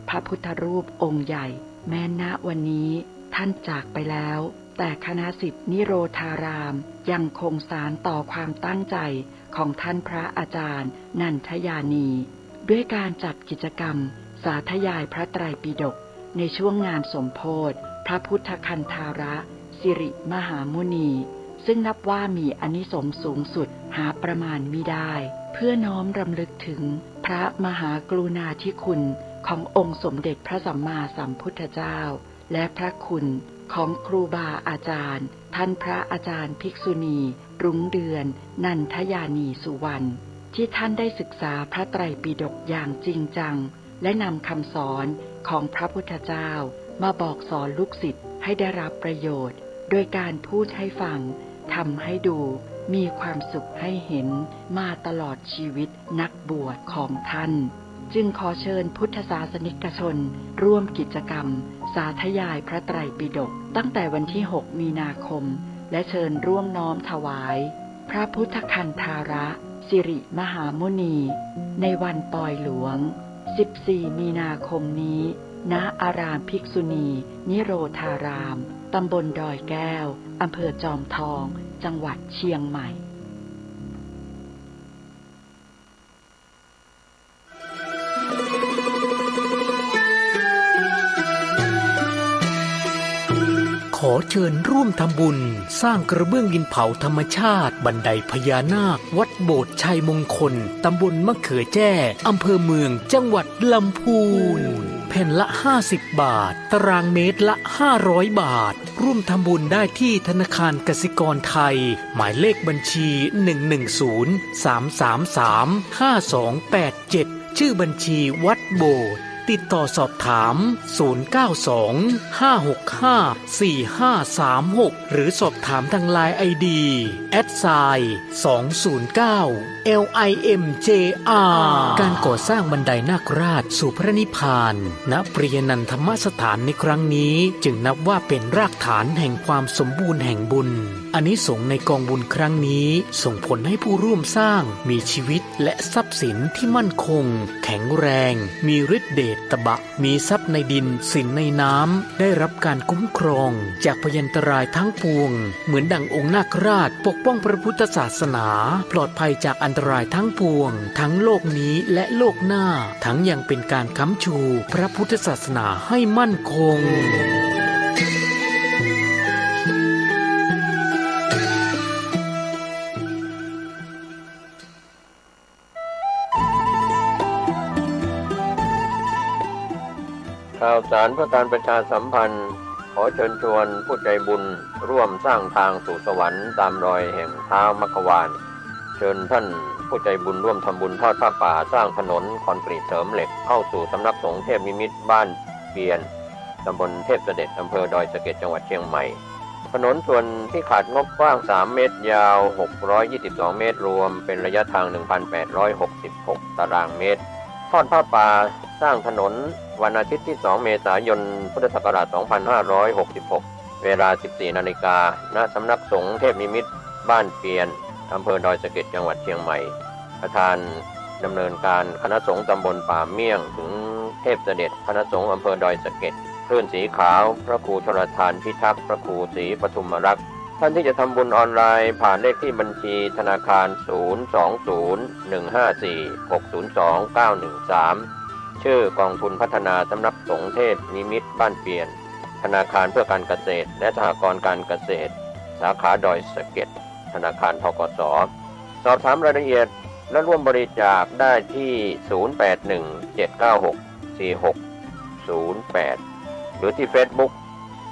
พระพุทธรูปองค์ใหญ่แม้ณวันนี้ท่านจากไปแล้วแต่คณะศิษย์นิโรธารามยังคงสานต่อความตั้งใจของท่านพระอาจารย์นันทยานีด้วยการจัดกิจกรรมสาธยายพระไตรปิฎกในช่วงงานสมโภชพระพุทธคันธาระสิริมหามุนีซึ่งนับว่ามีอานิสงส์สูงสุดหาประมาณมิได้เพื่อน้อมรำลึกถึงพระมหากรุณาธิคุณขององค์สมเด็จพระสัมมาสัมพุทธเจ้าและพระคุณของครูบาอาจารย์ท่านพระอาจารย์ภิกษุณีรุ้งเดือนนันทยานีสุวรรณที่ท่านได้ศึกษาพระไตรปิฎกอย่างจริงจังและนำคำสอนของพระพุทธเจ้ามาบอกสอนลูกศิษย์ให้ได้รับประโยชน์โดยการพูดให้ฟังทำให้ดูมีความสุขให้เห็นมาตลอดชีวิตนักบวชของท่านจึงขอเชิญพุทธศาสนิกชนร่วมกิจกรรมสาธยายพระไตรปิฎกตั้งแต่วันที่ 6 มีนาคมและเชิญร่วมน้อมถวายพระพุทธคันธาระสิริมหามุนีในวันปอยหลวง 14 มีนาคมนี้ณอารามภิกษุณีนิโรธารามตำบลดอยแก้วอำเภอจอมทองจังหวัดเชียงใหม่ขอเชิญร่วมทำบุญสร้างกระเบื้องดินเผาธรรมชาติบันไดพญานาควัดโบสถ์ชัยมงคลตำบลมะเขือแจ้อำเภอเมืองจังหวัดลำพูนแผ่นละ50 บาทตารางเมตรละ500 บาทร่วมทำบุญได้ที่ธนาคารกสิกรไทยหมายเลขบัญชี110-333-5287ชื่อบัญชีวัดโบสถ์ติดต่อสอบถาม092-565-4536หรือสอบถามทางไลน์ ID @209LIMJR การก่อสร้างบันไดนาคราชสู่พระนิพพานณปริยนันทธรรมสถานในครั้งนี้จึงนับว่าเป็นรากฐานแห่งความสมบูรณ์แห่งบุญอานิสงส์ในกองบุญครั้งนี้ส่งผลให้ผู้ร่วมสร้างมีชีวิตและทรัพย์สินที่มั่นคงแข็งแรงมีฤทธิ์เดชตบะมีทรัพย์ในดินสินในน้ำได้รับการคุ้มครองจากพยันตรายทั้งปวงเหมือนดั่งองค์นาคราชปกป้องพระพุทธศาสนาปลอดภัยจากอันตรายทั้งปวงทั้งโลกนี้และโลกหน้าทั้งยังเป็นการค้ำชูพระพุทธศาสนาให้มั่นคงข่าวสารเพื่อการประชาสัมพันธ์ขอเชิญชวนผู้ใจบุญร่วมสร้างทางสู่สวรรค์ตามรอยแห่งท้าวมัคควานเชิญท่านผู้ใจบุญร่วมทำบุญทอดผ้าป่าสร้างถนนคอนกรีตเสริมเหล็กเข้าสู่สำนักสงฆ์เทพนิมิตรบ้านเปียนตำบลเทพเสด็จอำเภอดอยสะเก็ดจังหวัดเชียงใหม่ถนนส่วนที่ขาดงบกว้าง3 เมตรยาว622 เมตรรวมเป็นระยะทาง 1,866 ตารางเมตรทอดผ้าป่าสร้างถนนวันอาทิตย์ที่ 2 เมษายน พุทธศักราช 2566 เวลา 14 นาฬิกา ณ สำนักสงฆ์เทพนิมิตรบ้านเปียนอำเภอดอยสะเก็ดจังหวัดเชียงใหม่ประธานดำเนินการคณะสงฆ์ตำบลป่าเมี่ยงถึงเทพเสด็จคณะสงฆ์อำเภอดอยสะเก็ดคลื่นสีขาวพระครูชลทานพิทักษ์พระครูศรีปทุมรักษ์ท่านที่จะทำบุญออนไลน์ผ่านเลขที่บัญชีธนาคาร 020-154-602-913 ชื่อกองทุนพัฒนาสำนักสงฆ์เทพนิมิตรบ้านเปียนธนาคารเพื่อการเกษตรและสหกรณ์การเกษตรสาขาดอยสะเก็ดธนาคารธกส.สอบถามรายละเอียดและร่วมบริจาคได้ที่ 0817964608 หรือที่ Facebook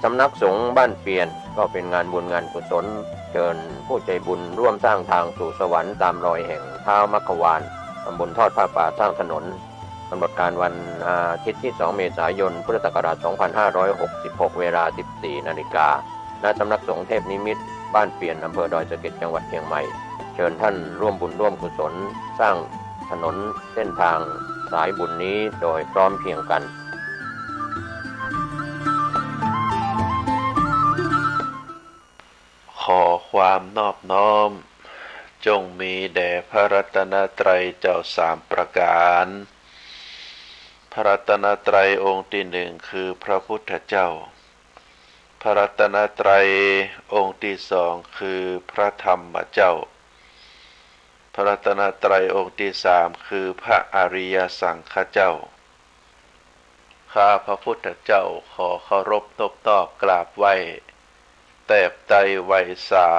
สำนักสงฆ์บ้านเปียนก็เป็นงานบุญงานกุศลเชิญผู้ใจบุญร่วมสร้างทางสู่สวรรค์ตามรอยแห่งท้าวมัคควานตำบลทอดผ้าป่าสร้างถนนกำหนดการวันอาทิตย์ที่ 2 เมษายน พุทธศักราช 2566 เวลา 14 นาฬิกา ณ สำนักสงฆ์เทพนิมิตรบ้านเปียนอำเภอดอยสะเก็ดจังหวัดเชียงใหม่เชิญท่านร่วมบุญร่วมกุศลสร้างถนนเส้นทางสายบุญนี้โดยพร้อมเพรียงกันขอความนอบน้อมจงมีแด่พระรัตนตรัยเจ้า3 ประการพ ระรัตนตรัยองค์ที่หนึ่งคือพระพุทธเจ้าพระรัตนตรัยองค์ที่สองคือพระธรรมเจ้าพระรัตนตรัยองค์ที่สามคือพระอริยสังฆเจ้าข้าพระพุทธเจ้าขอเคารพนบนอบกราบไหว้แตบไตรไวสา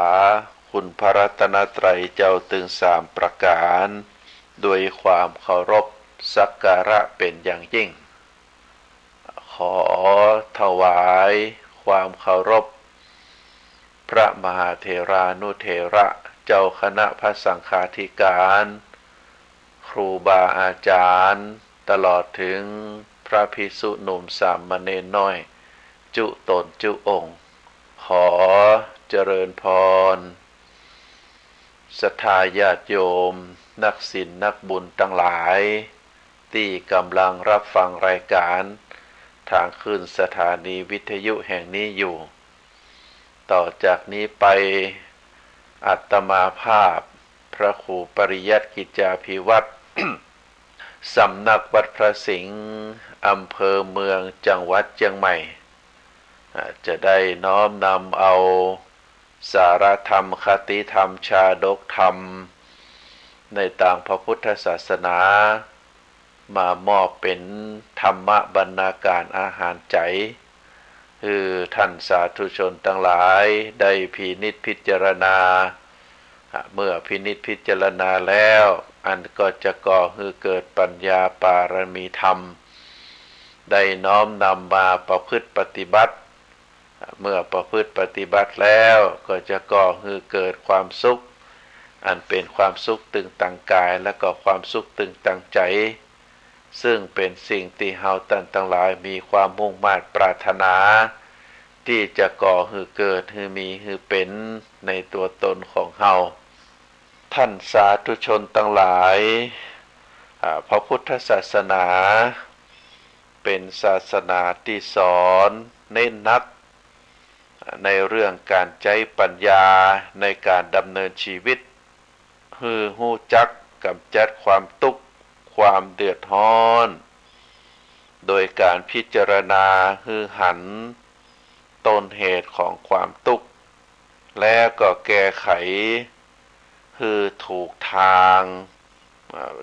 คุณพระรัตนตรัยเจ้าถึงสามประการด้วยความเคารพสักการะเป็นอย่างยิ่งขอถวายความเคารพพระมหาเถรานุเถระเจ้าคณะพระสังฆาธิการครูบาอาจารย์ตลอดถึงพระภิกษุหนุ่มสามเณรน้อยจุตนจุองค์ขอเจริญพรศรัทธาญาติโยมนักศีลนักบุญทั้งหลายที่กำลังรับฟังรายการทางคลื่นสถานีวิทยุแห่งนี้อยู่ต่อจากนี้ไปอาตมาภาพพระครูปริยัติกิจจาภิวัตร สำนักวัดพระสิงห์อำเภอเมืองจังหวัดเชียงใหม่จะได้น้อมนำเอาสารธรรมคติธรรมชาดกธรรมในต่างพระพุทธศาสนามามอบเป็นธรรมบรรณาการอาหารใจคือท่านสาธุชนทั้งหลายได้พินิจพิจารณาเมื่อพินิจพิจารณาแล้วอันก็จะก่อให้เกิดปัญญาปารมีธรรมได้น้อมนำมาประพฤติปฏิบัติเมื่อประพฤติปฏิบัติแล้วก็จะก่อให้เกิดความสุขอันเป็นความสุขตึงตังกายและก็ความสุขตึงตังใจซึ่งเป็นสิ่งที่เฮาท่านทั้งหลายมีความมุ่งมั่นปรารถนาที่จะก่อให้เกิดให้มีให้เป็นในตัวตนของเฮาท่านสาธุชนทั้งหลายพระพุทธศาสนาเป็นศาสนาที่สอนเน้นหนักในเรื่องการใช้ปัญญาในการดำเนินชีวิตให้รู้จักกำจัดความทุกข์ความเดือดร้อนโดยการพิจารณาให้หันต้นเหตุของความทุกข์และก็แก้ไขให้ถูกทาง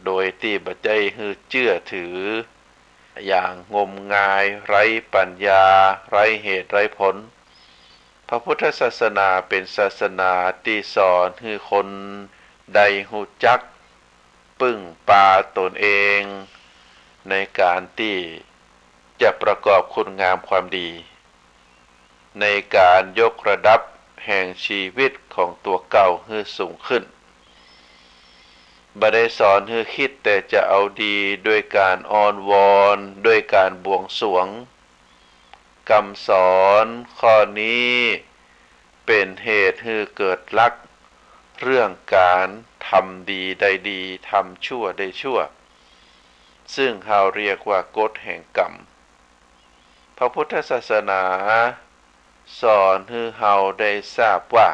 โดยที่บ่ได้ให้เชื่อถืออย่างงมงายไร้ปัญญาไร้เหตุไร้ผลพระพุทธศาสนาเป็นศาสนาที่สอนให้คนได้รู้จักปึ้งปาตนเองในการที่จะประกอบคุณงามความดีในการยกระดับแห่งชีวิตของตัวเก่าให้สูงขึ้นบ่ได้สอนให้คิดแต่จะเอาดีด้วยการอ้อนวอนด้วยการบวงสรวงคำสอนข้อนี้เป็นเหตุให้เกิดลักเรื่องการทำดีได้ดีทำชั่วได้ชั่วซึ่งเราเรียกว่ากฎแห่งกรรมพระพุทธศาสนาสอนให้เราได้ทราบว่า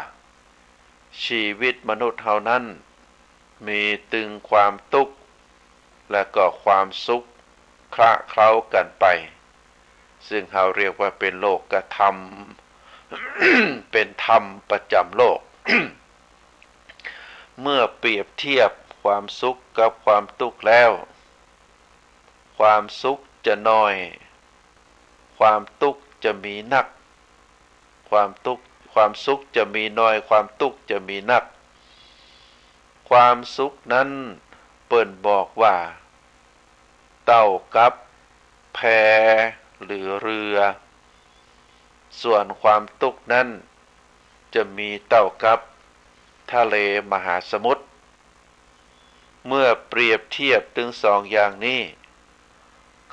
ชีวิตมนุษย์เรานั้นมีตึงความทุกข์และก็ความสุขคละเคล้ากันไปซึ่งเราเรียกว่าเป็นโลกธรรม เป็นธรรมประจำโลก เมื่อเปรียบเทียบความสุขกับความทุกข์แล้วความสุขจะน้อยความทุกข์จะมีนักความสุขจะมีน้อยความทุกข์จะมีนักความสุขนั้นเปิ้นบอกว่าเต่ากับแพหรือเรือส่วนความทุกข์นั้นจะมีเต่ากับทะเลมหาสมุทรเมื่อเปรียบเทียบถึงสองอย่างนี้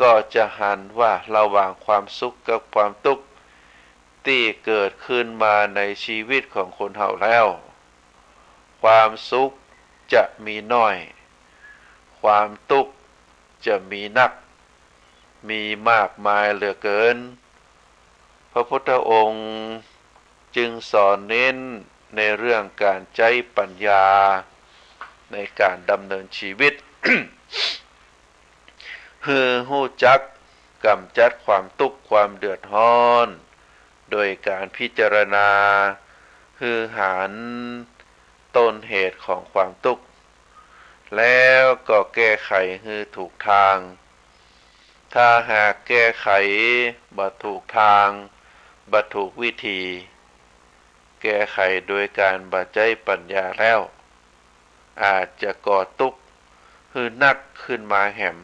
ก็จะหันว่าระหว่างความสุขกับความทุกข์ที่เกิดขึ้นมาในชีวิตของคนเฮาแล้วความสุขจะมีน้อยความทุกข์จะมีนักมีมากมายเหลือเกินพระพุทธองค์จึงสอนเน้นในเรื่องการใช้ปัญญาในการดำเนินชีวิต ฮือฮู้จักกำจัดความทุกข์ความเดือดร้อน โดยการพิจารณาฮือหารต้นเหตุของความทุกข์แล้วก็แก้ไขฮือถูกทางถ้าหากแก้ไขบ่ถูกทางบ่ถูกวิธีแก้ไขโดยการบ่ใช้ปัญญาแล้วอาจจะก่อทุกข์ฮือนักขึ้นมาแหม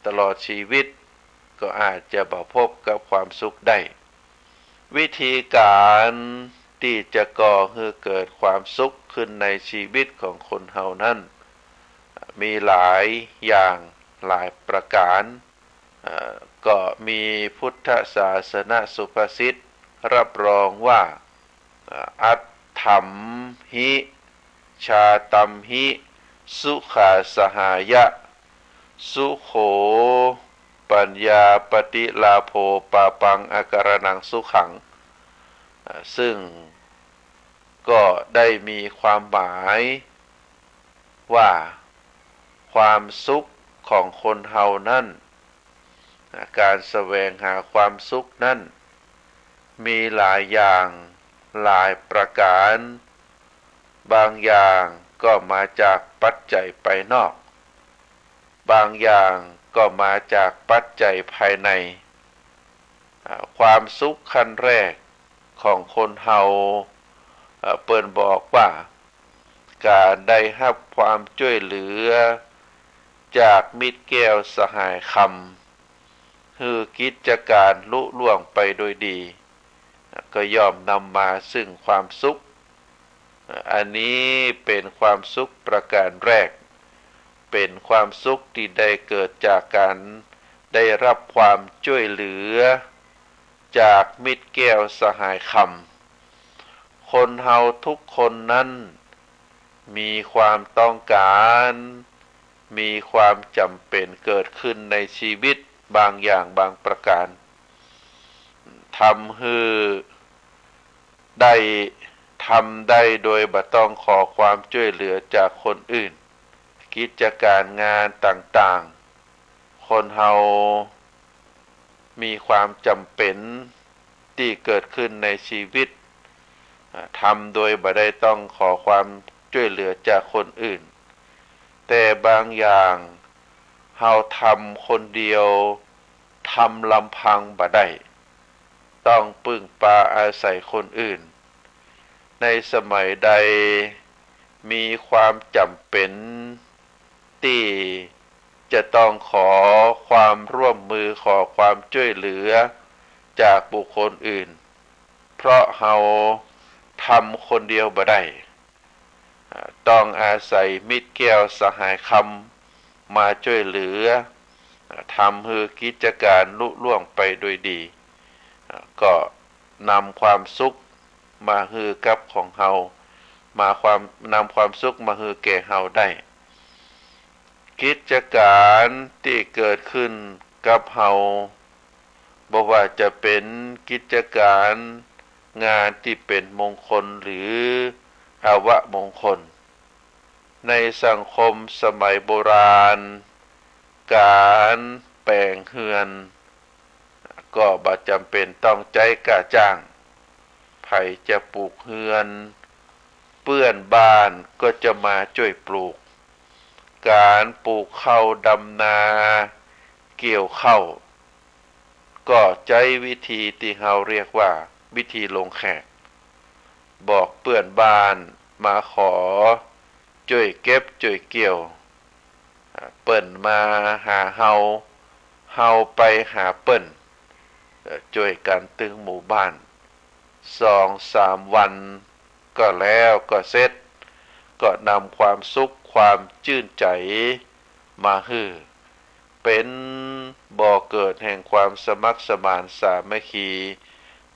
ตลอดชีวิตก็อาจจะบ่พบกับความสุขได้วิธีการที่จะก่อให้เกิดความสุขขึ้นในชีวิตของคนเฮานั้นมีหลายอย่างหลายประการก็มีพุทธศาสนสุภาษิตรับรองว่าอัตถัมหิชาตัมหิสุขาสหายะสุโขปัญญาปฏิลาโภปาปังอาการนังสุขังซึ่งก็ได้มีความหมายว่าความสุขของคนเฮานั้นการแสวงหาความสุขนั้นมีหลายอย่างหลายประการบางอย่างก็มาจากปัจจัยภายนอกบางอย่างก็มาจากปัจจัยภายในความสุขขั้นแรกของคนเฮาเปิ้นบอกว่าการได้รับความช่วยเหลือจากมิตรแก้วสหายคำคือกิจการลุล่วงไปโดยดีก็ย่อมนำมาซึ่งความสุขอันนี้เป็นความสุขประการแรกเป็นความสุขที่ได้เกิดจากการได้รับความช่วยเหลือจากมิตรแก้วสหายคำคนเฮาทุกคนนั้นมีความต้องการมีความจำเป็นเกิดขึ้นในชีวิตบางอย่างบางประการทำให้ได้โดยบ่ต้องขอความช่วยเหลือจากคนอื่นกิจการงานต่างๆคนเฮามีความจำเป็นที่เกิดขึ้นในชีวิตทำโดยบ่ได้ต้องขอความช่วยเหลือจากคนอื่นแต่บางอย่างเฮาทำคนเดียวทำลำพังบ่ได้ต้องพึ่งพาอาศัยคนอื่นในสมัยใดมีความจำเป็นที่จะต้องขอความร่วมมือขอความช่วยเหลือจากบุคคลอื่นเพราะเฮาทำคนเดียวบ่ได้ต้องอาศัยมิตรแก้วสหายคำมาช่วยเหลือทำให้กิจการลุล่วงไปโดยดีก็นำความสุขมาให้กับของเฮานำความสุขมาให้แก่เฮาได้กิจการที่เกิดขึ้นกับเฮาบ่ว่าจะเป็นกิจการงานที่เป็นมงคลหรืออวมงคลในสังคมสมัยโบราณการแปลงเฮือนก็บ่จำเป็นต้องใจกล้าจ้างไผจะปลูกเฮือนเปื้อนบ้านก็จะมาช่วยปลูกการปลูกข้าวดำนาเกี่ยวข้าวก็ใช้วิธีที่เราเรียกว่าวิธีลงแขกบอกเพื่อนบ้านมาขอช่วยเก็บช่วยเกี่ยวเปิ้นมาหาเฮาไปหาเปิ้นช่วยกันตึงหมู่บ้าน2-3 วันก็แล้วก็เสร็จก็นำความสุขความชื่นใจมาให้เป็นบ่อเกิดแห่งความสมัครสมานสามัคคี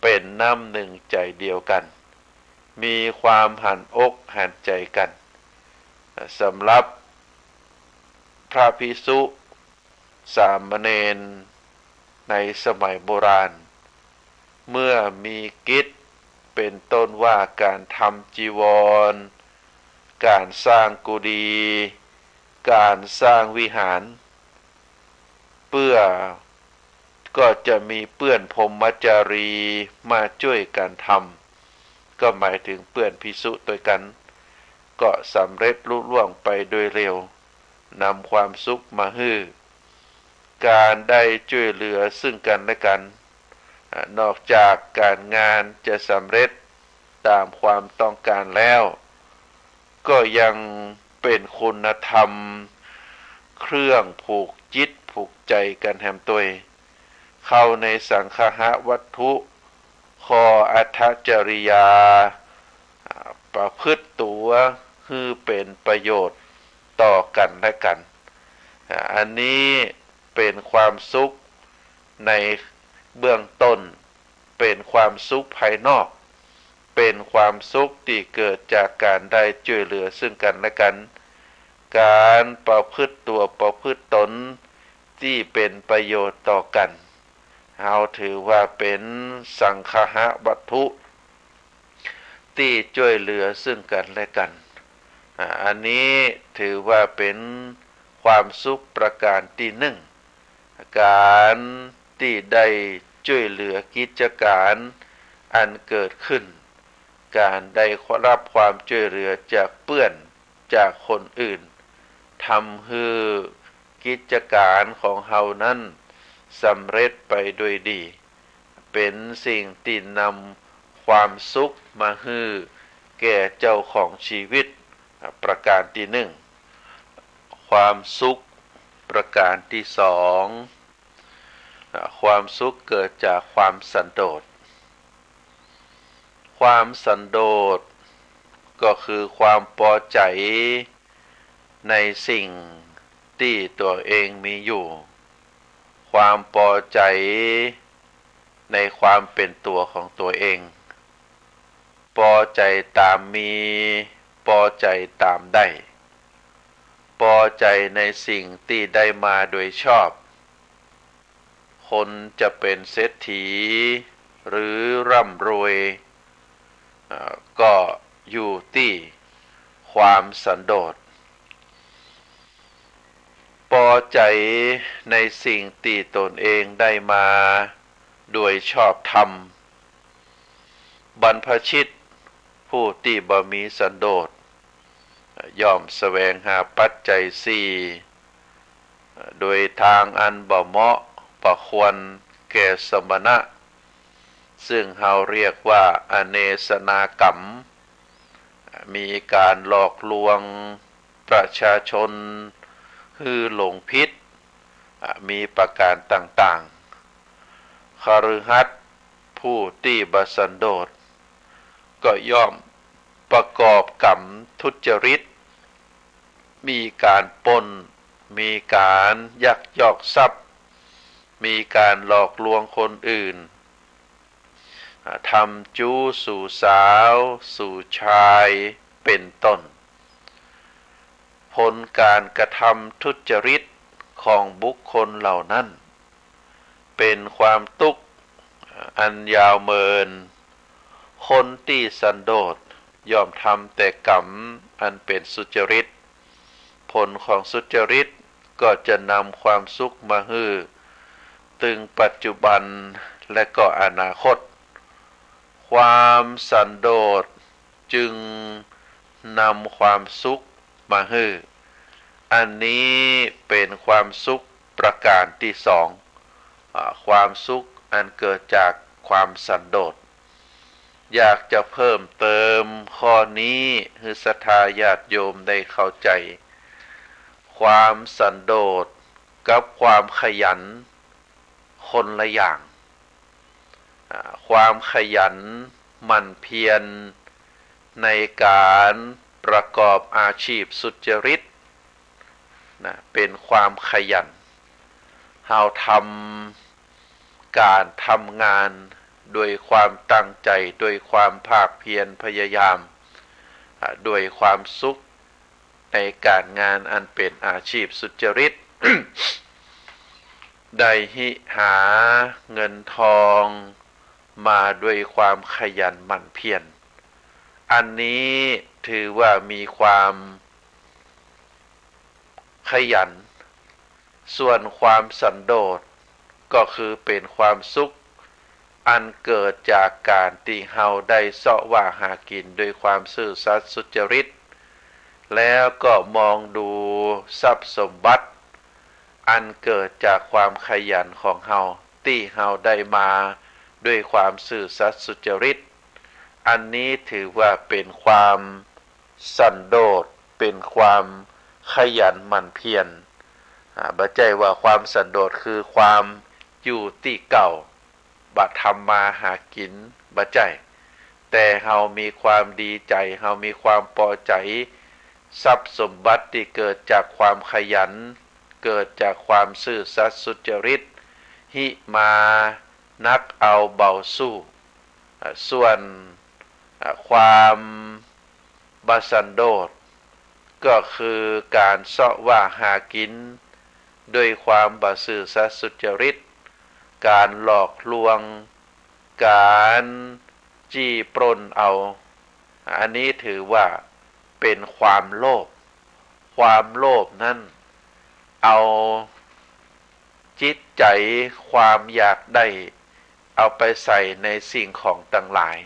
เป็นน้ำหนึ่งใจเดียวกันมีความหันอกหันใจกันสำหรับพระภิกษุสามเณรในสมัยโบราณเมื่อมีกิจเป็นต้นว่าการทำจีวรการสร้างกุฏิการสร้างวิหาร เปื้อก็จะมีเปื้อนพรหมจารีมาช่วยกันทำก็หมายถึงเปื้อนภิกษุด้วยกันก็สำเร็จลุล่วงไปโดยเร็วนำความสุขมาให้การได้ช่วยเหลือซึ่งกันและกันนอกจากการงานจะสำเร็จตามความต้องการแล้วก็ยังเป็นคุณธรรมเครื่องผูกจิตผูกใจกันแหมตัวเข้าในสังคหวัตถุข้ออัตถจริยาประพฤติตัวคือเป็นประโยชน์ต่อกันและกันอันนี้เป็นความสุขในเบื้องต้นเป็นความสุขภายนอกเป็นความสุขที่เกิดจากการได้ช่วยเหลือซึ่งกันและกันการประพฤติตัวประพฤติตนที่เป็นประโยชน์ต่อกันเราถือว่าเป็นสังคหวัตถุที่ช่วยเหลือซึ่งกันและกันอันนี้ถือว่าเป็นความสุขประการที่หนึ่งการที่ได้ช่วยเหลือกิจการอันเกิดขึ้นการได้รับความช่วยเหลือจากเพื่อนจากคนอื่นทำให้กิจการของเฮานั้นสำเร็จไปโดยดีเป็นสิ่งที่นำความสุขมาให้แก่เจ้าของชีวิตประการที่หนึ่งความสุขประการที่สองความสุขเกิดจากความสันโดษความสันโดษก็คือความพอใจในสิ่งที่ตัวเองมีอยู่ความพอใจในความเป็นตัวของตัวเองพอใจตามมีพอใจตามได้พอใจในสิ่งที่ได้มาโดยชอบคนจะเป็นเศรษฐีหรือร่ำรวยก็อยู่ที่ความสันโดษพอใจในสิ่งที่ตนเองได้มาโดยชอบธรรมบรรพชิตผู้ที่บ่มีสันโดษย่อมแสวงหาปัจจัยสี่โดยทางอันบ่เหมาะบ่ควรแก่สมณะซึ่งเราเรียกว่าอเนสนากรรมมีการหลอกลวงประชาชนให้หลงผิดมีประการต่างๆคฤหัสถ์ผู้ที่บ่สันโดษก็ย่อมประกอบกรรมทุจริตมีการปล้นมีการยักยอกทรัพย์มีการหลอกลวงคนอื่นทำจู้สู่สาวสู่ชายเป็นต้นผลการกระทำทุจริตของบุคคลเหล่านั้นเป็นความทุกข์อันยาวเมินคนที่สันโดษย่อมทำแต่กรรมอันเป็นสุจริตผลของสุจริตก็จะนำความสุขมาให้ถึงปัจจุบันและก็อนาคตความสันโดษจึงนำความสุขมาให้อันนี้เป็นความสุขประการที่สองความสุขอันเกิดจากความสันโดษอยากจะเพิ่มเติมข้อนี้ให้ศรัทธาญาติโยมได้เข้าใจความสันโดษกับความขยันคนละอย่างความขยันหมั่นเพียรในการประกอบอาชีพสุจริตเป็นความขยันเราทำการทำงานด้วยความตั้งใจด้วยความภาคเพียรพยายามด้วยความสุขในการงานอันเป็นอาชีพสุจริต ได้หาเงินทองมาด้วยความขยันหมั่นเพียรอันนี้ถือว่ามีความขยัน ส่วนความสันโดษก็คือเป็นความสุขอันเกิดจากการที่เฮาได้เสาะว่าหากินด้วยความซื่อสัตย์สุจริตแล้วก็มองดูทรัพย์สมบัติอันเกิดจากความขยันของเฮาที่เฮาได้มาด้วยความซื่อสัตย์สุจริตอันนี้ถือว่าเป็นความสันโดษเป็นความขยันหมั่นเพียรบ่ใจว่าความสันโดษคือความอยู่ที่เก่าบ่ทำมาหากินบ่ใจแต่เฮามีความดีใจเฮามีความพอใจทรัพย์สมบัติที่เกิดจากความขยันเกิดจากความซื่อสัตย์สุจริตหิมานักเอาเบาสู้ส่วนความบ่สันโดษก็คือการเสาะว่าหากินด้วยความบ่ซื่อสัตย์สุจริตการหลอกลวงการจี้ปล้นเอาอันนี้ถือว่าเป็นความโลภความโลภนั้นเอาจิตใจความอยากได้เอาไปใส่ในสิ่งของต่างหลาย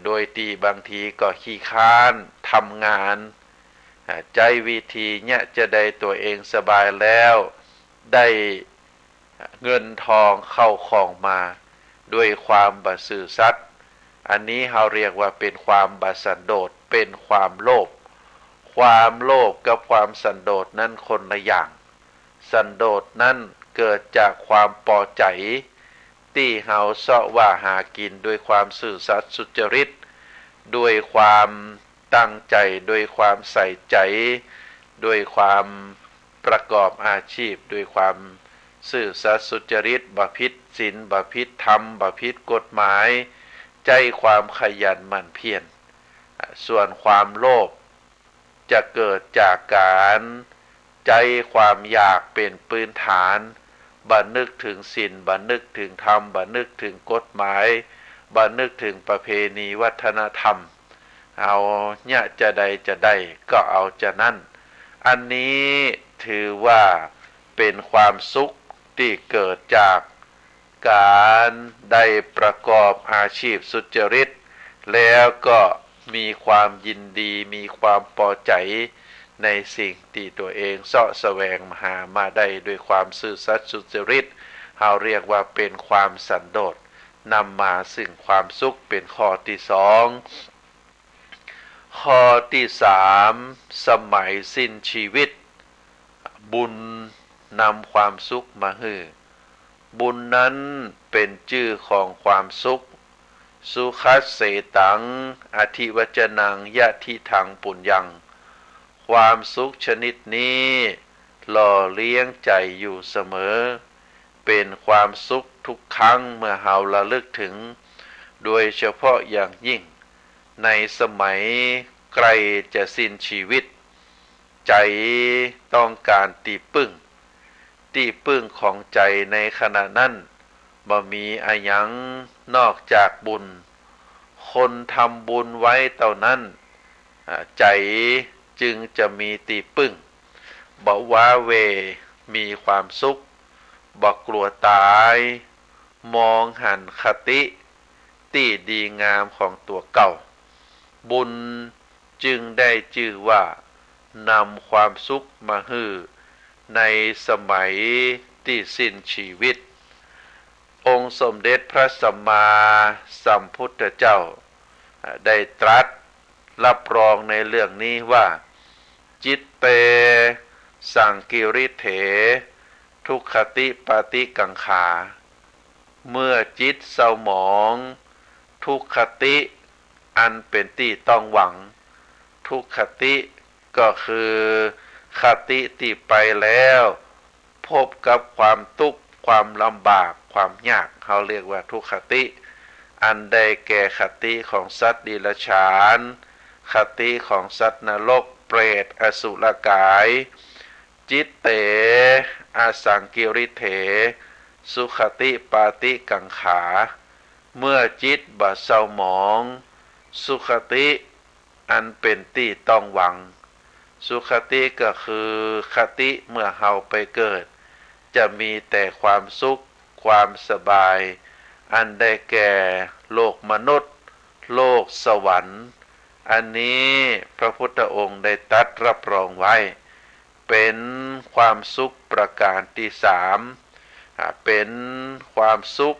โดยที่บางทีก็ขี้ค้านทำงานใจวิธีเนี่ยจะได้ตัวเองสบายแล้วได้เงินทองเข้าของมาด้วยความบ่ซื่อสัตย์อันนี้เราเรียกว่าเป็นความบ่สันโดษเป็นความโลภความโลภกับความสันโดษนั้นคนละอย่างสันโดษนั้นเกิดจากความพอใจที่เฮาเสาะว่าหากินด้วยความซื่อสัตย์สุจริตด้วยความตั้งใจด้วยความใส่ใจด้วยความประกอบอาชีพด้วยความซื่อสัตย์สุจริตบ่ผิดศีลบ่ผิดธรรมบ่ผิดกฎหมายใจความขยันหมั่นเพียรส่วนความโลภจะเกิดจากการใจความอยากเป็นพื้นฐานบ่นึกถึงศีลบ่นึกถึงธรรมบ่นึกถึงกฎหมายบ่นึกถึงประเพณีวัฒนธรรมเอาเนี่ยจะได้ก็เอาจะนั่นอันนี้ถือว่าเป็นความสุขที่เกิดจากการได้ประกอบอาชีพสุจริตแล้วก็มีความยินดีมีความพอใจในสิ่งที่ตัวเองเสาะแสวงหามาได้ด้วยความซื่อสัตย์สุจริตเราเรียกว่าเป็นความสันโดษนำมาซึ่งความสุขเป็นข้อที่สองข้อที่สามสมัยสิ้นชีวิตบุญนำความสุขมาให้บุญนั้นเป็นชื่อของความสุขสุขัสเสตังอธิวจนังยะทิทังปุญญังความสุขชนิดนี้หล่อเลี้ยงใจอยู่เสมอเป็นความสุขทุกครั้งเมื่อเฮาระลึกถึงโดยเฉพาะอย่างยิ่งในสมัยใกล้จะสิ้นชีวิตใจต้องการที่พึ่งของใจในขณะนั้นบ่มีอะหยังนอกจากบุญคนทำบุญไว้เท่านั้นใจจึงจะมีที่พึ่งบ่ว้าเหวมีความสุขบ่กลัวตายมองหันคติที่ดีงามของตัวเก่าบุญจึงได้ชื่อว่านำความสุขมาให้ในสมัยที่สิ้นชีวิตองค์สมเด็จพระสัมมาสัมพุทธเจ้าได้ตรัสรับรองในเรื่องนี้ว่าจิตเตสังกิริเถทุกขติปาติกังขาเมื่อจิตเศร้าหมองทุกขติอันเป็นที่ต้องหวังทุกขติก็คือคติที่ไปแล้วพบกับความทุกข์ความลำบากความยากเขาเรียกว่าทุกขติอันใดแก่คติของสัตว์ดิลฉานคติของสัตว์นรกเปรตอสุรกายจิตเตอสังกิริเถสุขติปาติกังขาเมื่อจิตบ่เศร้าหมองสุขติอันเป็นที่ต้องหวังสุขติก็คือคติเมื่อเฮาไปเกิด จะมีแต่ความสุขความสบายอันได้แก่โลกมนุษย์โลกสวรรค์อันนี้พระพุทธองค์ได้ตรัสรับรองไว้เป็นความสุขประการที่สามเป็นความสุข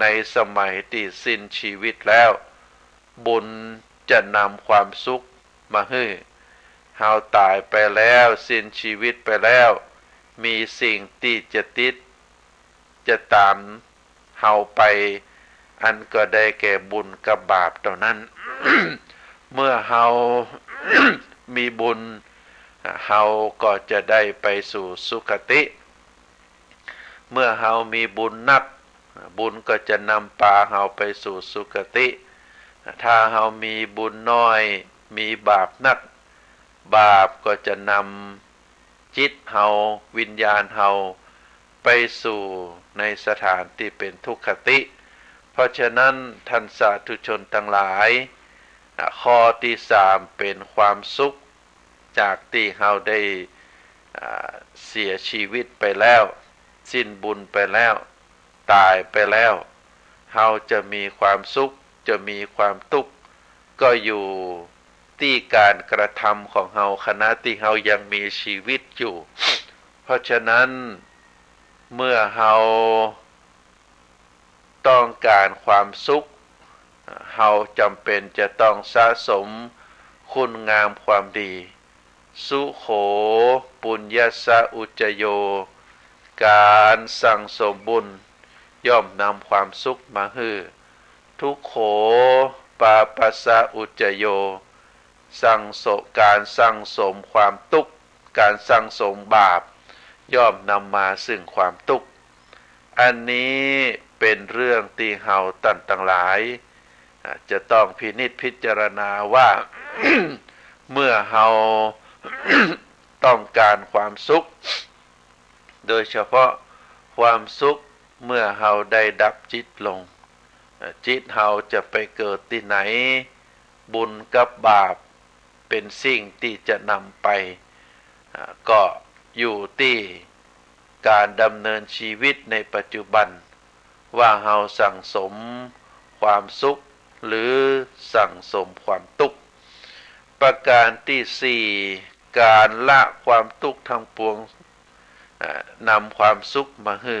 ในสมัยที่สิ้นชีวิตแล้วบุญจะนำความสุขมาให้เฮาตายไปแล้วสิ้นชีวิตไปแล้วมีสิ่งที่จะติดจะตามเฮาไปอันก็ได้แก่บุญกับบาปเท่านั้น เมื่อเฮา มีบุญเฮาก็จะได้ไปสู่สุคติเมื่อเฮามีบุญนักบุญก็จะนำพาเฮาไปสู่สุคติถ้าเฮามีบุญน้อยมีบาปนักบาปก็จะนำจิตเฮาวิญญาณเฮาไปสู่ในสถานที่เป็นทุกขติเพราะฉะนั้นท่านสาธุชนทั้งหลายข้อที่สามเป็นความสุขจากที่เฮาได้เสียชีวิตไปแล้วสิ้นบุญไปแล้วตายไปแล้วเฮาจะมีความสุขจะมีความทุกข์ก็อยู่ที่การกระทำของเฮาขณะที่เฮายังมีชีวิตอยู่เพราะฉะนั้นเมื่อเฮาต้องการความสุขเฮาจำเป็นจะต้องสะสมคุณงามความดีสุโขปุญญสะอุจจโยการสั่งสมบุญย่อมนำความสุขมาให้ทุกโขปาปัสสะอุจจโยการสั่งสมความทุกข์การสั่งสมบาปย่อมนำมาซึ่งความทุกข์อันนี้เป็นเรื่องที่เฮาท่านทั้งหลายจะต้องพินิจพิจารณาว่า เมื่อเฮา ต้องการความสุขโดยเฉพาะความสุขเมื่อเฮาได้ดับจิตลงจิตเฮาจะไปเกิดที่ไหนบุญกับบาปเป็นสิ่งที่จะนำไปก็อยู่ที่การดำเนินชีวิตในปัจจุบันว่าเฮาสั่งสมความสุขหรือสั่งสมความทุกข์ประการที่สี่การละความทุกข์ทั้งปวงนำความสุขมาให้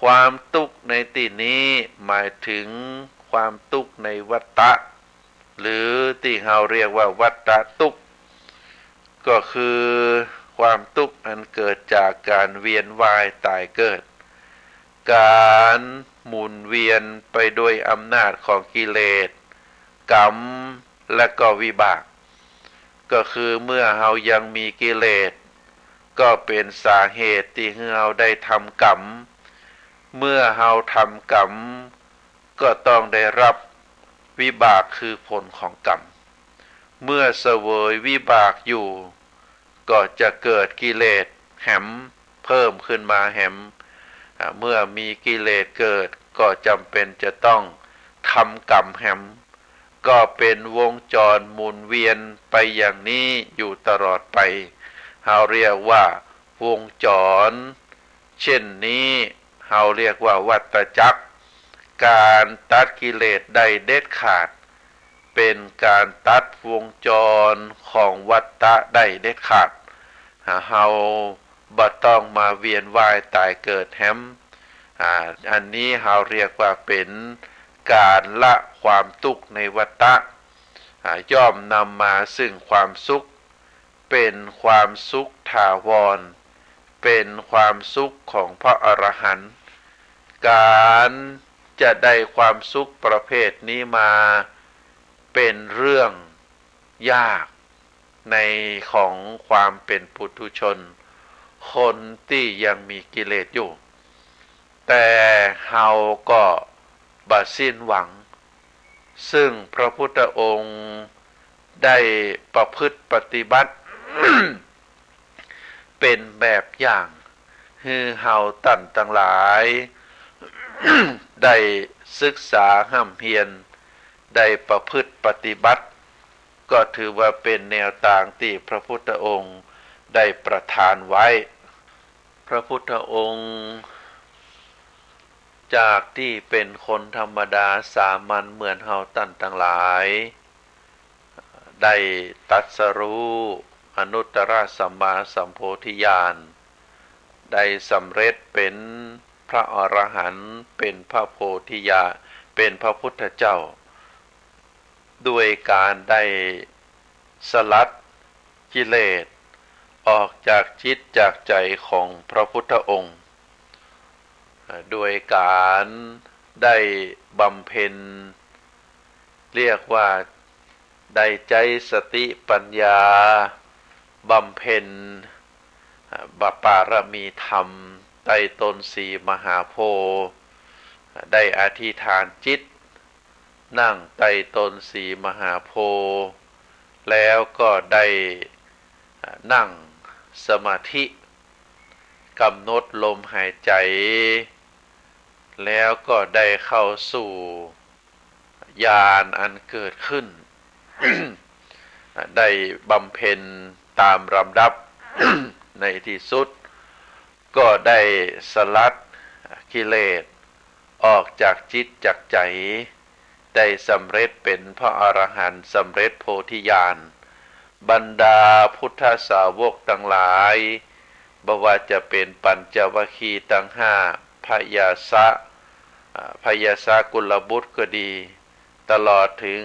ความทุกข์ในที่นี้หมายถึงความทุกข์ในวัฏฏะหรือที่เราเรียกว่าวัฏฏะทุกข์ก็คือความทุกข์อันเกิดจากการเวียนว่ายตายเกิดการหมุนเวียนไปโดยอำนาจของกิเลสกรรมและก็วิบากก็คือเมื่อเรายังมีกิเลสก็เป็นสาเหตุที่เราได้ทำกรรมเมื่อเราทำกรรมก็ต้องได้รับวิบากคือผลของกรรมเมื่อเสวยวิบากอยู่ก็จะเกิดกิเลสแหมเพิ่มขึ้นมาแหมเมื่อมีกิเลสเกิดก็จำเป็นจะต้องทำกรรมแหมก็เป็นวงจรหมุนเวียนไปอย่างนี้อยู่ตลอดไปเราเรียกว่าวงจรเช่นนี้เราเรียกว่าวัฏจักรการตัดกิเลสได้เด็ดขาดเป็นการตัดวงจรของวัฏฏะได้เด็ดขาดเราบ่ต้องมาเวียนว่ายตายเกิดแฮมอันนี้เราเรียกว่าเป็นการละความทุกข์ในวัฏฏะย่อมนำมาซึ่งความสุขเป็นความสุขถาวรเป็นความสุขของพระอรหันต์การจะได้ความสุขประเภทนี้มาเป็นเรื่องยากในของความเป็นปุถุชนคนที่ยังมีกิเลสอยู่แต่เฮาก็บ่สิ้นหวังซึ่งพระพุทธองค์ได้ประพฤติปฏิบัติ เป็นแบบอย่างให้เฮาท่านทั้งหลาย ได้ศึกษาห้ำเพียรได้ประพฤติปฏิบัติก็ถือว่าเป็นแนวทางที่พระพุทธองค์ได้ประทานไว้ พระพุทธองค์จากที่เป็นคนธรรมดาสามัญเหมือนเฮาท่านทั้งหลายได้ตรัสรู้อนุตตรสัมมาสัมโพธิญาณได้สำเร็จเป็นพระอรหันต์เป็นพระโพธิญาณเป็นพระพุทธเจ้าด้วยการได้สลัดกิเลสออกจากจิตจากใจของพระพุทธองค์ด้วยการได้บำเพ็ญเรียกว่าได้ใจสติปัญญาบำเพ็ญปารมีธรรมใต้ต้นสีมหาโพธิ์ได้อธิษฐานจิตนั่งใต้ต้นสีมหาโพธิ์แล้วก็ได้นั่งสมาธิกำหนดลมหายใจแล้วก็ได้เข้าสู่ญาณอันเกิดขึ้น ได้บำเพ็ญตามลำดับ ในที่สุดก็ได้สลัดกิเลสออกจากจิตจากใจได้สำเร็จเป็นพระอรหันต์สำเร็จโพธิญาณบรรดาพุทธสาวกทั้งหลายบ่ว่าจะเป็นปัญจวัคคีย์ทั้งห้าพยาสะกุลบุตรก็ดีตลอดถึง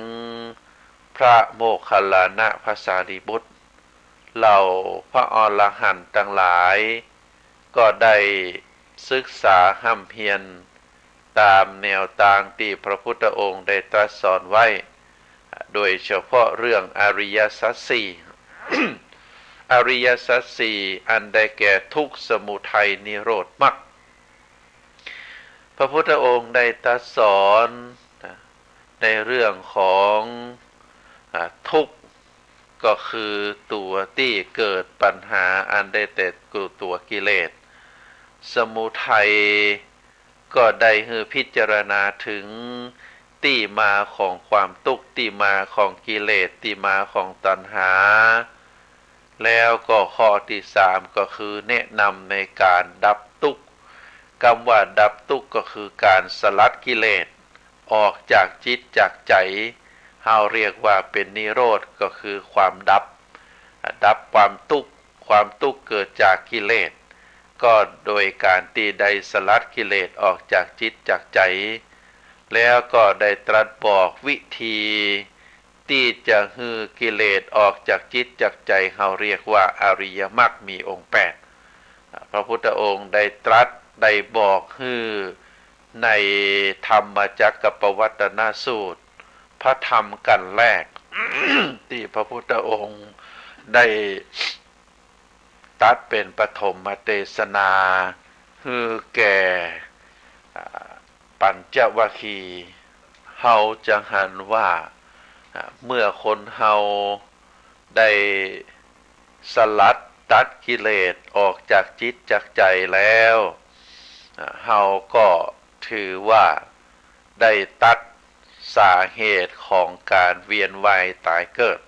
พระโมคคัลลานะพระสารีบุตรเหล่าพระอรหันต์ทั้งหลายก็ได้ศึกษาห้ำเพียรตามแนวทางที่พระพุทธองค์ได้ตรัสสอนไว้โดยเฉพาะเรื่องอริยสัจสี่ อริยสัจสี่อันได้แก่ทุกข์สมุทัยนิโรธมรรคพระพุทธองค์ได้ตรัสสอนในเรื่องของทุกข์ก็คือตัวที่เกิดปัญหาอันได้แต่ตัวกิเลสสมุทัยก็ได้ให้พิจารณาถึงที่มาของความทุกข์ที่มาของกิเลสที่มาของตัณหาแล้วก็ข้อที่สามก็คือแนะนำในการดับทุกข์คำว่าดับทุกข์ก็คือการสลัดกิเลสออกจากจิตจากใจเฮาเรียกว่าเป็นนิโรธก็คือความดับความทุกข์เกิดจากกิเลสก็โดยการที่ได้สลัดกิเลสออกจากจิตจากใจแล้วก็ได้ตรัสบอกวิธีที่จะฮือกิเลสออกจากจิตจากใจเฮาเรียกว่าอริยมรรคมีองค์8พระพุทธองค์ได้ตรัสได้บอกฮือในธรรมจักรปวัตตนสูตรพระธรรมกันแรก ที่พระพุทธองค์ได้ตรัสเป็นปฐมเทศนาคือแก่ปัญจวัคคีย์เฮาจังหันว่าเมื่อคนเฮาได้สลัดตัดกิเลสออกจากจิตจากใจแล้วเฮาก็ถือว่าได้ตัดสาเหตุของการเวียนว่ายตายเกิด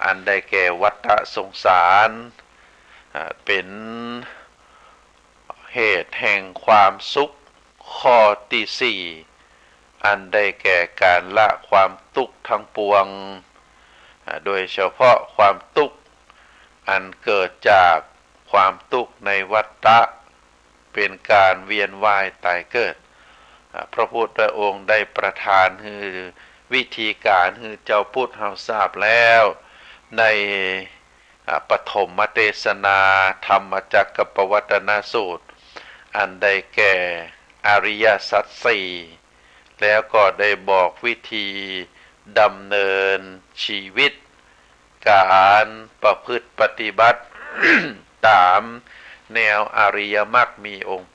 อันได้แก่วัฏสงสารเป็นเหตุแห่งความสุขข้อที่สี่อันได้แก่การละความทุกข์ทั้งปวงโดยเฉพาะความทุกข์อันเกิดจากความทุกข์ในวัฏฏะเป็นการเวียนว่ายตายเกิดพระพุทธองค์ได้ประทานคือวิธีการคือเจ้าพุทธเฮาทราบแล้วในปฐมเทศนาธรรมจักรปวัตตนสูตรอันได้แก่อริยสัจสี่แล้วก็ได้บอกวิธีดำเนินชีวิตการประพฤติปฏิบัติ ตามแนวอริยมรรคมีองค์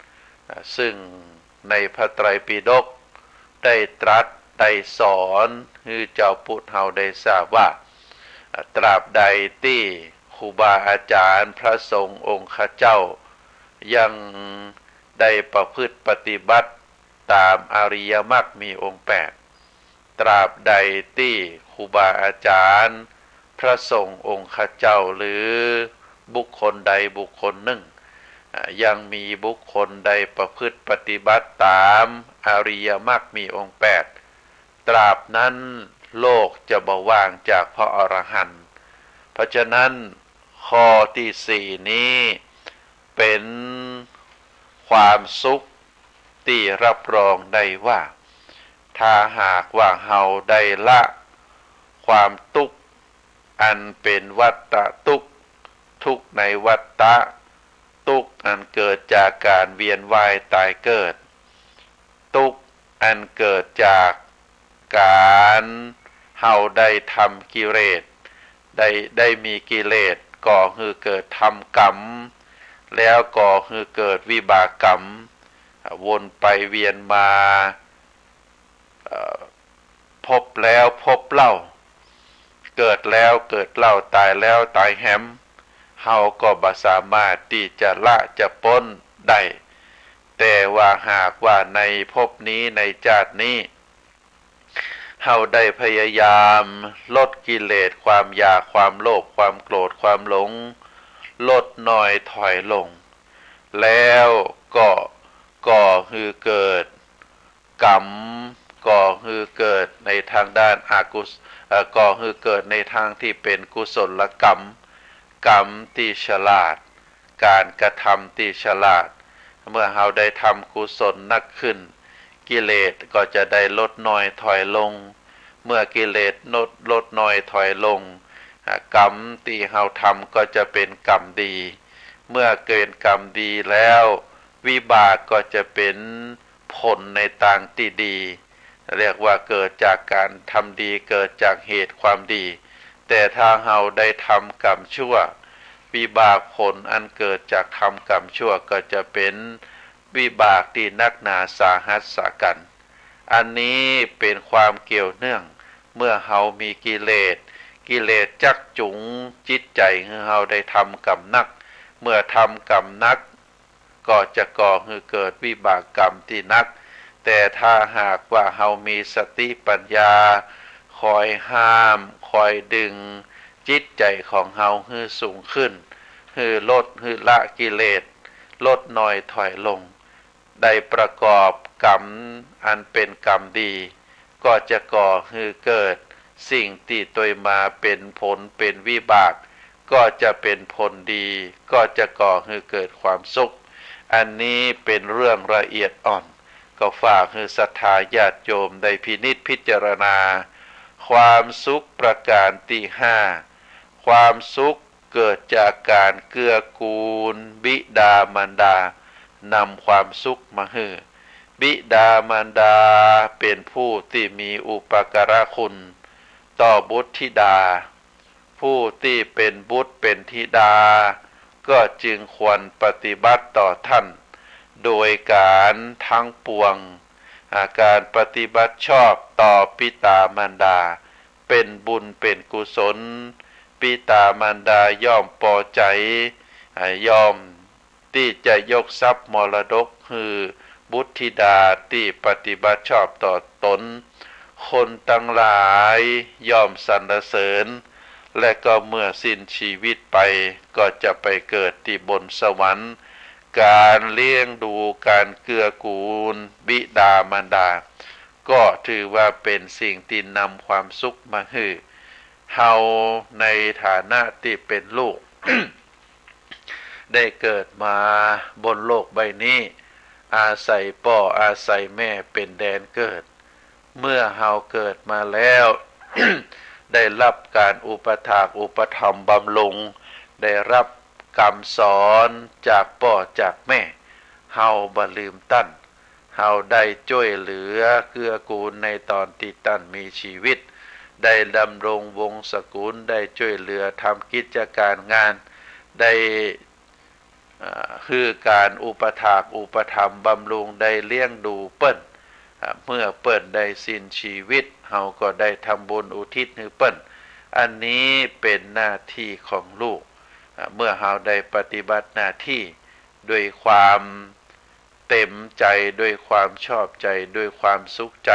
8ซึ่งในพระไตรปิฎกได้ตรัสได้สอนให้เจ้าพุทธเฮาได้ทราบว่าตราบใดที่ครูบาอาจารย์พระสงฆ์องค์ข้าเจ้ายังได้ประพฤติปฏิบัติตามอริยมรรคมีองค์8ตราบใดที่ครูบาอาจารย์พระสงฆ์องค์ข้าเจ้าหรือบุคคลใดบุคคลหนึ่ง ยังมีบุคคลใดประพฤติปฏิบัติตามอริยมรรคมีองค์8ตราบนั้นโลกจะบ่ว่างจากพระอรหันต์เพราะฉะนั้นข้อที่4นี้เป็นความสุขที่รับรองได้ว่าถ้าหากว่าเฮาได้ละความทุกข์อันเป็นวัฏฏะทุกข์ทุกข์ในวัฏฏะทุกข์อันเกิดจากการเวียนว่ายตายเกิดทุกข์อันเกิดจากการเฮาได้ทำกิเลสได้มีกิเลสก่อให้เกิดทำกรรมแล้วก่อให้เกิดวิบากกรรมวนไปเวียนมาพบแล้วพบเล่าเกิดแล้วเกิดเล่าตายแล้วตายแฮมเฮาก็บ่สามารถที่จะละจะพ้นได้แต่ว่าหากว่าในภพนี้ในชาตินี้เฮาได้พยายามลดกิเลสความอยากความโลภความโกรธความหลงลดน้อยถอยลงแล้วก็ก่อให้เกิดกรรมก่อให้เกิดในทางด้านก่อให้เกิดในทางที่เป็นกุศลกรรมกรรมที่ฉลาดการกระทำที่ฉลาดเมื่อเราได้ทำกุศลนักขึ้นกิเลสก็จะได้ลดน้อยถอยลงเมื่อกิเลสลดน้อยถอยลงกรรมที่เราทำก็จะเป็นกรรมดีเมื่อเกิดกรรมดีแล้ววิบากก็จะเป็นผลในทางที่ดีเรียกว่าเกิดจากการทำดีเกิดจากเหตุความดีแต่ถ้าเราได้ทำกรรมชั่ววิบากผลอันเกิดจากทำกรรมชั่วก็จะเป็นวิบากที่นักหนาสาหัสสากันอันนี้เป็นความเกี่ยวเนื่องเมื่อเรามีกิเลสจักจุงจิตใจให้เราได้ทำกรรมนักเมื่อทำกรรมนักก็จะก่อให้เกิดวิบากกรรมที่นักแต่ถ้าหากว่าเรามีสติปัญญาคอยห้ามคอยดึงจิตใจของเราให้สูงขึ้นให้ลดให้ละกิเลสลดน้อยถอยลงได้ประกอบกรรมอันเป็นกรรมดีก็จะก่อให้เกิดสิ่งที่ตัวมาเป็นผลเป็นวิบากก็จะเป็นผลดีก็จะก่อให้เกิดความสุขอันนี้เป็นเรื่องละเอียดอ่อนก็ฝากให้ศรัทธาญาติโยมได้พินิจพิจารณาความสุขประการที่5ความสุขเกิดจากการเกื้อกูลบิดามารดานำความสุขมาให้บิดามารดาเป็นผู้ที่มีอุปการะคุณต่อบุตรธิดาผู้ที่เป็นบุตรเป็นธิดาก็จึงควรปฏิบัติต่อท่านโดยการทั้งปวงการปฏิบัติชอบต่อปิตามารดาเป็นบุญเป็นกุศลปิตามารดาย่อมพอใจย่อมที่จะยกทรัพย์มรดกคือบุตรธิดาที่ปฏิบัติชอบต่อตนคนทั้งหลายย่อมสรรเสริญและก็เมื่อสิ้นชีวิตไปก็จะไปเกิดที่บนสวรรค์การเลี้ยงดูการเกื้อกูลบิดามารดาก็ถือว่าเป็นสิ่งที่นำความสุขมาให้เฮาในฐานะที่เป็นลูก ได้เกิดมาบนโลกใบนี้อาศัยพ่ออาศัยแม่เป็นแดนเกิดเมื่อเฮาเกิดมาแล้ว ได้รับการอุปถากอุปถัมภ์บำรุงได้รับคำสอนจากพ่อจากแม่เฮาบ่ลืมตั้นเฮาได้ช่วยเหลือเกื้อกูลในตอนที่ตั้นมีชีวิตได้ดำรงวงศ์สกุลได้ช่วยเหลือทำกิจการงานได้คือการอุปถากอุปถัมภ์บำรุงได้เลี้ยงดูเปิ้นเมื่อเปิ้นได้สิ้นชีวิตเฮาก็ได้ทำบุญอุทิศให้เปิ้นอันนี้เป็นหน้าที่ของลูกเมื่อเฮาได้ปฏิบัติหน้าที่ด้วยความเต็มใจด้วยความชอบใจด้วยความสุขใจ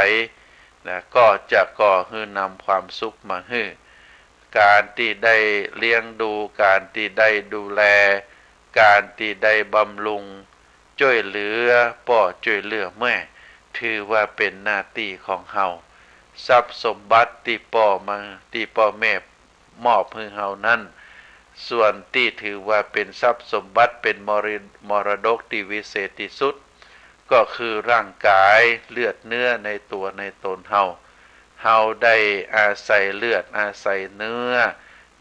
ก็จะก่อให้นำความสุขมาให้การที่ได้เลี้ยงดูการที่ได้ดูแล การที่ได้บำรุงช่วยเหลือป่อช่วยเหลือแม่ถือว่าเป็นหน้าที่ของเฮาทรัพย์สมบัติที่พ่อแม่มอบให้เฮานั้นส่วนที่ถือว่าเป็นทรัพย์สมบัติเป็นมรดกที่วิเศษที่สุดก็คือร่างกายเลือดเนื้อในตัวในตนเฮาได้อาศัยเลือดอาศัยเนื้อ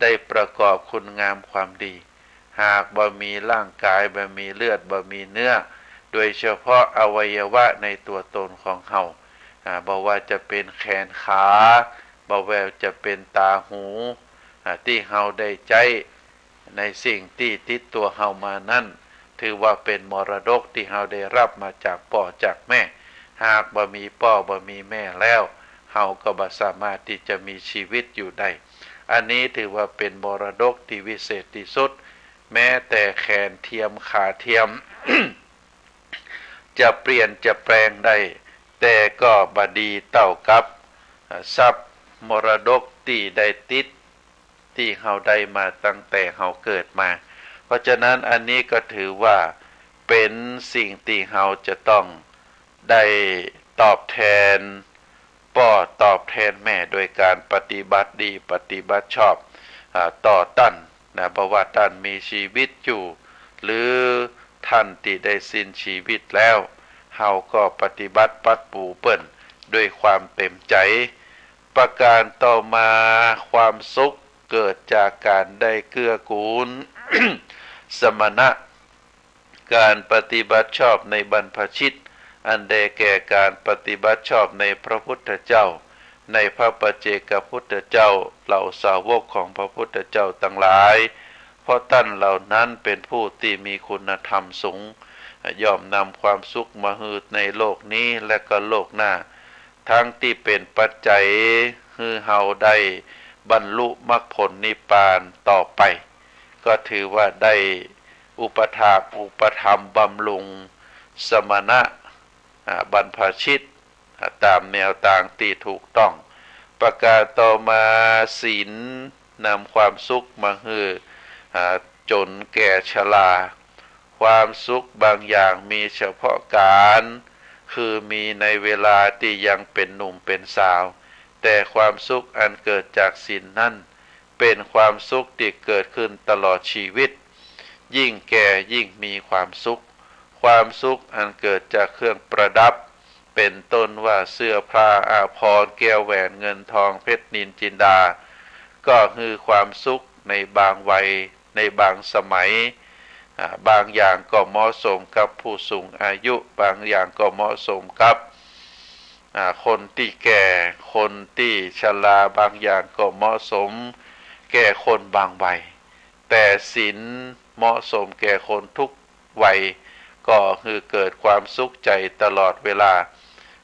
ได้ประกอบคุณงามความดีหากบ่มีร่างกายบ่มีเลือดบ่มีเนื้อโดยเฉพาะอวัยวะในตัวตนของเฮาบ่ว่าจะเป็นแขนขาบ่ว่าจะเป็นตาหูที่เฮาได้ใจในสิ่งที่ติดตัวเฮามานั่นถือว่าเป็นมรดกที่เฮาได้รับมาจากพ่อจากแม่หากบ่มีพ่อบ่มีแม่แล้วเฮาก็บ่สามารถที่จะมีชีวิตอยู่ได้อันนี้ถือว่าเป็นมรดกที่วิเศษที่สุดแม้แต่แขนเทียมขาเทียม จะเปลี่ยนจะแปลงได้แต่ก็บ่ดีเท่ากับทรัพย์มรดกที่ได้ติดที่เฮาได้มาตั้งแต่เฮาเกิดมาเพราะฉะนั้นอันนี้ก็ถือว่าเป็นสิ่งที่เฮาจะต้องได้ตอบแทนพ่อตอบแทนแม่โดยการปฏิบัติดีปฏิบัติชอบต่อต้านเพราะว่าท่านมีชีวิตอยู่หรือท่านที่ได้สิ้นชีวิตแล้วเฮาก็ปฏิบัติปัดปูเปิ้นด้วยความเต็มใจประการต่อมาความสุขเกิดจากการได้เกื้อกูล สมณะการปฏิบัติชอบในบรรพชิตอันได้แก่การปฏิบัติชอบในพระพุทธเจ้าในพระปัจเจกพุทธเจ้าเหล่าสาวกของพระพุทธเจ้าทั้งหลายเพราะท่านเหล่านั้นเป็นผู้ที่มีคุณธรรมสูงย่อมนำความสุขมาให้ในโลกนี้และก็โลกหน้าทั้งที่เป็นปัจจัยให้เฮาได้บรรลุมรรคผลนิพพานต่อไปก็ถือว่าได้อุปถัมภ์บำรุงสมณะบรรพชิตตามแนวทางที่ถูกต้องประการต่อมาศีลนำความสุขมาให้จนแก่ชราความสุขบางอย่างมีเฉพาะการคือมีในเวลาที่ยังเป็นหนุ่มเป็นสาวแต่ความสุขอันเกิดจากศีลนั่นเป็นความสุขที่เกิดขึ้นตลอดชีวิตยิ่งแก่ยิ่งมีความสุขความสุขอันเกิดจากเครื่องประดับเป็นต้นว่าเสื้อผ้าอาภรณ์แก้วแหวนเงินทองเพชรนิลจินดาก็คือความสุขในบางวัยในบางสมัยบางอย่างก็เหมาะสมกับผู้สูงอายุบางอย่างก็เหมาะสมกับคนที่แก่คนที่ชราบางอย่างก็เหมาะสมแก่คนบางวัยแต่ศีลเหมาะสมแก่คนทุกวัยก็คือเกิดความสุขใจตลอดเวลา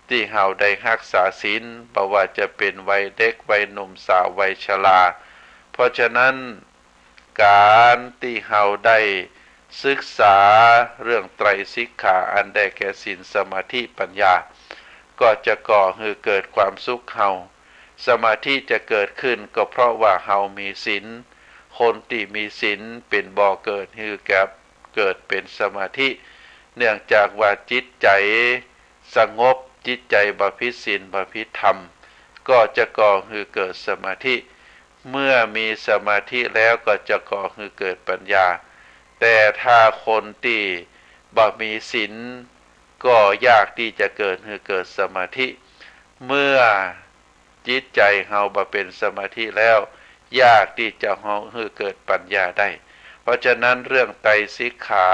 ที่เฮาได้รักษาศีลบ่ว่าจะเป็นวัยเด็กวัยหนุ่มสาววัยชราเพราะฉะนั้นการที่เฮาได้ศึกษาเรื่องไตรสิกขาอันได้แก่ศีลสมาธิปัญญาก็จะก่อให้เกิดความสุขเฮาสมาธิจะเกิดขึ้นก็เพราะว่าเฮามีศีลคนที่มีศีลเป็นบ่อเกิดให้เกิดเป็นสมาธิเนื่องจากว่าจิตใจสงบจิตใจบำเพ็ญศีลบำเพ็ญธรรมก็จะก่อให้เกิดสมาธิเมื่อมีสมาธิแล้วก็จะก่อให้เกิดปัญญาแต่ถ้าคนที่บ่มีศีลก็ยากที่จะเกิดให้เกิดสมาธิเมื่อจิตใจเฮาบ่เป็นสมาธิแล้วยากที่จะให้เกิดปัญญาได้เพราะฉะนั้นเรื่องไตรสิกขา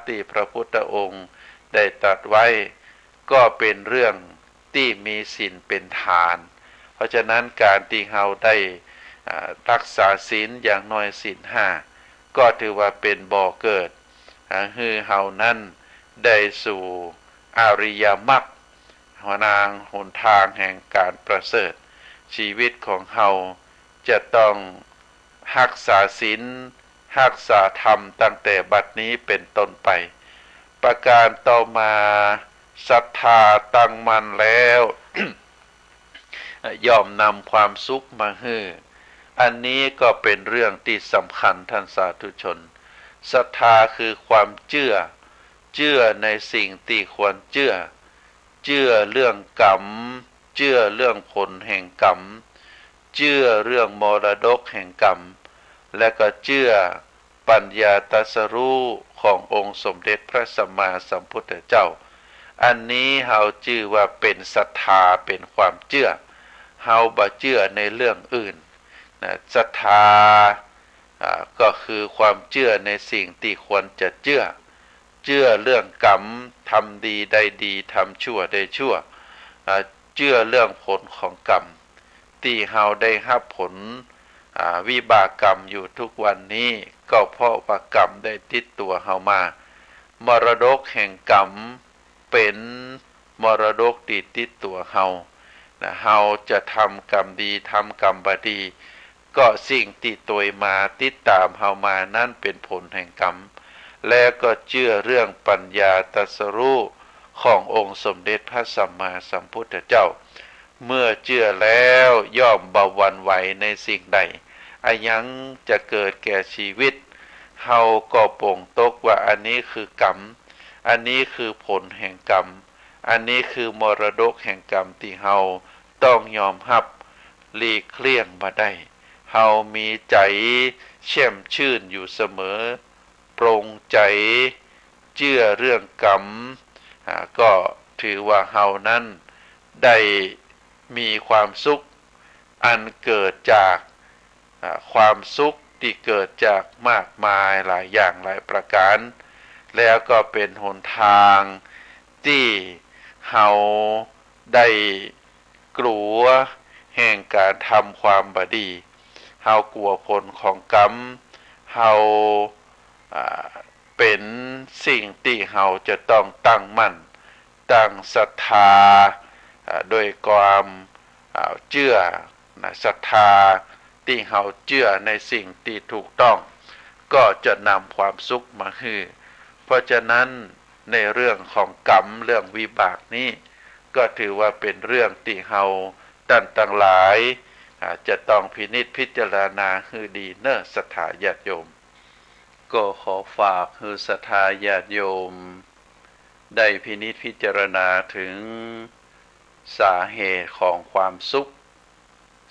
ที่พระพุทธองค์ได้ตรัสไว้ก็เป็นเรื่องที่มีศีลเป็นฐานเพราะฉะนั้นการที่เฮาได้รักษาศีลอย่างน้อยศีล5ก็ถือว่าเป็นบ่อเกิดให้เฮานั้นได้สู่อริยมรรคหนทางแห่งการประเสริฐชีวิตของเฮาจะต้องรักษาศีลรักษาธรรมตั้งแต่บัดนี้เป็นต้นไปประการต่อมาศรัทธาตั้งมั่นแล้ว ย่อมนำความสุขมาให้อันนี้ก็เป็นเรื่องที่สำคัญท่านสาธุชน ศรัทธาคือความเชื่อในสิ่งที่ควรเชื่อเรื่องกรรมเชื่อเรื่องผลแห่งกรรมเชื่อเรื่องมรดกแห่งกรรมและก็เชื่อปัญญาตรัสรู้ขององค์สมเด็จพระสัมมาสัมพุทธเจ้าอันนี้เฮาชื่อว่าเป็นศรัทธาเป็นความเชื่อเฮาบ่เชื่อในเรื่องอื่นนะศรัทธาก็คือความเชื่อในสิ่งที่ควรจะเชื่อเรื่องกรรมทำดีได้ดีทำชั่วได้ชั่วเชื่อเรื่องผลของกรรมที่เฮาได้รับผลวิบากกรรมอยู่ทุกวันนี้ก็เพราะว่ากรรมได้ติดตัวเฮามามรดกแห่งกรรมเป็นมรดกที่ติดตัวเฮาเฮาจะทำกรรมดีทำกรรมบดีก็สิ่งที่ตัวมาติดตามเฮามานั่นเป็นผลแห่งกรรมและก็เชื่อเรื่องปัญญาตรัสรู้ขององค์สมเด็จพระสัมมาสัมพุทธเจ้าเมื่อเชื่อแล้วย่อมบ่หวั่นไหวในสิ่งใดอันยังจะเกิดแก่ชีวิตเฮาก็โปร่งตกว่าอันนี้คือกรรมอันนี้คือผลแห่งกรรมอันนี้คือมรดกแห่งกรรมที่เฮาต้องยอมรับหลีกเลี่ยงบ่ได้เฮามีใจแช่มชื่นอยู่เสมอปรงใจเชื่อเรื่องกรรมก็ถือว่าเฮานั้นได้มีความสุขอันเกิดจากความสุขที่เกิดจากมากมายหลายอย่างหลายประการแล้วก็เป็นหนทางที่เฮาได้กลัวแห่งการทำความบดีเฮากลัวผลของกรรมเฮาเป็นสิ่งที่เฮาจะต้องตั้งมั่นตั้งศรัทธาโดยความเชื่อศรัทธาที่เฮาเชื่อในสิ่งที่ถูกต้องก็จะนำความสุขมาให้เพราะฉะนั้นในเรื่องของกรรมเรื่องวิบากนี้ก็ถือว่าเป็นเรื่องที่เฮาท่านทั้งหลายจะต้องพินิจพิจารณาให้ดีเนอะศรัทธาญาติโยมก็ขอฝากให้ศรัทธาญาติโยมได้พินิจพิจารณาถึงสาเหตุของความสุข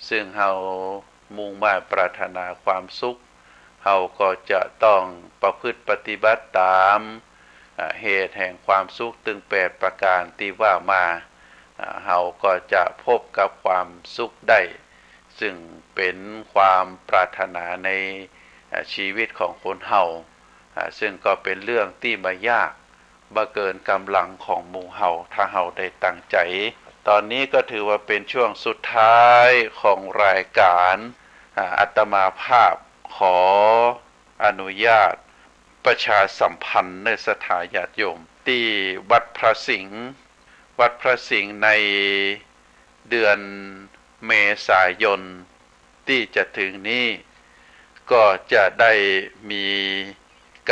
ซึ่งเฮามุ่งมั่นปรารถนาความสุขเฮาก็จะต้องประพฤติปฏิบัติตามเหตุแห่งความสุขถึง8ประการที่ว่ามาเฮาก็จะพบกับความสุขได้ซึ่งเป็นความปรารถนาในชีวิตของคนเฮาซึ่งก็เป็นเรื่องที่ไม่ยากบ่เกินกำลังของหมู่เฮาถ้าเฮาได้ตั้งใจตอนนี้ก็ถือว่าเป็นช่วงสุดท้ายของรายการอาตมาภาพขออนุญาตประชาสัมพันธ์ในศรัทธาญาติโยมที่วัดพระสิงห์ในเดือนเมษายนที่จะถึงนี้ก็จะได้มี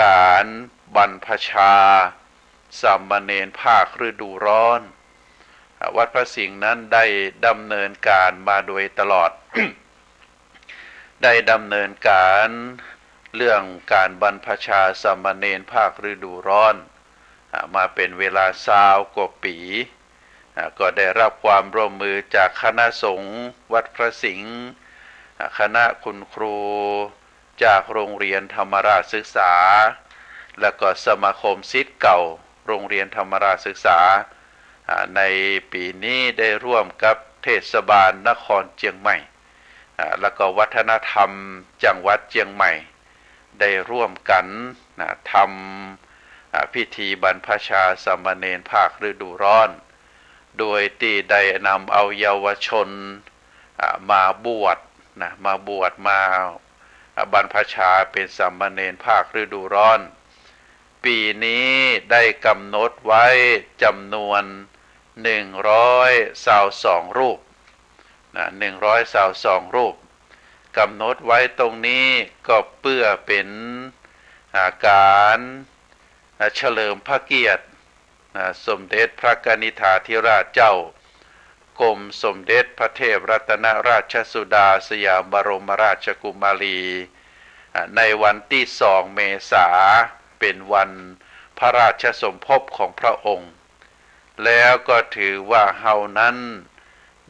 การบรรพชาสามเณรภาคฤดูร้อนวัดพระสิงห์นั้นได้ดำเนินการมาโดยตลอด ได้ดำเนินการเรื่องการบรรพชาสามเณรภาคฤดูร้อนมาเป็นเวลา20 กว่าปีก็ได้รับความร่วมมือจากคณะสงฆ์วัดพระสิงห์คณะคุณครูจากโรงเรียนธรรมราชศึกษาและก็สมาคมศิษย์เก่าโรงเรียนธรรมราชศึกษาในปีนี้ได้ร่วมกับเทศบาลนครเชียงใหม่แล้วก็วัฒนธรรมจังหวัดเชียงใหม่ได้ร่วมกันทำพิธีบรรพชาสามเณรภาคฤดูร้อนโดยที่ได้นำเอาเยาวชนมาบวชมาบรรพชาเป็นสามเณรภาคฤดูร้อนปีนี้ได้กำหนดไว้จำนวน122 รูป122 รูปกำหนดไว้ตรงนี้ก็เพื่อเป็นการเฉลิมพระเกียรติสมเด็จพระกนิษฐาธิราชเจ้ากรมสมเด็จพระเทพรัตนราชสุดาสยามบรมราชกุมารี ในวันที่2 เมษาเป็นวันพระราชสมภพของพระองค์แล้วก็ถือว่าเฮานั้น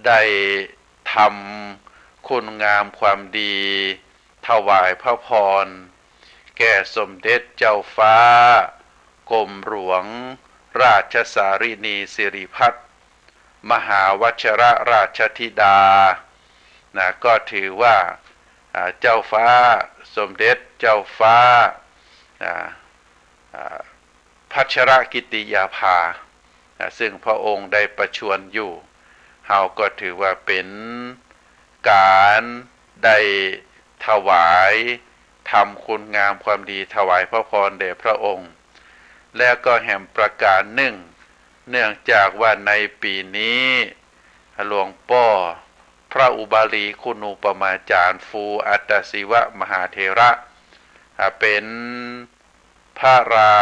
ได้ทำคุณงามความดีถวายพระพรแก่สมเด็จเจ้าฟ้ากรมหลวงราชสารินีสิริพัฒน์มหาวชิรราชธิดาก็ถือว่าเจ้าฟ้าสมเด็จเจ้าฟ้าพัชรกิติยาภาซึ่งพระองค์ได้ประชวรอยู่เฮาก็ถือว่าเป็นการได้ถวายทำคุณงามความดีถวายพระพรแด่พระองค์แล้วก็แห่งประการหนึ่งเนื่องจากว่าในปีนี้หลวงพ่อพระอุบาลีคุณูปมาจารย์ฟูอัตตศิวะมหาเถระเป็นพระรา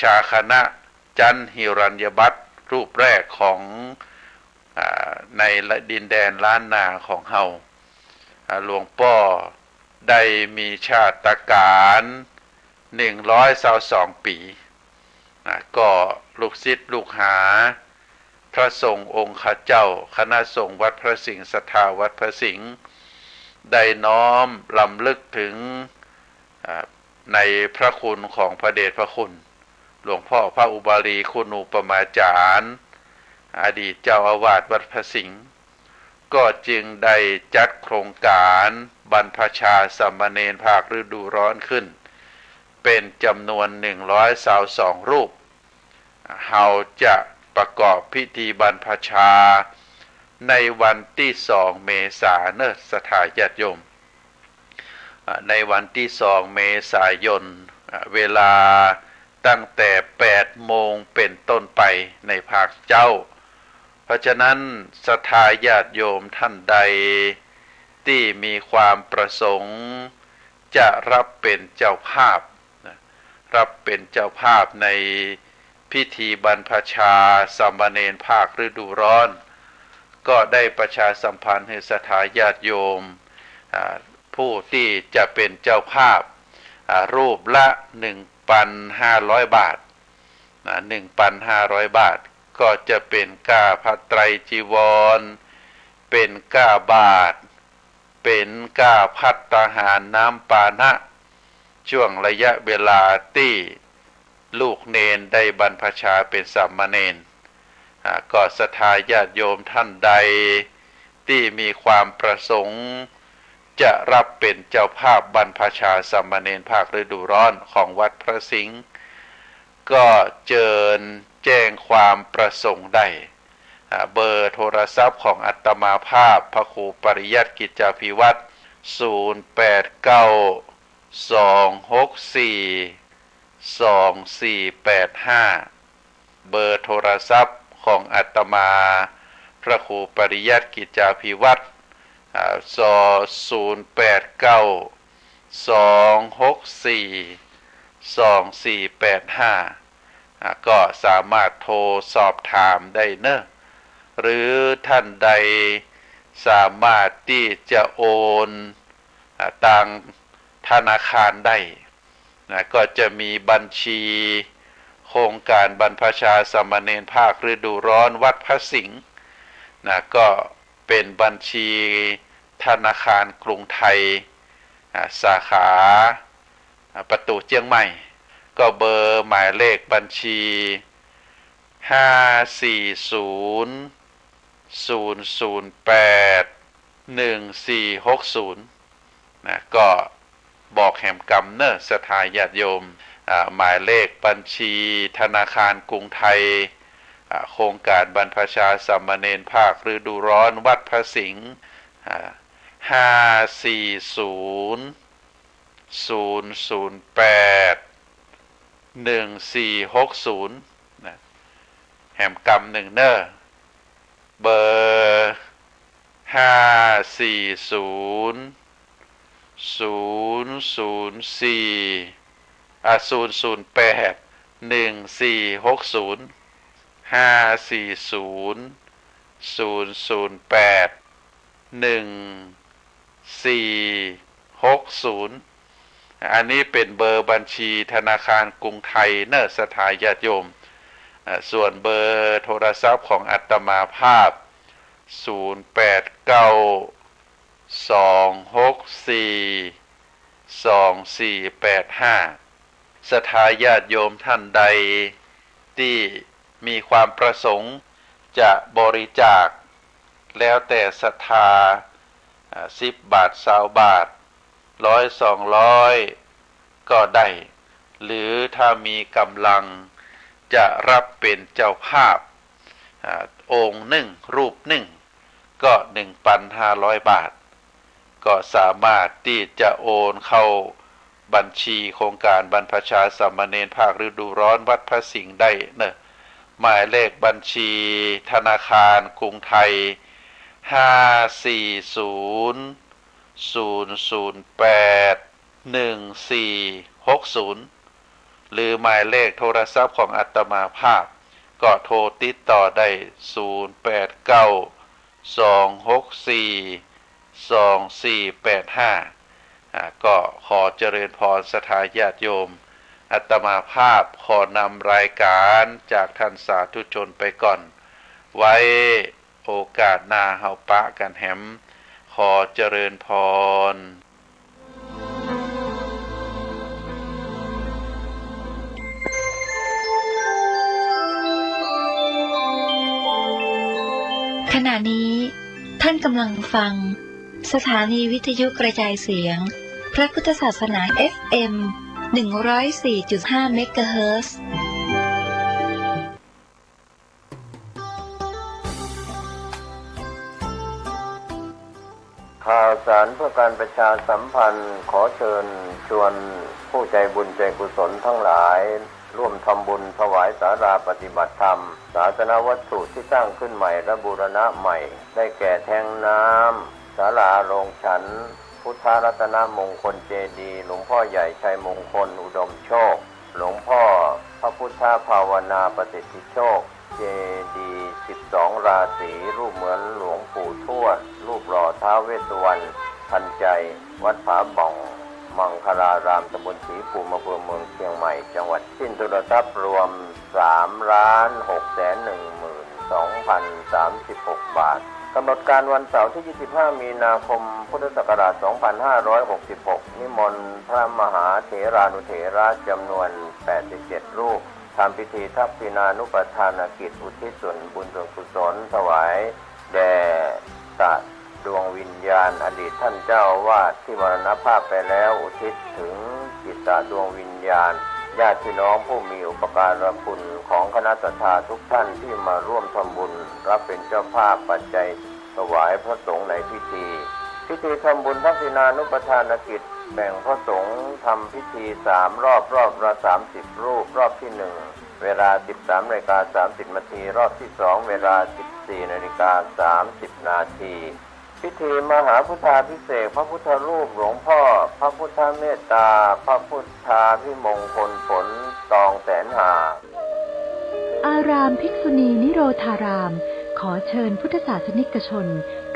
ชาคณะจันหิรัญญบัตรรูปแรกของในดินแดนล้านนาของเฮาหลวงพ่อได้มีชาตการ122 ปีก็ลูกศิษย์ลูกหาพระสงฆ์องค์ข้าเจ้าคณะสงฆ์วัดพระสิงห์ศรัทธาวัดพระสิงห์ได้น้อมรำลึกถึงในพระคุณของพระเดชพระคุณหลวงพ่อพระอุบาลีคุณูปมาจารย์อดีตเจ้าอาวาสวัดพระสิงห์ก็จึงได้จัดโครงการบรรพชาสามเณรภาคฤดูร้อนขึ้นเป็นจำนวน122 รูปเฮาจะประกอบพิธีบรรพชาในวันที่2 เมษายนสถาญาติโยมในวันที่2 เมษายนเวลาตั้งแต่8 โมงเป็นต้นไปในภาคเจ้าเพราะฉะนั้นศรัทธาญาติโยมท่านใดที่มีความประสงค์จะรับเป็นเจ้าภาพรับเป็นเจ้าภาพในพิธีบรรพชาสามเณรภาคฤดูร้อนก็ได้ประชาสัมพันธ์ให้ศรัทธาญาติโยมผู้ที่จะเป็นเจ้าภาพรูปละ 1,500 บาท1,500 บาทก็จะเป็นก้าผ้าไตรจีวรเป็นก้าบาทเป็นก้าภัตตาหารน้ำปานะช่วงระยะเวลาที่ลูกเนนได้บรรพชาเป็นสามเณรก็ศรัทธาญาติโยมท่านใดที่มีความประสงค์จะรับเป็นเจ้าภาพบรรพชาสามเณรภาคฤดูร้อนของวัดพระสิงห์ก็เชิญแจ้งความประสงค์ได้เบอร์โทรศัพท์ของอาตมาภาพพระครูปริยัติกิจจาภิวัตร0892242485เบอร์โทรศัพท์ของอาตมาพระครูปริยัติกิจจาภิวัตร0892642485ก็สามารถโทรสอบถามได้เนอะหรือท่านใดสามารถที่จะโอนทางธนาคารได้ก็จะมีบัญชีโครงการบรรพชาสามเณรภาคฤดูร้อนวัดพระสิงห์ก็เป็นบัญชีธนาคารกรุงไทยสาขาประตูเจียงใหม่ก็เบอร์หมายเลขบัญชี540081460ก็บอกแห่มกำเนอร์สถาญาติโยมหมายเลขบัญชีธนาคารกรุงไทยโครงการบรรพชาสามเณรภาคฤดูร้อนวัดพระสิงห์540081460แหมกำหนึ่งเนอร์เบอร์540081460 อันนี้เป็นเบอร์บัญชีธนาคารกรุงไทยเนอศรัทธาญาติโยมส่วนเบอร์โทรศัพท์ของอาตมาภาพ0892642485ศรัทธาญาติโยมท่านใดที่มีความประสงค์จะบริจาคแล้วแต่ศรัทธา10 บาท20 บาท100 200ก็ได้หรือถ้ามีกำลังจะรับเป็นเจ้าภาพองค์หนึ่งรูปหนึ่งก็ 1,500 บาทก็สามารถที่จะโอนเข้าบัญชีโครงการบรรพชาสามเณรภาคฤดูร้อนวัดพระสิงห์ได้เนอะหมายเลขบัญชีธนาคารกรุงไทย540-008-1460หรือหมายเลขโทรศัพท์ของอาตมาภาพก็โทรติดต่อได้0892642485ก็ขอเจริญพรศรัทธาญาติโยมอาตมาภาพขอนำรายการจากท่านสาธุชนไปก่อนไว้โอกาสหน้าเฮาปะกันแหมขอเจริญพรขณะนี้ท่านกำลังฟังสถานีวิทยุกระจายเสียงพระพุทธศาสนา FM 104.5 เมกะเฮิรตซ์ข่าวสารเพื่อการประชาสัมพันธ์ขอเชิญชวนผู้ใจบุญใจกุศลทั้งหลายร่วมทำบุญถวายศาลาปฏิบัติธรรมศาสนวัตถุที่สร้างขึ้นใหม่และบูรณะใหม่ได้แก่แทงน้ำศาลาโรงฉันพุทธรัตนมงคลเจดีย์หลวงพ่อใหญ่ชัยมงคลอุดมโชคหลวงพ่อพระพุทธภาวนาประสิทธิโชคเจดีย์12 ราศีรูปเหมือนหลวงปู่ทวดรูปหล่อท้าวเวสสุวรรณทันใจวัดผาบ่องมังคลารามตำบลศรีภูมิอำเภอเมืองเชียงใหม่จังหวัดสิ้นทุนทรัพย์รวม 3,612,036 บาทกำหนดการวันเสาร์ที่ 25 มีนาคม พุทธศักราช 2566 นิมนต์พระมหาเถรานุเถระจำนวน 87 รูปทำพิธีทักษิณานุปทานกิจอุทิศส่วนบุญส่วนกุศลถวายแด่สัตว์ดวงวิญญาณอดีตท่านเจ้าอาวาสที่มรณภาพไปแล้วอุทิศถึงจิตตดวงวิญญาณญาติพี่น้องผู้มีอุปการะคุณของคณะศรัทธาทุกท่านที่มาร่วมทำบุญรับเป็นเจ้าภาพปัจจัยถวายพระสงฆ์ในพิธีทำบุญทักษิณานุปทานกิจแบ่งพระสงฆ์ทำพิธี3 รอบละ30 รูปรอบที่1เวลา 13:30 นาทีรอบที่2เวลา 14:30 นาทีพิธีมหาพุทธาภิเษกพระพุทธรูปหลวงพ่อพระพุทธเมตตาพระพุทธาภิมงคลผลตองแสนหาอารามภิกษุณีนิโรธารามขอเชิญพุทธศาสนิกชน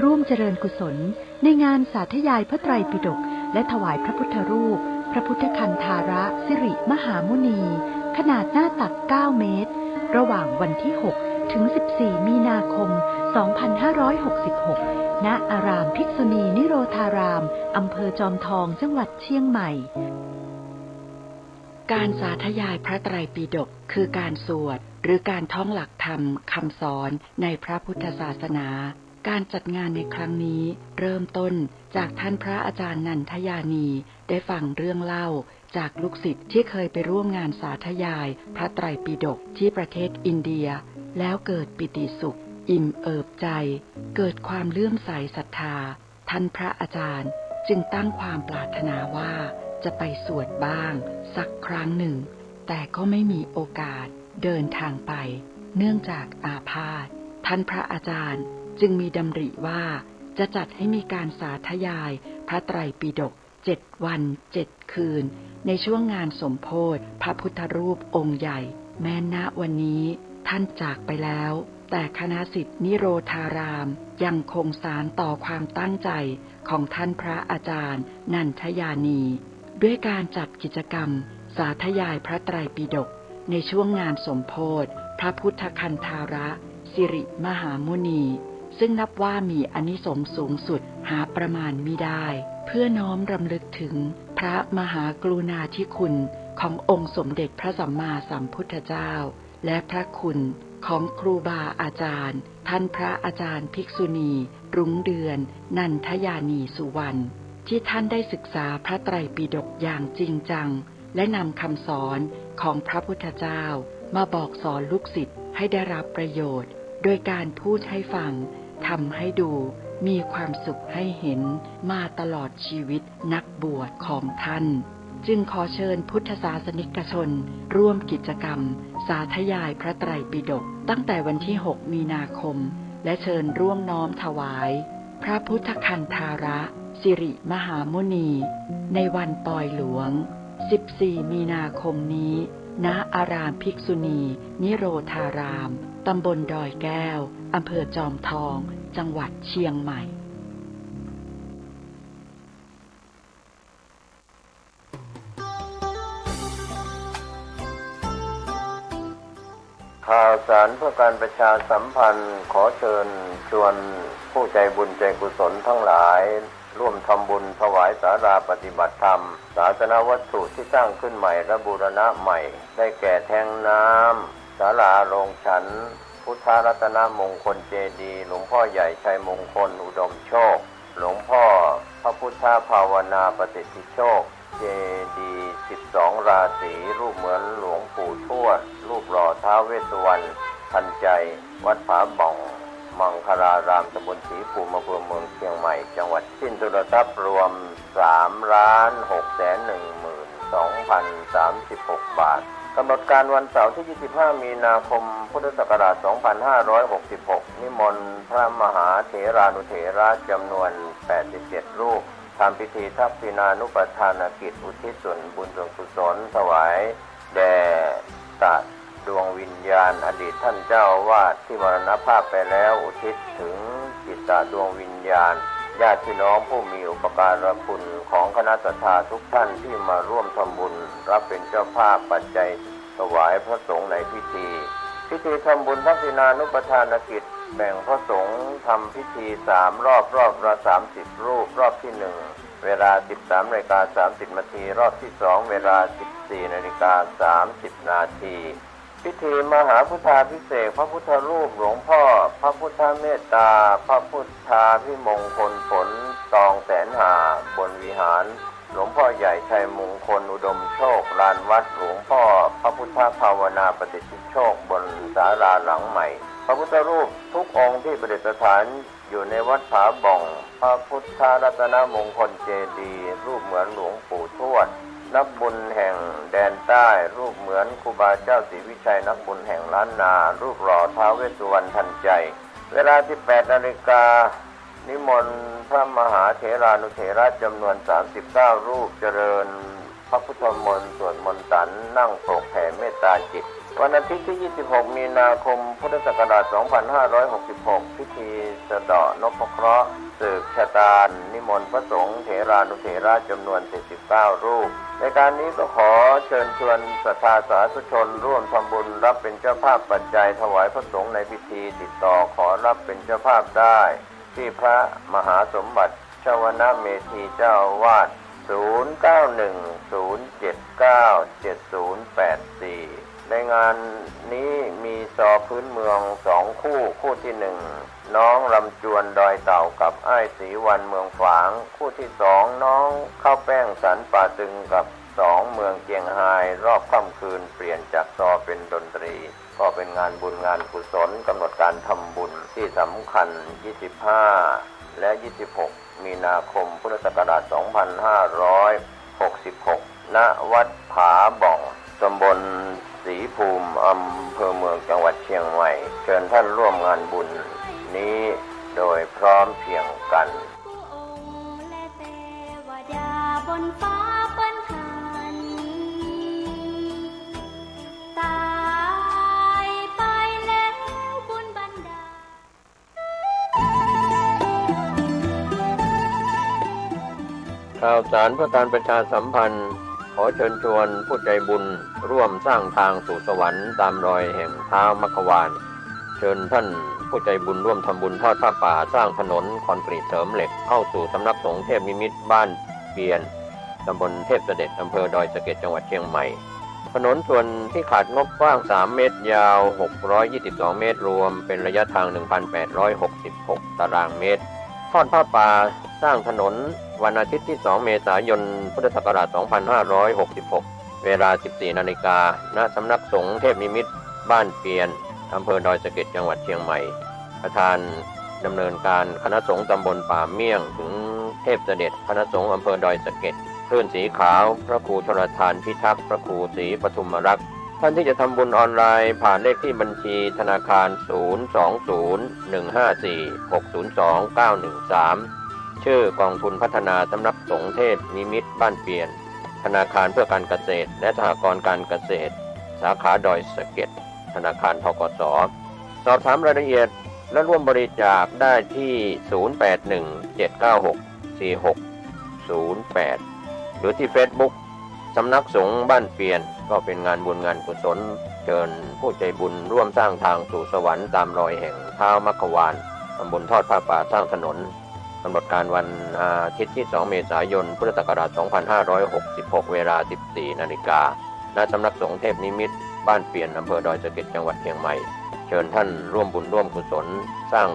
ร่วมเจริญกุศลในงานสาธยายพระไตรปิฎกและถวายพระพุทธรูปพระพุทธคันธาระสิริมหามุนีขนาดหน้าตัก9 เมตรระหว่างวันที่6ถึง14 มีนาคม 2566 ณ อารามภิกษุณีนิโรธารามอำเภอจอมทองจังหวัดเชียงใหม่การสาธยายพระไตรปิฎกคือการสวดหรือการท่องหลักธรรมคำสอนในพระพุทธศาสนาการจัดงานในครั้งนี้เริ่มต้นจากท่านพระอาจารย์นันทยานีได้ฟังเรื่องเล่าจากลูกศิษย์ที่เคยไปร่วมงานสาธยายพระไตรปิฎกที่ประเทศอินเดียแล้วเกิดปิติสุขอิ่มเอิบใจเกิดความเลื่อมใสศรัทธาท่านพระอาจารย์จึงตั้งความปรารถนาว่าจะไปสวดบ้างสักครั้งหนึ่งแต่ก็ไม่มีโอกาสเดินทางไปเนื่องจากอาพาธท่านพระอาจารย์จึงมีดำริว่าจะจัดให้มีการสาธยายพระไตรปิฎก7 วัน 7 คืนในช่วงงานสมโภชพระพุทธรูปองค์ใหญ่แม้ณวันนี้ท่านจากไปแล้วแต่คณะศิษย์นิโรธารามยังคงสานต่อความตั้งใจของท่านพระอาจารย์นันทยานี ด้วยการจัดกิจกรรมสาธยายพระไตรปิฎกในช่วงงานสมโภชพระพุทธคันธาระสิริมหามุนีซึ่งนับว่ามีอานิสงส์สูงสุดหาประมาณมิได้เพื่อน้อมรำลึกถึงพระมหากรุณาธิคุณขององค์สมเด็จพระสัมมาสัมพุทธเจ้าและพระคุณของครูบาอาจารย์ท่านพระอาจารย์ภิกษุณีรุ้งเดือนนันทยานีสุวรรณที่ท่านได้ศึกษาพระไตรปิฎกอย่างจริงจังและนำคำสอนของพระพุทธเจ้ามาบอกสอนลูกศิษย์ให้ได้รับประโยชน์โดยการพูดให้ฟังทำให้ดูมีความสุขให้เห็นมาตลอดชีวิตนักบวชของท่านจึงขอเชิญพุทธศาสนิกชนร่วมกิจกรรมสาธยายพระไตรปิฎกตั้งแต่วันที่ 6 มีนาคมและเชิญร่วมน้อมถวายพระพุทธคันธาระสิริมหามุนีในวันปอยหลวง 14 มีนาคมนี้ณอารามภิกษุณีนิโรธารามตำบลดอยแก้วอำเภอจอมทองจังหวัดเชียงใหม่ข่าวสารเพื่อการประชาสัมพันธ์ขอเชิญชวนผู้ใจบุญใจกุศลทั้งหลายร่วมทำบุญถวายศาลาปฏิบัติธรรมศาสนวัตถุที่สร้างขึ้นใหม่และบูรณะใหม่ได้แก่แทงน้ำศาลาโรงฉันพุทธรัตนมงคลเจดีย์หลวงพ่อใหญ่ชัยมงคลอุดมโชคหลวงพ่อพระพุทธภาวนาประสิทธิโชคเจดีย์12 ราศีรูปเหมือนหลวงปู่ทวดรูปหล่อท้าวเวสสุวรรณทันใจวัดผาบ่องมังคลารามตำบลศรีภูมิอำเภอเมืองเชียงใหม่จังหวัดสิ้นทุนทรัพย์รวม 3,612,036 บาทกำหนดการวันเสาร์ที่ 25 มีนาคม พุทธศักราช 2566 นิมนต์พระมหาเถรานุเถระจำนวน 87 รูปทำพิธีทักษิณานุปทานกิจอุทิศส่วนบุญส่วนกุศลถวายแด่ตัดดวงวิญญาณอดีตท่านเจ้าวาดที่มรณภาพไปแล้วอุทิศถึงจิตตดวงวิญญาณญาติพี่น้องผู้มีอุปการะคุณของคณะศรัทธาทุกท่านที่มาร่วมทำบุญรับเป็นเจ้าภาพปัจจัยถวายพระสงฆ์ในพิธีทำบุญทักษิณานุปทานกิจแบ่งพระสงฆ์ทำพิธี3 รอบละ30 รูปรอบที่ 1เวลา 13:30 นาทีรอบที่ 2เวลา 14:30 นาทีพิธีมหาพุทธาภิเษกพระพุทธรูปหลวงพ่อพระพุทธเมตตาพระพุทธาภิมงคลผลตองแสนหาบนวิหารหลวงพ่อใหญ่ชัยมงคลอุดมโชคลานวัดหลวงพ่อพระพุทธภาวนาประสิทธิโชคบนศาลาหลังใหม่พระพุทธรูปทุกองค์ที่ประดิษฐานอยู่ในวัดผาบ่องพระพุทธรัตนมงคลเจดีย์รูปเหมือนหลวงปู่ทวดนักบุญแห่งแดนใต้รูปเหมือนครูบาเจ้าศรีวิชัยนักบุญแห่งล้านนารูปหล่อท้าวเวสสุวรรณทันใจเวลา 18 นาฬิกานิมนต์พระมหาเถรานุเถระจำนวน 39 รูปเจริญพระพุทธมนต์สวดมนต์สันนั่งโปรกแผ่เมตตาจิตวันอาทิตย์ที่ 26 มีนาคม พุทธศักราช 2566 พิธีสะเดาะนพเคราะห์สืบชะตานิมนต์พระสงฆ์เถรานุเถระจำนวน 79 รูปในการนี้ก็ขอเชิญชวนศรัทธาสาธุชนร่วมทำบุญรับเป็นเจ้าภาพปัจจัยถวายพระสงฆ์ในพิธีติดต่อขอรับเป็นเจ้าภาพได้ที่พระมหาสมบัติชวนะเมธีเจ้าอาวาส 0910797084 ในงานนี้มีซอพื้นเมือง2 คู่ที่ 1น้องลำจวนดอยเต่ากับอ้ายศรีวันเมืองฝางคู่ที่ 2น้องข้าวแป้งสันป่าตึงกับ2เมืองเจียงไฮ้รอบค่ำคืนเปลี่ยนจากซอเป็นดนตรีก็เป็นงานบุญงานกุศลกำหนดการทำบุญที่สำคัญ 25 และ 26 มีนาคม พุทธศักราช 2566 ณ วัดผาบ่องตำบลศรีภูมิอำเภอเมืองจังหวัดเชียงใหม่เชิญท่านร่วมงานบุญนี้โดยพร้อมเพรียงกันบนฟ้าเปิ้นหันตายไปแล้วบุญบันดาล ข่าวสารเพื่อการประชาสัมพันธ์ขอเชิญชวนผู้ใจบุญร่วมสร้างทางสู่สวรรค์ตามรอยแห่งเท้ามัคควานเชิญท่านผู้ใจบุญร่วมทำบุญทอดผ้าป่าสร้างถนนคอนกรีตเสริมเหล็กเข้าสู่สำนักสงฆ์เทพนิมิตรบ้านเปียนตำบลเทพเสด็จอำเภอดอยสะเก็ดจังหวัดเชียงใหม่ถนนส่วนที่ขาดงบกว้าง3เมตรยาว622เมตรรวมเป็นระยะทาง 1,866 ตารางเมตรทอดผ้าป่าสร้างถนนวันอาทิตย์ที่2เมษายนพุทธศักราช2566เวลา 14 นาฬิกาณสำนักสงฆ์เทพนิมิตรบ้านเปียนอำเภอดอยสะเก็ดจังหวัดเชียงใหม่ประธานดำเนินการคณะสงฆ์ตำบลป่าเมี่ยงถึงเทพเสด็จคณะสงฆ์อำเภอดอยสะเก็ดคลื่นสีขาวพระครูชลทานพิทักษ์พระครูศรีปทุมรักษ์ท่านที่จะทำบุญออนไลน์ผ่านเลขที่บัญชีธนาคาร 020-154-602-913 ชื่อกองทุนพัฒนาสำนักสงฆ์เทพนิมิตรบ้านเปียนธนาคารเพื่อการเกษตรและสหกรณ์การเกษตรสาขาดอยสะเก็ดธนาคารธกส.สอบถามรายละเอียดและร่วมบริจาคได้ที่ 0817964608 หรือที่ Facebook สำนักสงฆ์บ้านเปียนก็เป็นงานบุญงานกุศลเชิญผู้ใจบุญร่วมสร้างทางสู่สวรรค์ตามรอยแห่งเท้ามัคควานตำบลทอดผ้าป่าสร้างถนนกำหนดการวันอาทิตย์ที่2เมษายนพุทธศักราช2566เวลา 14 นาฬิกาณสำนักสงฆ์เทพนิมิตรบ้านเปียนอำเภอดอยสะเก็ดจังหวัดเชียงใหม่เชิญท่านร่วมบุญร่วมกุศลสร้าง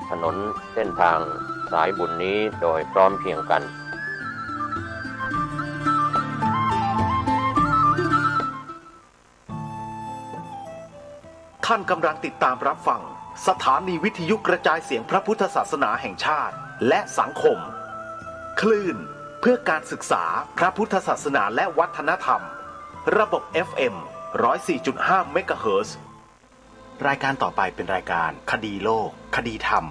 ถนนเส้นทางสายบุญนี้โดยพร้อมเพรียงกันท่านกำลังติดตามรับฟังสถานีวิทยุกระจายเสียงพระพุทธศาสนาแห่งชาติและสังคมคลื่นเพื่อการศึกษาพระพุทธศาสนาและวัฒนธรรมระบบ FM 104.5 เมกะเฮิรตซ์รายการต่อไปเป็นรายการคดีโลกคดีธรรม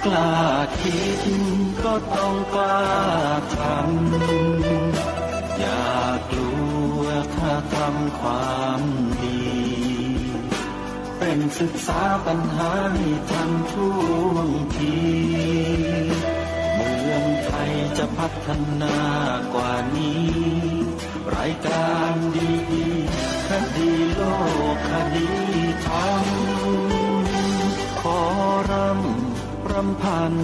กล้าคิดก็ต้องกล้าทำอย่ากลัวถ้าทำความดีเป็นศึกษาปัญหาให้ทันท่วงทีเมืองไทยจะพัฒนากว่านี้รายการดีๆคดีโลกคดีธรรมขอรำพัน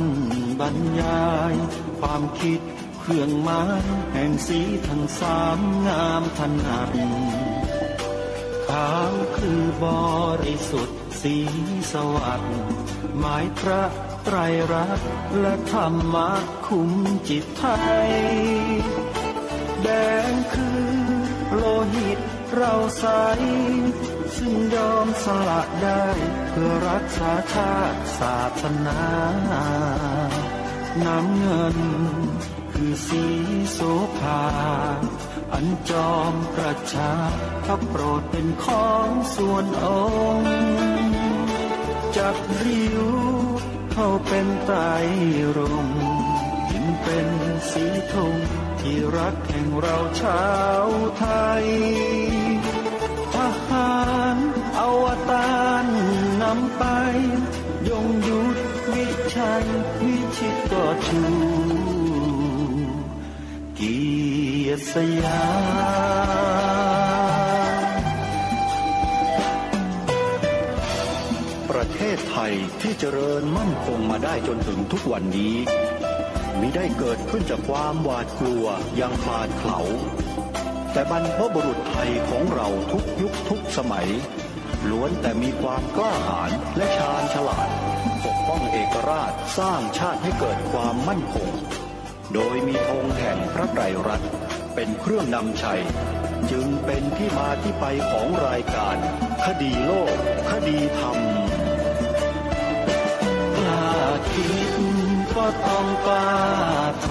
บรรยายความคิดเครื่องหมายแห่งสีทั้งสามงามถนัดขาวคือบริสุทธิ์สีสวัสดิ์หมายพระไตรรัตน์และธรรมะคุ้มจิตไทยแดงคือโลหิตเราใสซึ่งยอมสละได้เพื่อรักษาชาติศาสนาน้ำเงินคือสีโสภาอันจอมประชาพระโปรดเป็นของส่วนองค์จับริ้วเข้าเป็นไตรรงค์ยิ่งเป็นสีธงที่รักแห่งเราชาวไทยทหารอวตารนำไปยงยุทธวิชัยวิชิตก็ชูเกียรติสยามประเทศไทยที่เจริญมั่นคงมาได้จนถึงทุกวันนี้มิได้เกิดขึ้นจากความหวาดกลัวอย่างคลาดเขลาแต่บรรพบุรุษไทยของเราทุกยุคทุกสมัยล้วนแต่มีความกล้าหาญและชาญฉลาดปกป้องเอกราชสร้างชาติให้เกิดความมั่นคงโดยมีธงแห่งพระไตรรัตน์เป็นเครื่องนำชัยจึงเป็นที่มาที่ไปของรายการคดีโลกคดีธรรมกล้าคิดก็ต้องกล้าท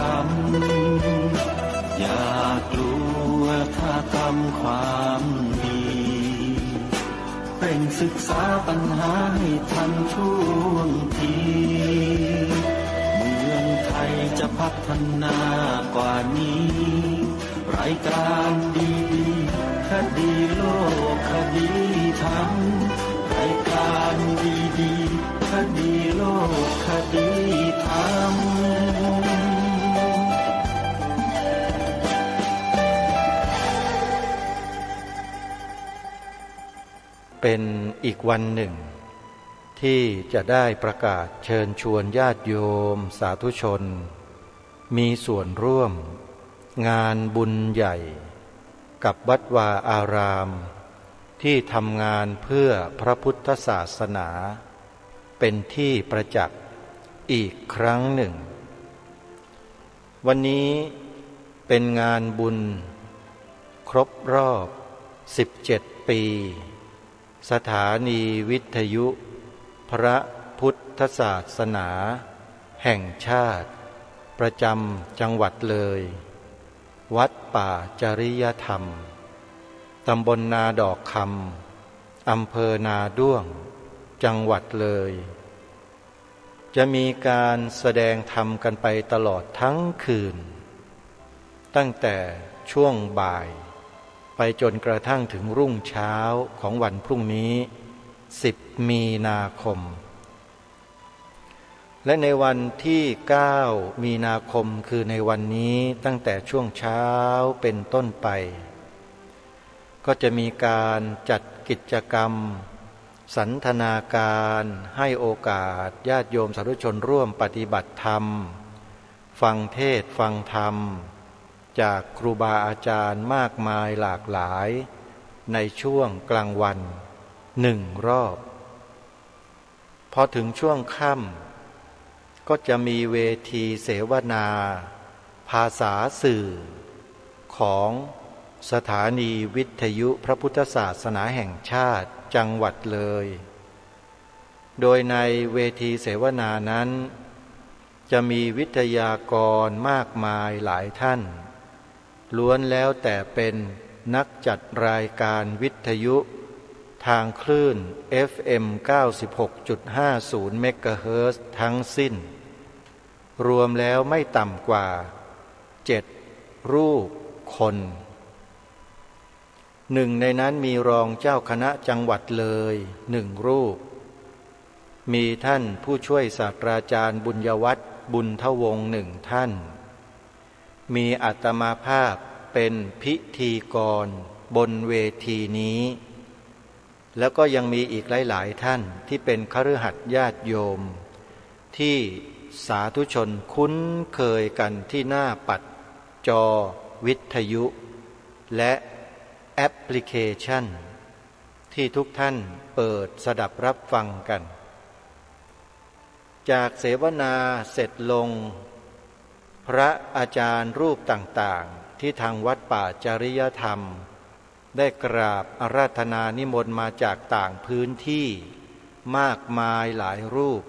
ำอย่ากลัวถ้าทำความดีเ เร่งศึกษาปัญหาให้ทันช่วงทีเมืองไทยจะพัฒนากว่านี้รายการดีๆคดีโลกคดีธรรมรายการดีๆคดีโลกคดีธรรมเป็นอีกวันหนึ่งที่จะได้ประกาศเชิญชวนญาติโยมสาธุชนมีส่วนร่วมงานบุญใหญ่กับวัดวาอารามที่ทำงานเพื่อพระพุทธศาสนาเป็นที่ประจักษ์อีกครั้งหนึ่งวันนี้เป็นงานบุญครบรอบ17 ปีสถานีวิทยุพระพุทธศาสนาแห่งชาติประจำจังหวัดเลยวัดป่าจริยธรรมตำบลนาดอกคำอำเภอนาด้วงจังหวัดเลยจะมีการแสดงธรรมกันไปตลอดทั้งคืนตั้งแต่ช่วงบ่ายไปจนกระทั่งถึงรุ่งเช้าของวันพรุ่งนี้10 มีนาคมและในวันที่9 มีนาคมคือในวันนี้ตั้งแต่ช่วงเช้าเป็นต้นไปก็จะมีการจัดกิจกรรมสันทนาการให้โอกาสญาติโยมสาธุชนร่วมปฏิบัติธรรมฟังเทศน์ฟังธรรมจากครูบาอาจารย์มากมายหลากหลายในช่วงกลางวัน1 รอบพอถึงช่วงค่ำก็จะมีเวทีเสวนาภาษาสื่อของสถานีวิทยุพระพุทธศาสนาแห่งชาติจังหวัดเลยโดยในเวทีเสวนานั้นจะมีวิทยากรมากมายหลายท่านล้วนแล้วแต่เป็นนักจัดรายการวิทยุทางคลื่น FM 96.50 เมกะเฮิรตซ์ทั้งสิ้นรวมแล้วไม่ต่ำกว่า7 รูปคนหนึ่งในนั้นมีรองเจ้าคณะจังหวัดเลย1 รูปมีท่านผู้ช่วยศาสตราจารย์บุญยวัฒน์บุญทวงศ์1 ท่านมีอาตมาภาพเป็นพิธีกรบนเวทีนี้แล้วก็ยังมีอีกหลายๆท่านที่เป็นคฤหัสถ์ญาติโยมที่สาธุชนคุ้นเคยกันที่หน้าปัดจอวิทยุและแอปพลิเคชันที่ทุกท่านเปิดสดับรับฟังกันจากเสวนาเสร็จลงพระอาจารย์รูปต่างๆที่ทางวัดป่าจริยธรรมได้กราบอาราธนานิมนต์มาจากต่างพื้นที่มากมายหลายรูป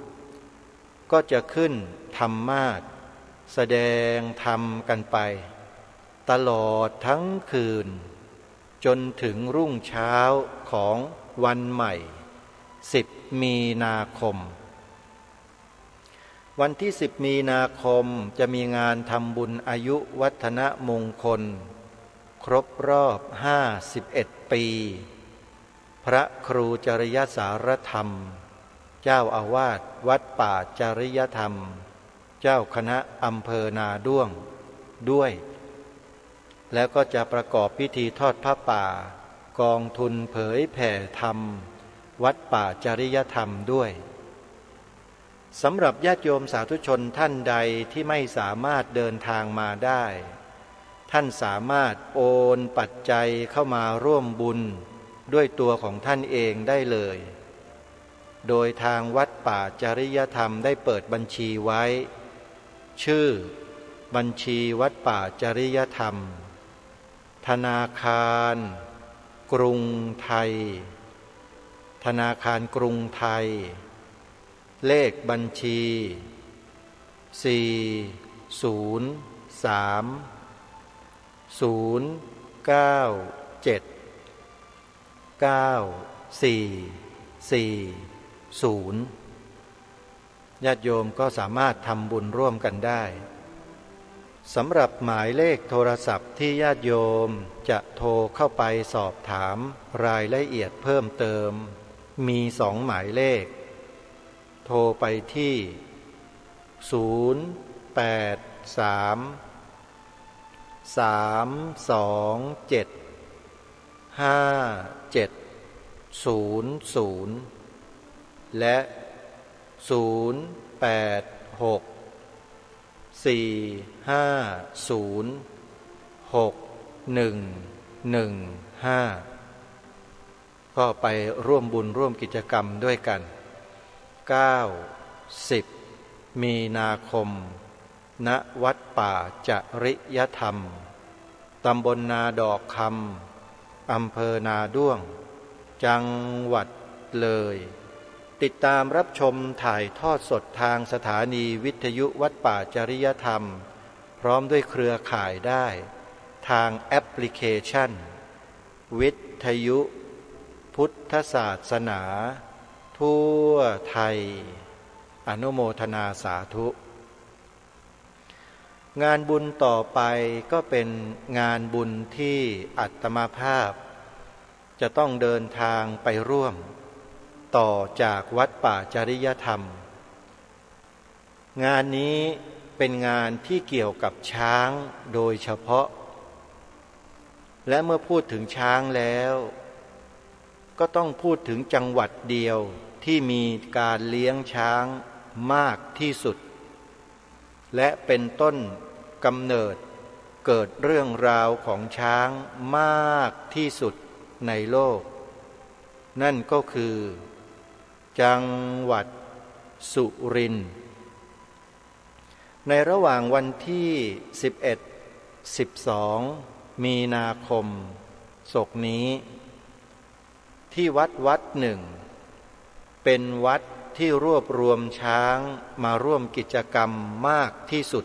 ก็จะขึ้นธรรมาสน์แสดงธรรมกันไปตลอดทั้งคืนจนถึงรุ่งเช้าของวันใหม่10 มีนาคมวันที่10 มีนาคมจะมีงานทำบุญอายุวัฒนมงคลครบรอบ51 ปีพระครูจริยสารธรรมเจ้าอาวาสวัดป่าจริยธรรมเจ้าคณะอำเภอนาด้วงด้วยแล้วก็จะประกอบพิธีทอดผ้าป่ากองทุนเผยแผ่ธรรมวัดป่าจริยธรรมด้วยสำหรับญาติโยมสาธุชนท่านใดที่ไม่สามารถเดินทางมาได้ท่านสามารถโอนปัจจัยเข้ามาร่วมบุญด้วยตัวของท่านเองได้เลยโดยทางวัดป่าจริยธรรมได้เปิดบัญชีไว้ชื่อบัญชีวัดป่าจริยธรรมธนาคารกรุงไทยธนาคารกรุงไทยเลขบัญชี403 097 9 ญาติโยมก็สามารถทำบุญร่วมกันได้สำหรับหมายเลขโทรศัพท์ที่ญาติโยมจะโทรเข้าไปสอบถามรายละเอียดเพิ่มเติมมี2หมายเลขโทรไปที่083-327-5700และ086-450-6115ก็ไปร่วมบุญร่วมกิจกรรมด้วยกัน9-10 มีนาคมณวัดป่าจริยธรรมตำบลนาดอกคำอำเภอนาด้วงจังหวัดเลยติดตามรับชมถ่ายทอดสดทางสถานีวิทยุวัดป่าจริยธรรมพร้อมด้วยเครือข่ายได้ทางแอปพลิเคชันวิทยุพุทธศาสนาทั่วไทยอนุโมทนาสาธุงานบุญต่อไปก็เป็นงานบุญที่อาตมาภาพจะต้องเดินทางไปร่วมต่อจากวัดป่าจริยธรรมงานนี้เป็นงานที่เกี่ยวกับช้างโดยเฉพาะและเมื่อพูดถึงช้างแล้วก็ต้องพูดถึงจังหวัดเดียวที่มีการเลี้ยงช้างมากที่สุดและเป็นต้นกำเนิดเกิดเรื่องราวของช้างมากที่สุดในโลกนั่นก็คือจังหวัดสุรินทร์ในระหว่างวันที่11-12 มีนาคมศกนี้ที่วัดหนึ่งเป็นวัดที่รวบรวมช้างมาร่วมกิจกรรมมากที่สุด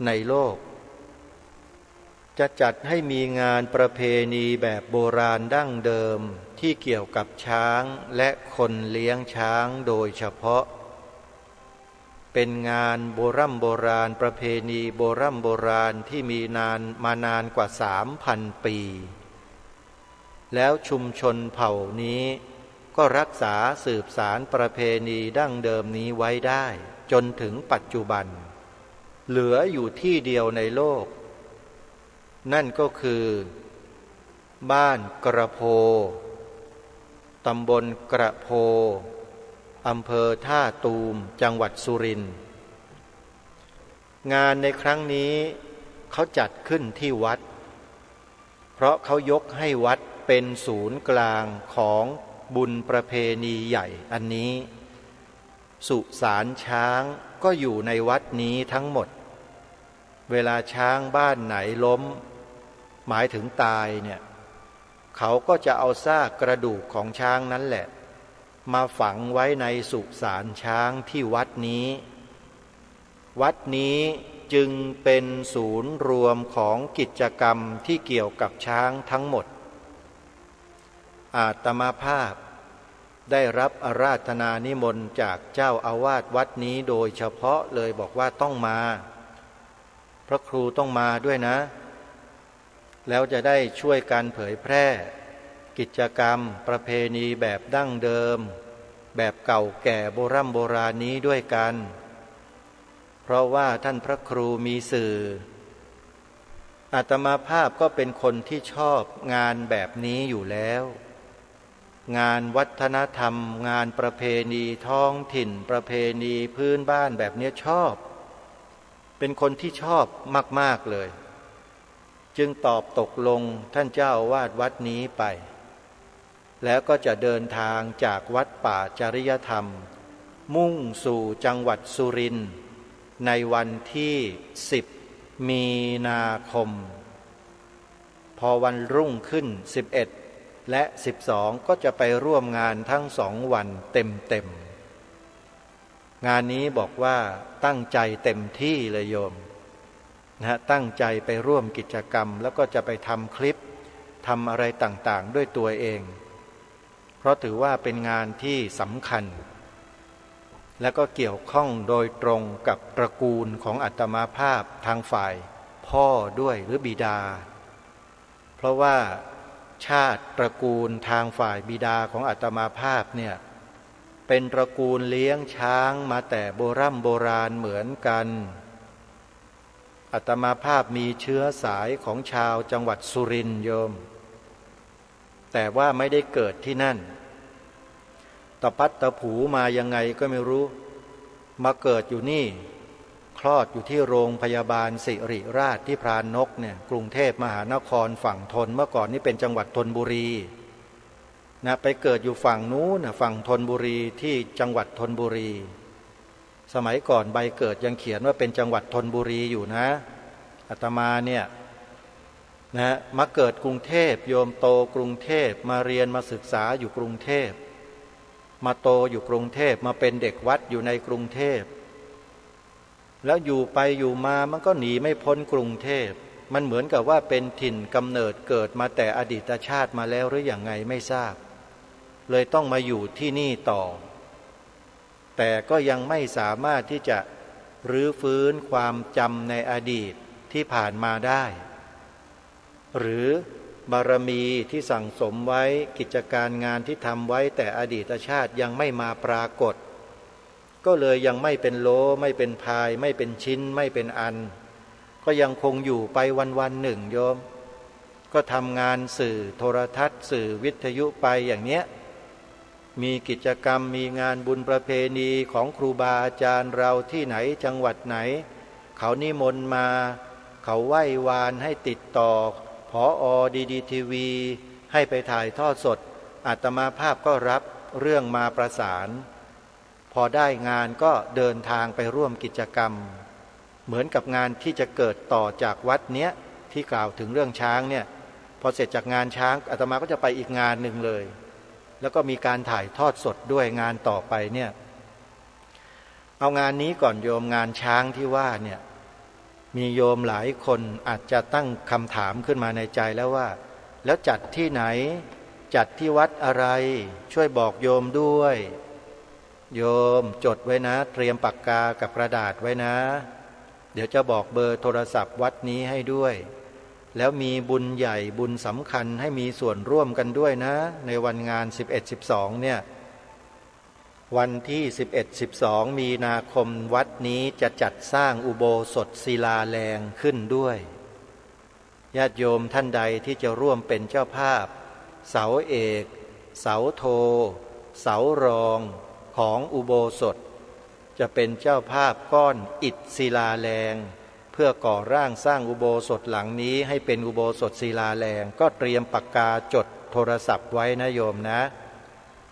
ในโลกจะจัดให้มีงานประเพณีแบบโบราณดั้งเดิมที่เกี่ยวกับช้างและคนเลี้ยงช้างโดยเฉพาะเป็นงานโบราณประเพณีโบราณที่มีมานานกว่า 3,000 ปีแล้วชุมชนเผ่านี้ก็รักษาสืบสานประเพณีดั้งเดิมนี้ไว้ได้จนถึงปัจจุบันเหลืออยู่ที่เดียวในโลกนั่นก็คือบ้านกระโพตำบลกระโพอำเภอท่าตูมจังหวัดสุรินทร์งานในครั้งนี้เขาจัดขึ้นที่วัดเพราะเขายกให้วัดเป็นศูนย์กลางของบุญประเพณีใหญ่อันนี้สุสานช้างก็อยู่ในวัดนี้ทั้งหมดเวลาช้างบ้านไหนล้มหมายถึงตายเนี่ยเขาก็จะเอาซากกระดูกของช้างนั้นแหละมาฝังไว้ในสุสานช้างที่วัดนี้วัดนี้จึงเป็นศูนย์รวมของกิจกรรมที่เกี่ยวกับช้างทั้งหมดอาตมาภาพได้รับอาราธนานิมนต์จากเจ้าอาวาสวัดนี้โดยเฉพาะเลยบอกว่าต้องมาพระครูต้องมาด้วยนะแล้วจะได้ช่วยกันเผยแพร่กิจกรรมประเพณีแบบดั้งเดิมแบบเก่าแก่โบราณนี้ด้วยกันเพราะว่าท่านพระครูมีสื่ออาตมาภาพก็เป็นคนที่ชอบงานแบบนี้อยู่แล้วงานวัฒนธรรมงานประเพณีท้องถิ่นประเพณีพื้นบ้านแบบนี้ชอบเป็นคนที่ชอบมากๆเลยจึงตอบตกลงท่านเจ้าอาวาสวัดนี้ไปแล้วก็จะเดินทางจากวัดป่าจริยธรรมมุ่งสู่จังหวัดสุรินทร์ในวันที่10 มีนาคมพอวันรุ่งขึ้น11และ12ก็จะไปร่วมงานทั้ง2 วันเต็มงานนี้บอกว่าตั้งใจเต็มที่เลยโยมนะตั้งใจไปร่วมกิจกรรมแล้วก็จะไปทำคลิปทำอะไรต่างๆด้วยตัวเอง เพราะถือว่าเป็นงานที่สำคัญและก็เกี่ยวข้องโดยตรงกับตระกูลของอาตมาภาพทางฝ่ายพ่อด้วยหรือบิดาเพราะว่าชาติตระกูลทางฝ่ายบิดาของอาตมาภาพเนี่ยเป็นตระกูลเลี้ยงช้างมาแต่โบราณเหมือนกันอาตมาภาพมีเชื้อสายของชาวจังหวัดสุรินทร์โยมแต่ว่าไม่ได้เกิดที่นั่นตะพัดตะผูมายังไงก็ไม่รู้มาเกิดอยู่นี่คลอดอยู่ที่โรงพยาบาลสิริราชที่พรานนกเนี่ยกรุงเทพมหานครฝั่งธนเมื่อก่อนนี่เป็นจังหวัดธนบุรีนะไปเกิดอยู่ฝั่งนู้นฝั่งธนบุรีที่จังหวัดธนบุรีสมัยก่อนใบเกิดยังเขียนว่าเป็นจังหวัดธนบุรีอยู่นะอาตมาเนี่ยนะมาเกิดกรุงเทพโยมโตกรุงเทพมาเรียนมาศึกษาอยู่กรุงเทพมาโตอยู่กรุงเทพมาเป็นเด็กวัดอยู่ในกรุงเทพแล้วอยู่ไปอยู่มามันก็หนีไม่พ้นกรุงเทพมันเหมือนกับว่าเป็นถิ่นกำเนิดเกิดมาแต่อดีตชาติมาแล้วหรืออย่างไงไม่ทราบเลยต้องมาอยู่ที่นี่ต่อแต่ก็ยังไม่สามารถที่จะรื้อฟื้นความจำในอดีตที่ผ่านมาได้หรือบารมีที่สั่งสมไว้กิจการงานที่ทำไว้แต่อดีตชาติยังไม่มาปรากฏก็เลยยังไม่เป็นโลไม่เป็นพายไม่เป็นชิ้นไม่เป็นอันก็ยังคงอยู่ไปวันหนึ่งโยมก็ทำงานสื่อโทรทัศน์สื่อวิทยุไปอย่างเนี้ยมีกิจกรรมมีงานบุญประเพณีของครูบาอาจารย์เราที่ไหนจังหวัดไหนเขานิมนต์มาเขาไหว้วานให้ติดต่อผอ.ดีทีวีให้ไปถ่ายทอดสดอาตมาภาพก็รับเรื่องมาประสานพอได้งานก็เดินทางไปร่วมกิจกรรมเหมือนกับงานที่จะเกิดต่อจากวัดเนี้ยที่กล่าวถึงเรื่องช้างเนี่ยพอเสร็จจากงานช้างอาตมาก็จะไปอีกงานหนึ่งเลยแล้วก็มีการถ่ายทอดสดด้วยงานต่อไปเนี่ยเอางานนี้ก่อนโยมงานช้างที่ว่าเนี่ยมีโยมหลายคนอาจจะตั้งคำถามขึ้นมาในใจแล้วว่าแล้วจัดที่ไหนจัดที่วัดอะไรช่วยบอกโยมด้วยโยมจดไว้นะเตรียมปากกากับกระดาษไว้นะเดี๋ยวจะบอกเบอร์โทรศัพท์วัดนี้ให้ด้วยแล้วมีบุญใหญ่บุญสำคัญให้มีส่วนร่วมกันด้วยนะในวันงาน 11-12 เนี่ยวันที่ 11-12 มีนาคมวัดนี้จะจัดสร้างอุโบสถศิลาแรงขึ้นด้วยญาติโยมท่านใดที่จะร่วมเป็นเจ้าภาพเสาเอกเสาโทเสารองของอุโบสถจะเป็นเจ้าภาพก้อนอิฐศิลาแรงเพื่อก่อร่างสร้างอุโบสถหลังนี้ให้เป็นอุโบสถศิลาแรงก็เตรียมปากกาจดโทรศัพท์ไว้นะโยมนะ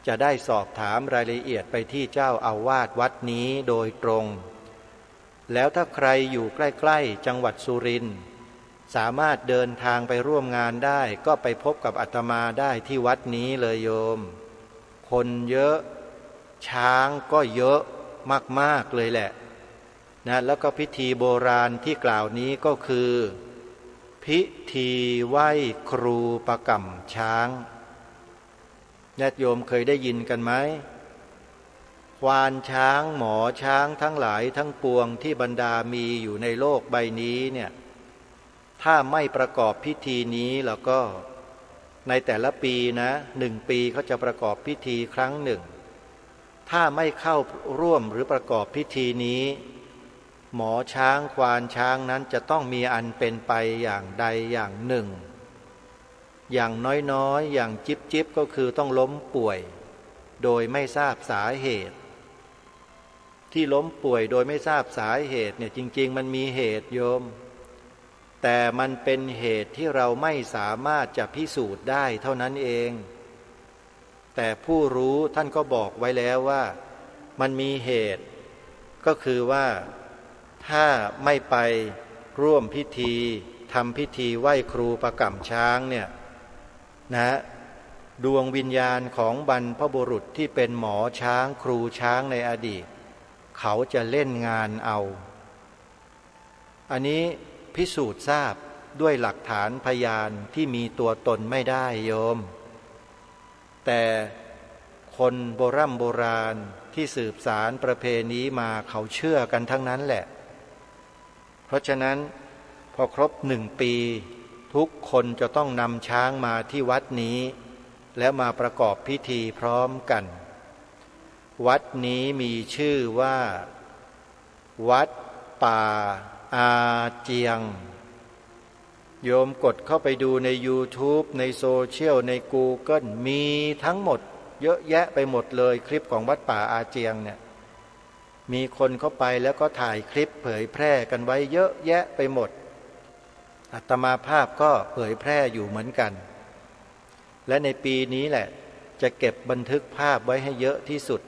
จะได้สอบถามรายละเอียดไปที่เจ้าอาวาสวัดนี้โดยตรงแล้วถ้าใครอยู่ใกล้ๆจังหวัดสุรินทร์สามารถเดินทางไปร่วมงานได้ก็ไปพบกับอาตมาได้ที่วัดนี้เลยโยมคนเยอะช้างก็เยอะมากๆเลยแหละนะแล้วก็พิธีโบราณที่กล่าวนี้ก็คือพิธีไหว้ครูประกำช้างญาติโยมเคยได้ยินกันไหมควานช้างหมอช้างทั้งหลายทั้งปวงที่บรรดามีอยู่ในโลกใบนี้เนี่ยถ้าไม่ประกอบพิธีนี้แล้วก็ในแต่ละปีนะ1 ปีเขาจะประกอบพิธีครั้งหนึ่งถ้าไม่เข้าร่วมหรือประกอบพิธีนี้หมอช้างควานช้างนั้นจะต้องมีอันเป็นไปอย่างใดอย่างหนึ่งอย่างน้อยๆอย่างจิ๊บๆก็คือต้องล้มป่วยโดยไม่ทราบสาเหตุที่ล้มป่วยโดยไม่ทราบสาเหตุเนี่ยจริงๆมันมีเหตุโยมแต่มันเป็นเหตุที่เราไม่สามารถจะพิสูจน์ได้เท่านั้นเองแต่ผู้รู้ท่านก็บอกไว้แล้วว่ามันมีเหตุก็คือว่าถ้าไม่ไปร่วมพิธีทำพิธีไหว้ครูประกำช้างเนี่ยนะดวงวิญญาณของบรรพบุรุษที่เป็นหมอช้างครูช้างในอดีตเขาจะเล่นงานเอาอันนี้พิสูจน์ทราบด้วยหลักฐานพยานที่มีตัวตนไม่ได้โยมแต่ คนโบราณที่สืบสารประเพณีมาเขาเชื่อกันทั้งนั้นแหละเพราะฉะนั้นพอครบ1 ปีทุกคนจะต้องนำช้างมาที่วัดนี้แล้วมาประกอบพิธีพร้อมกันวัดนี้มีชื่อว่าวัดป่าอาเจียงโยมกดเข้าไปดูใน YouTube ในโซเชียลใน Google มีทั้งหมดเยอะแยะไปหมดเลยคลิปของวัดป่าอาเจียงเนี่ยมีคนเข้าไปแล้วก็ถ่ายคลิปเผยแพร่กันไว้เยอะแยะไปหมดอาตมาภาพก็เผยแพร่อยู่เหมือนกันและในปีนี้แหละจะเก็บบันทึกภาพไว้ให้เยอะที่สุด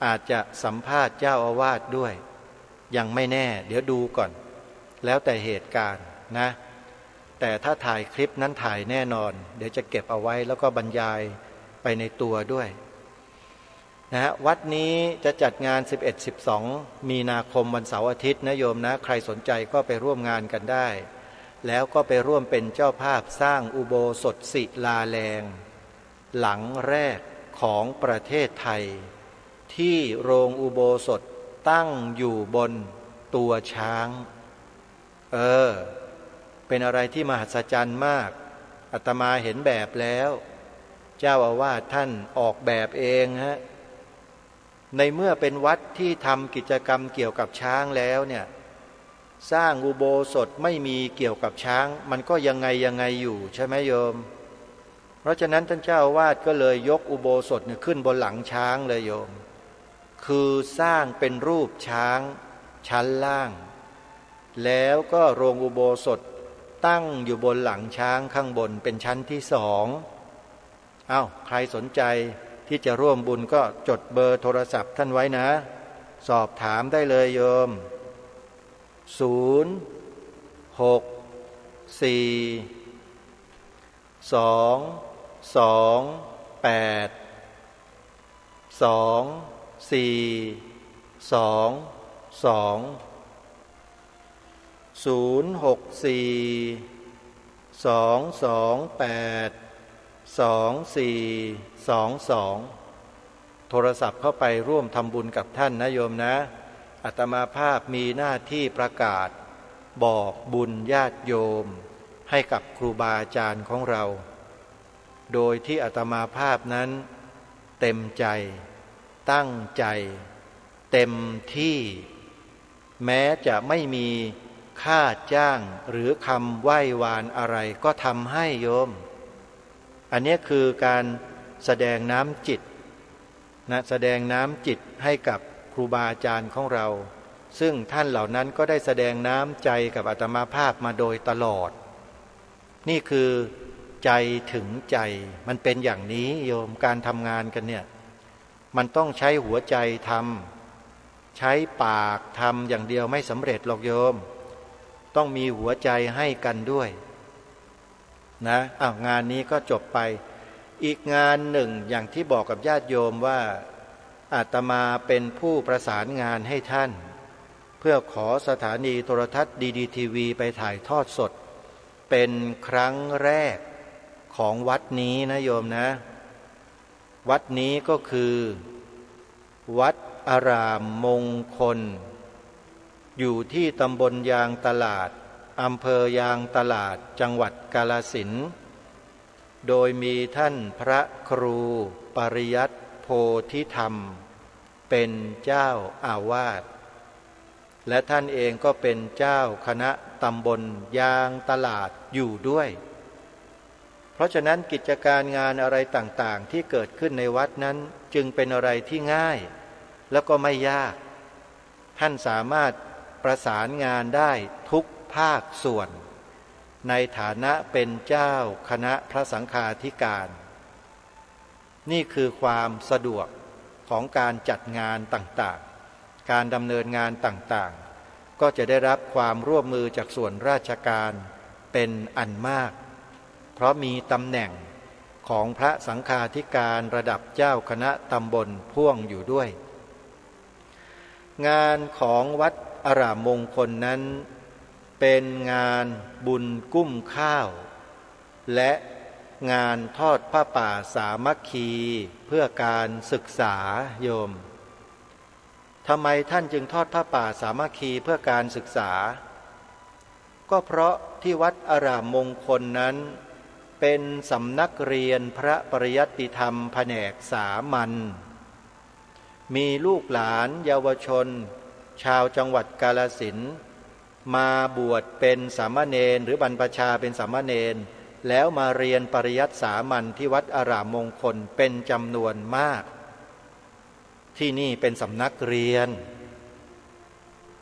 อาจจะสัมภาษณ์เจ้าอาวาสด้วยยังไม่แน่เดี๋ยวดูก่อนแล้วแต่เหตุการณ์นะแต่ถ้าถ่ายคลิปนั้นถ่ายแน่นอนเดี๋ยวจะเก็บเอาไว้แล้วก็บรรยายไปในตัวด้วยนะฮะวัดนี้จะจัดงาน 11-12 มีนาคมวันเสาร์อาทิตย์นะโยมนะใครสนใจก็ไปร่วมงานกันได้แล้วก็ไปร่วมเป็นเจ้าภาพสร้างอุโบสถศิลาแรงหลังแรกของประเทศไทยที่โรงอุโบสถตั้งอยู่บนตัวช้างเป็นอะไรที่มหัศจรรย์มากอาตมาเห็นแบบแล้วเจ้าอาวาสท่านออกแบบเองฮะในเมื่อเป็นวัดที่ทำกิจกรรมเกี่ยวกับช้างแล้วเนี่ยสร้างอุโบสถไม่มีเกี่ยวกับช้างมันก็ยังไงอยู่ใช่ไหมโยมเพราะฉะนั้นท่านเจ้าอาวาสก็เลยยกอุโบสถขึ้นบนหลังช้างเลยโยมคือสร้างเป็นรูปช้างชั้นล่างแล้วก็โรงอุโบสถตั้งอยู่บนหลังช้างข้างบนเป็นชั้นที่2ใครสนใจที่จะร่วมบุญก็จดเบอร์โทรศัพท์ท่านไว้นะสอบถามได้เลยโยมโทรศัพท์เข้าไปร่วมทำบุญกับท่านนะโยมนะอาตมาภาพมีหน้าที่ประกาศบอกบุญญาติโยมให้กับครูบาอาจารย์ของเราโดยที่อาตมาภาพนั้นเต็มใจตั้งใจเต็มที่แม้จะไม่มีค่าจ้างหรือคำไหว้วานอะไรก็ทำให้โยมอันนี้คือการแสดงน้ำจิตนะแสดงน้ำจิตให้กับครูบาอาจารย์ของเราซึ่งท่านเหล่านั้นก็ได้แสดงน้ำใจกับอาตมาภาพมาโดยตลอดนี่คือใจถึงใจมันเป็นอย่างนี้โยมการทำงานกันเนี่ยมันต้องใช้หัวใจทำใช้ปากทำอย่างเดียวไม่สำเร็จหรอกโยมต้องมีหัวใจให้กันด้วยนะงานนี้ก็จบไปอีกงานหนึ่งอย่างที่บอกกับญาติโยมว่าอาตมาเป็นผู้ประสานงานให้ท่านเพื่อขอสถานีโทรทัศน์ดีทีวีไปถ่ายทอดสดเป็นครั้งแรกของวัดนี้นะโยมนะวัดนี้ก็คือวัดอารามมงคลอยู่ที่ตำบลยางตลาดอำเภอยางตลาดจังหวัดกาฬสินธุ์โดยมีท่านพระครูปริยัติโพธิธรรมเป็นเจ้าอาวาสและท่านเองก็เป็นเจ้าคณะตำบลยางตลาดอยู่ด้วยเพราะฉะนั้นกิจการงานอะไรต่างๆที่เกิดขึ้นในวัดนั้นจึงเป็นอะไรที่ง่ายแล้วก็ไม่ยากท่านสามารถประสานงานได้ทุกภาคส่วนในฐานะเป็นเจ้าคณะพระสังฆาธิการนี่คือความสะดวกของการจัดงานต่างๆการดำเนินงานต่างๆก็จะได้รับความร่วมมือจากส่วนราชการเป็นอันมากเพราะมีตำแหน่งของพระสังฆาธิการระดับเจ้าคณะตำบลพ่วงอยู่ด้วยงานของวัดอารามมงคลนั้นเป็นงานบุญกุ้มข้าวและ งานทอดผ้าป่าสามัคคีเพื่อการศึกษาโยมทำไมท่านจึงทอดผ้าป่าสามัคคีเพื่อการศึกษาก็เพราะที่วัดอารามมงคลนั้นเป็นสำนักเรียนพระปริยัติธรรมแผนกสามัญมีลูกหลานเยาวชนชาวจังหวัดกาฬสินธุ์มาบวชเป็นสามเณรหรือบรรพชาเป็นสามเณรแล้วมาเรียนปริยัติสามัญที่วัดอารามมงคลเป็นจำนวนมากที่นี่เป็นสำนักเรียน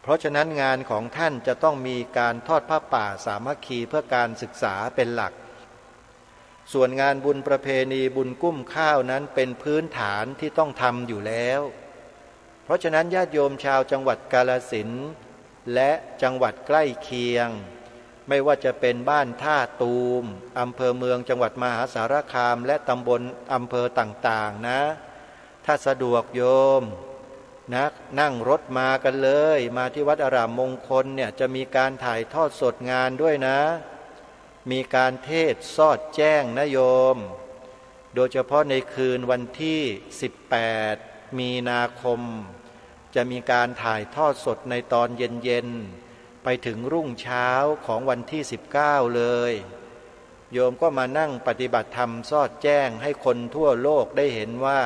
เพราะฉะนั้นงานของท่านจะต้องมีการทอดผ้าป่าสามัคคีเพื่อการศึกษาเป็นหลักส่วนงานบุญประเพณีบุญกุ้มข้าวนั้นเป็นพื้นฐานที่ต้องทำอยู่แล้วเพราะฉะนั้นญาติโยมชาวจังหวัดกาฬสินธุ์และจังหวัดใกล้เคียงไม่ว่าจะเป็นบ้านท่าตูมอำเภอเมืองจังหวัดมหาสารคามและตำบลอำเภอต่างๆนะถ้าสะดวกโยมนะนั่งรถมากันเลยมาที่วัดอารามมงคลเนี่ยจะมีการถ่ายทอดสดงานด้วยนะมีการเทศน์สอดแจ้งนะโยมโดยเฉพาะในคืนวันที่18มีนาคมจะมีการถ่ายทอดสดในตอนเย็นๆไปถึงรุ่งเช้าของวันที่19เลยโยมก็มานั่งปฏิบัติธรรมสอดแจ้งให้คนทั่วโลกได้เห็นว่า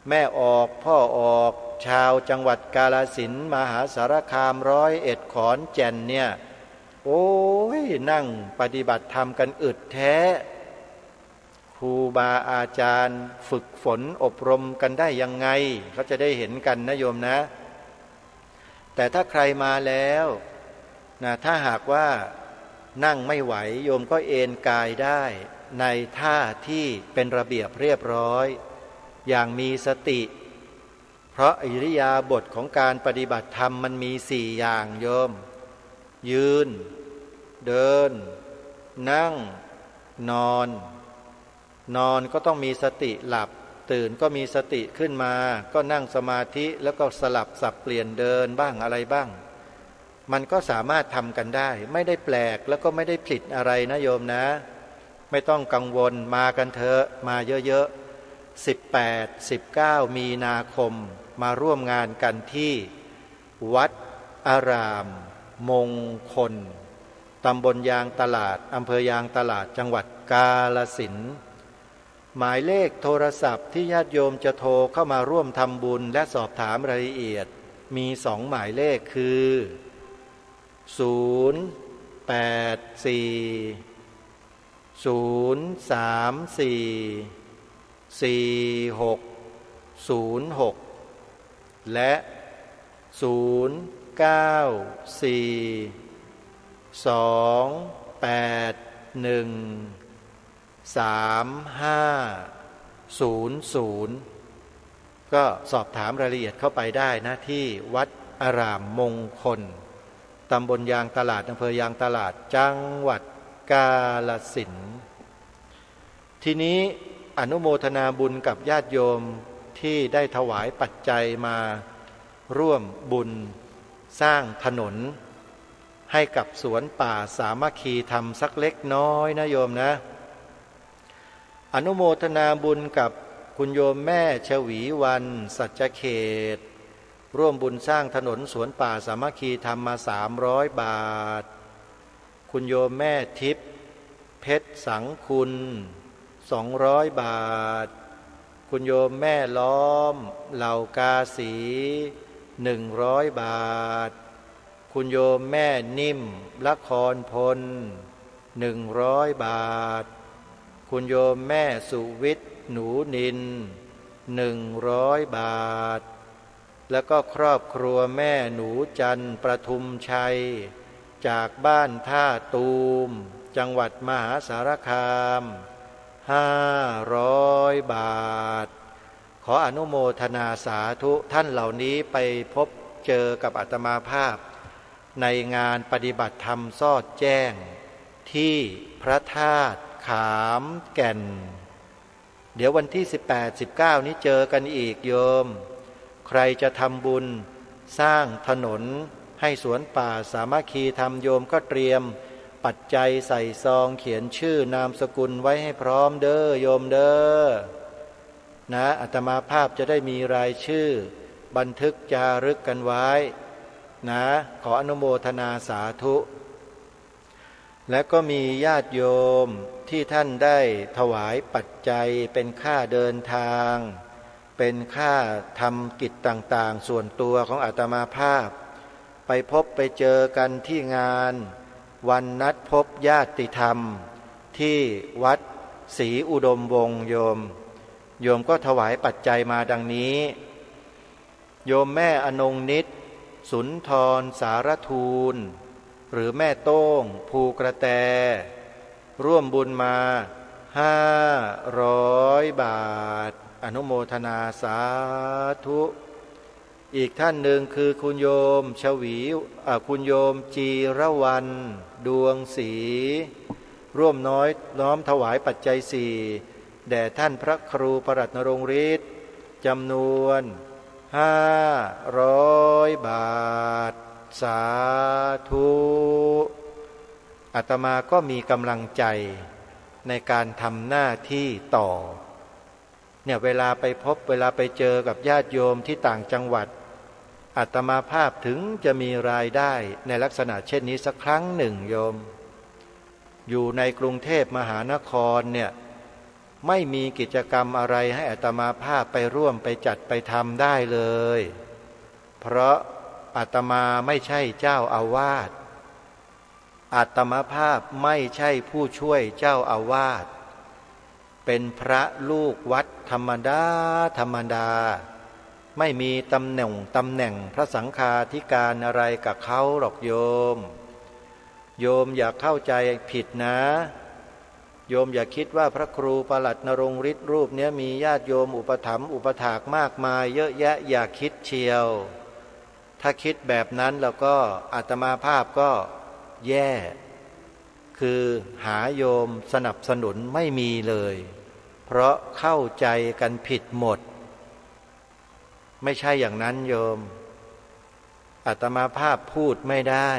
แม่ออกพ่อออกชาวจังหวัดกาฬสินธุ์มหาสารคาม101ขอนแก่นเนี่ยโอ้ยนั่งปฏิบัติธรรมกันอึดแท้ครูบาอาจารย์ฝึกฝนอบรมกันได้ยังไงเขาจะได้เห็นกันนะโยมนะแต่ถ้าใครมาแล้วนะถ้าหากว่านั่งไม่ไหวโยมก็เอนกายได้ในท่าที่เป็นระเบียบเรียบร้อยอย่างมีสติเพราะอิริยาบถของการปฏิบัติธรรมมันมี4อย่างโยมยืนเดินนั่งนอนก็ต้องมีสติหลับตื่นก็มีสติขึ้นมาก็นั่งสมาธิแล้วก็สลับสับเปลี่ยนเดินบ้างอะไรบ้างมันก็สามารถทำกันได้ไม่ได้แปลกแล้วก็ไม่ได้ผิดอะไรนะโยมนะไม่ต้องกังวลมากันเถอะมาเยอะๆ18-19มีนาคมมาร่วมงานกันที่วัดอารามมงคลตำบลยางตลาดอำเภอยางตลาดจังหวัดกาฬสินธุ์หมายเลขโทรศัพท์ที่ญาติโยมจะโทรเข้ามาร่วมทำบุญและสอบถามรายละเอียดมี2หมายเลขคือ084-034-4606และ0942813500ก็สอบถามรายละเอียดเข้าไปได้นะที่วัดอารามมงคลตำบลยางตลาดอำเภอยางตลาดจังหวัดกาฬสินธุ์ทีนี้อนุโมทนาบุญกับญาติโยมที่ได้ถวายปัจจัยมาร่วมบุญสร้างถนนให้กับสวนป่าสามัคคีธรรมสักเล็กน้อยนะโยมนะอนุโมทนาบุญกับคุณโยมแม่ชวีวันสัจเขตร่วมบุญสร้างถนนสวนป่าสามัคคีธรรมมา300 บาทคุณโยมแม่ทิพย์เพชรสังคุณ200 บาทคุณโยมแม่ล้อมเหล่ากาสี100 บาทคุณโยมแม่นิ่มละครพล100 บาทคุณโยมแม่สุวิทย์หนูนิน100 บาทแล้วก็ครอบครัวแม่หนูจันประทุมชัยจากบ้านท่าตูมจังหวัดมหาสารคาม500 บาทขออนุโมทนาสาธุท่านเหล่านี้ไปพบเจอกับอาตมาภาพในงานปฏิบัติธรรมสอดแจ้งที่พระธาตุขามแก่นเดี๋ยววันที่18-19นี้เจอกันอีกโยมใครจะทำบุญสร้างถนนให้สวนป่าสามัคคีธรรมโยมก็เตรียม ปัจจัยใส่ซองเขียนชื่อนามสกุลไว้ให้พร้อมเด้อโยมเด้อนะอาตมาภาพจะได้มีรายชื่อบันทึกจารึกกันไว้นะขออนุโมทนาสาธุและก็มีญาติโยมที่ท่านได้ถวายปัจจัยเป็นค่าเดินทางเป็นค่าทำกิจต่างๆส่วนตัวของอาตมาภาพไปพบไปเจอกันที่งานวันนัดพบญาติธรรมที่วัดศรีอุดมวงศ์โยมก็ถวายปัจจัยมาดังนี้โยมแม่อนงนิตสุนทรสารทูลหรือแม่โต้งภูกระแตร่วมบุญมา500 บาทอนุโมทนาสาธุอีกท่านหนึ่งคือคุณโยมชวีคุณโยมจีรวรรณดวงศรีร่วมน้อมถวายปัจจัย4แด่ท่านพระครูประหลัดนรงค์ฤทธิ์จำนวน500 บาทสาธุอาตมาก็มีกำลังใจในการทำหน้าที่ต่อเนี่ยเวลาไปพบเวลาไปเจอกับญาติโยมที่ต่างจังหวัดอาตมาภาพถึงจะมีรายได้ในลักษณะเช่นนี้สักครั้งหนึ่งโยมอยู่ในกรุงเทพมหานครเนี่ยไม่มีกิจกรรมอะไรให้อาตมาภาพไปร่วมไปจัดไปทำได้เลยเพราะอาตมาไม่ใช่เจ้าอาวาสอาตมาภาพไม่ใช่ผู้ช่วยเจ้าอาวาสเป็นพระลูกวัดธรรมดาไม่มีตำแหน่งพระสังฆาธิการอะไรกับเขาหรอกโยมอย่าเข้าใจผิดนะโยมอย่าคิดว่าพระครูประหลัดนรงค์ฤทธิ์รูปนี้มีญาติโยมอุปถัมภ์อุปถากมากมายเยอะแยะอย่าคิดเชียวถ้าคิดแบบนั้นแล้วก็อาตมาภาพก็แย่คือหาโยมสนับสนุนไม่มีเลยเพราะเข้าใจกันผิดหมดไม่ใช่อย่างนั้นโยมอาตมาภาพพูดไม่ได้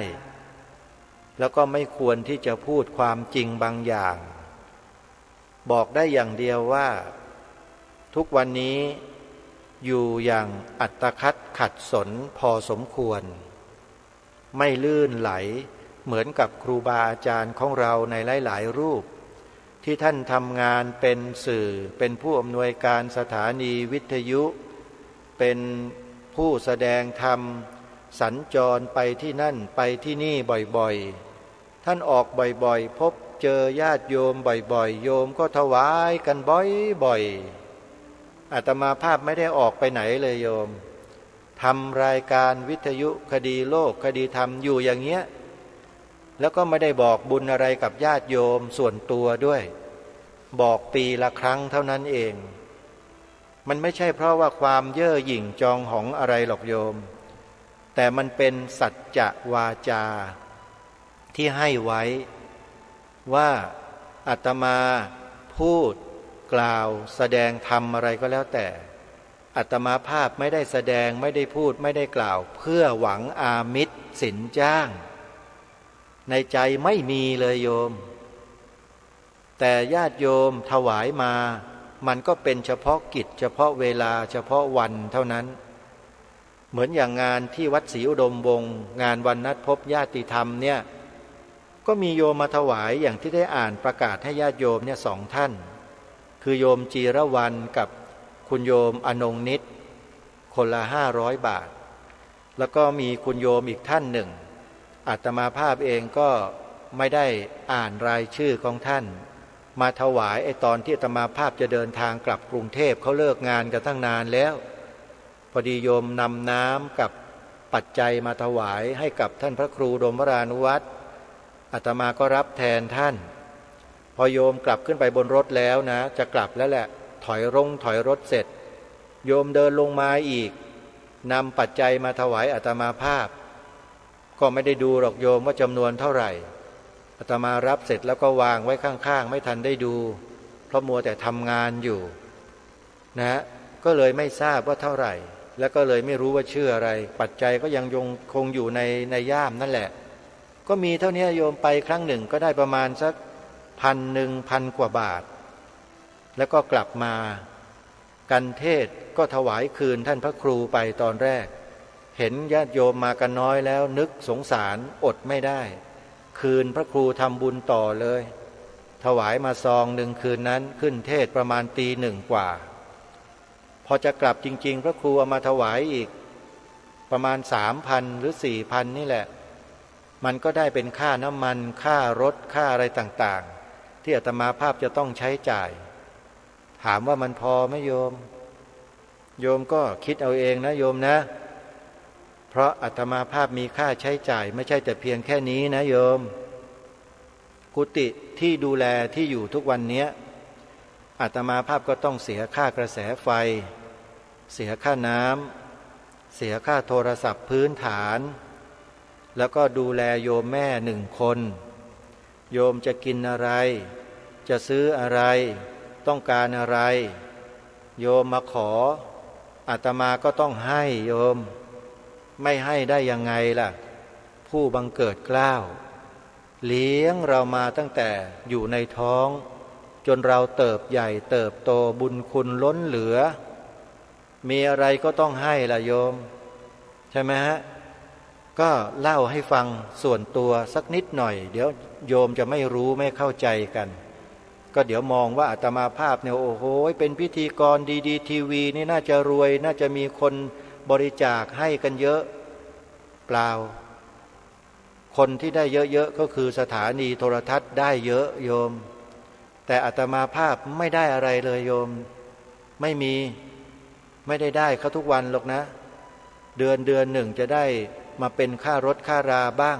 แล้วก็ไม่ควรที่จะพูดความจริงบางอย่างบอกได้อย่างเดียวว่าทุกวันนี้อยู่อย่างอัตคัดขัดสนพอสมควรไม่ลื่นไหลเหมือนกับครูบาอาจารย์ของเราในหลายๆรูปที่ท่านทำงานเป็นสื่อเป็นผู้อำนวยการสถานีวิทยุเป็นผู้แสดงธรรมสัญจรไปที่นั่นไปที่นี่บ่อยๆท่านออกบ่อยๆพบเจอญาติโยมบ่อยๆโยมก็ถวายกันบ่อยๆอาตมาภาพไม่ได้ออกไปไหนเลยโยมทำรายการวิทยุคดีโลกคดีธรรมอยู่อย่างเงี้ยแล้วก็ไม่ได้บอกบุญอะไรกับญาติโยมส่วนตัวด้วยบอกปีละครั้งเท่านั้นเองมันไม่ใช่เพราะว่าความเย่อหยิ่งจองหองอะไรหรอกโยมแต่มันเป็นสัจจะวาจาที่ให้ไว้ว่าอาตมาพูดกล่าวแสดงธรรมอะไรก็แล้วแต่อาตมาภาพไม่ได้แสดงไม่ได้พูดไม่ได้กล่าวเพื่อหวังอามิตรสินจ้างในใจไม่มีเลยโยมแต่ญาติโยมถวายมามันก็เป็นเฉพาะกิจเฉพาะเวลาเฉพาะวันเท่านั้นเหมือนอย่างงานที่วัดศรีอุดมวงศ์งานวันนัดพบญาติธรรมเนี่ยก็มีโยมมาถวายอย่างที่ได้อ่านประกาศให้ญาติโยมเนี่ย2 ท่านคือโยมจีรวรรณกับคุณโยมอนงนิตคนละ500 บาทแล้วก็มีคุณโยมอีกท่านหนึ่งอาตมาภาพเองก็ไม่ได้อ่านรายชื่อของท่านมาถวายตอนที่อาตมาภาพจะเดินทางกลับกรุงเทพเขาเลิกงานกันตั้งนานแล้วพอดีโยมนำน้ำกับปัจจัยมาถวายให้กับท่านพระครูดมวรานุวัตรอาตมาก็รับแทนท่านพอโยมกลับขึ้นไปบนรถแล้วนะจะกลับแล้วแหละถอยรถเสร็จโยมเดินลงมาอีกนำปัจจัยมาถวายอาตมาภาพก็ไม่ได้ดูหรอกโยมว่าจำนวนเท่าไหร่อาตมารับเสร็จแล้วก็วางไว้ข้างๆไม่ทันได้ดูเพราะมัวแต่ทำงานอยู่นะก็เลยไม่ทราบว่าเท่าไหร่แล้วก็เลยไม่รู้ว่าชื่ออะไรปัจจัยก็ยังคงอยู่ในย่ามนั่นแหละ ก็มีเท่านี้โยมไปครั้งหนึ่งก็ได้ประมาณสัก1,000 กว่าบาทแล้วก็กลับมากันเทศก็ถวายคืนท่านพระครูไปตอนแรกเห็นญาติโยมมากันน้อยแล้วนึกสงสารอดไม่ได้คืนพระครูทำบุญต่อเลยถวายมาซองหนึ่งคืนนั้นขึ้นเทศประมาณตี 1กว่าพอจะกลับจริงๆพระครูเอามาถวายอีกประมาณ 3,000 หรือ 4,000 นี่แหละมันก็ได้เป็นค่าน้ำมันค่ารถค่าอะไรต่างๆที่อาตมาภาพจะต้องใช้จ่ายถามว่ามันพอไหมโยมโยมก็คิดเอาเองนะโยมนะเพราะอาตมาภาพมีค่าใช้จ่ายไม่ใช่แต่เพียงแค่นี้นะโยมกุฏิที่ดูแลที่อยู่ทุกวันนี้อาตมาภาพก็ต้องเสียค่ากระแสไฟเสียค่าน้ำเสียค่าโทรศัพท์พื้นฐานแล้วก็ดูแลโยมแม่1 คนโยมจะกินอะไรจะซื้ออะไรต้องการอะไรโยมมาขออาตมาก็ต้องให้โยมไม่ให้ได้ยังไงล่ะผู้บังเกิดเกล้าเลี้ยงเรามาตั้งแต่อยู่ในท้องจนเราเติบใหญ่เติบโตบุญคุณล้นเหลือมีอะไรก็ต้องให้ล่ะโยมใช่ไหมฮะก็เล่าให้ฟังส่วนตัวสักนิดหน่อยเดี๋ยวโยมจะไม่รู้ไม่เข้าใจกันก็เดี๋ยวมองว่าอาตมาภาพเนี่ยโอ้โหเป็นพิธีกรดีๆทีวีนี่น่าจะรวยน่าจะมีคนบริจาคให้กันเยอะเปล่าคนที่ได้เยอะๆก็คือสถานีโทรทัศน์ได้เยอะโยมแต่อาตมาภาพไม่ได้อะไรเลยโยมไม่ได้เขาทุกวันหรอกนะเดือนหนึ่งจะได้มาเป็นค่ารถค่าราบ้าง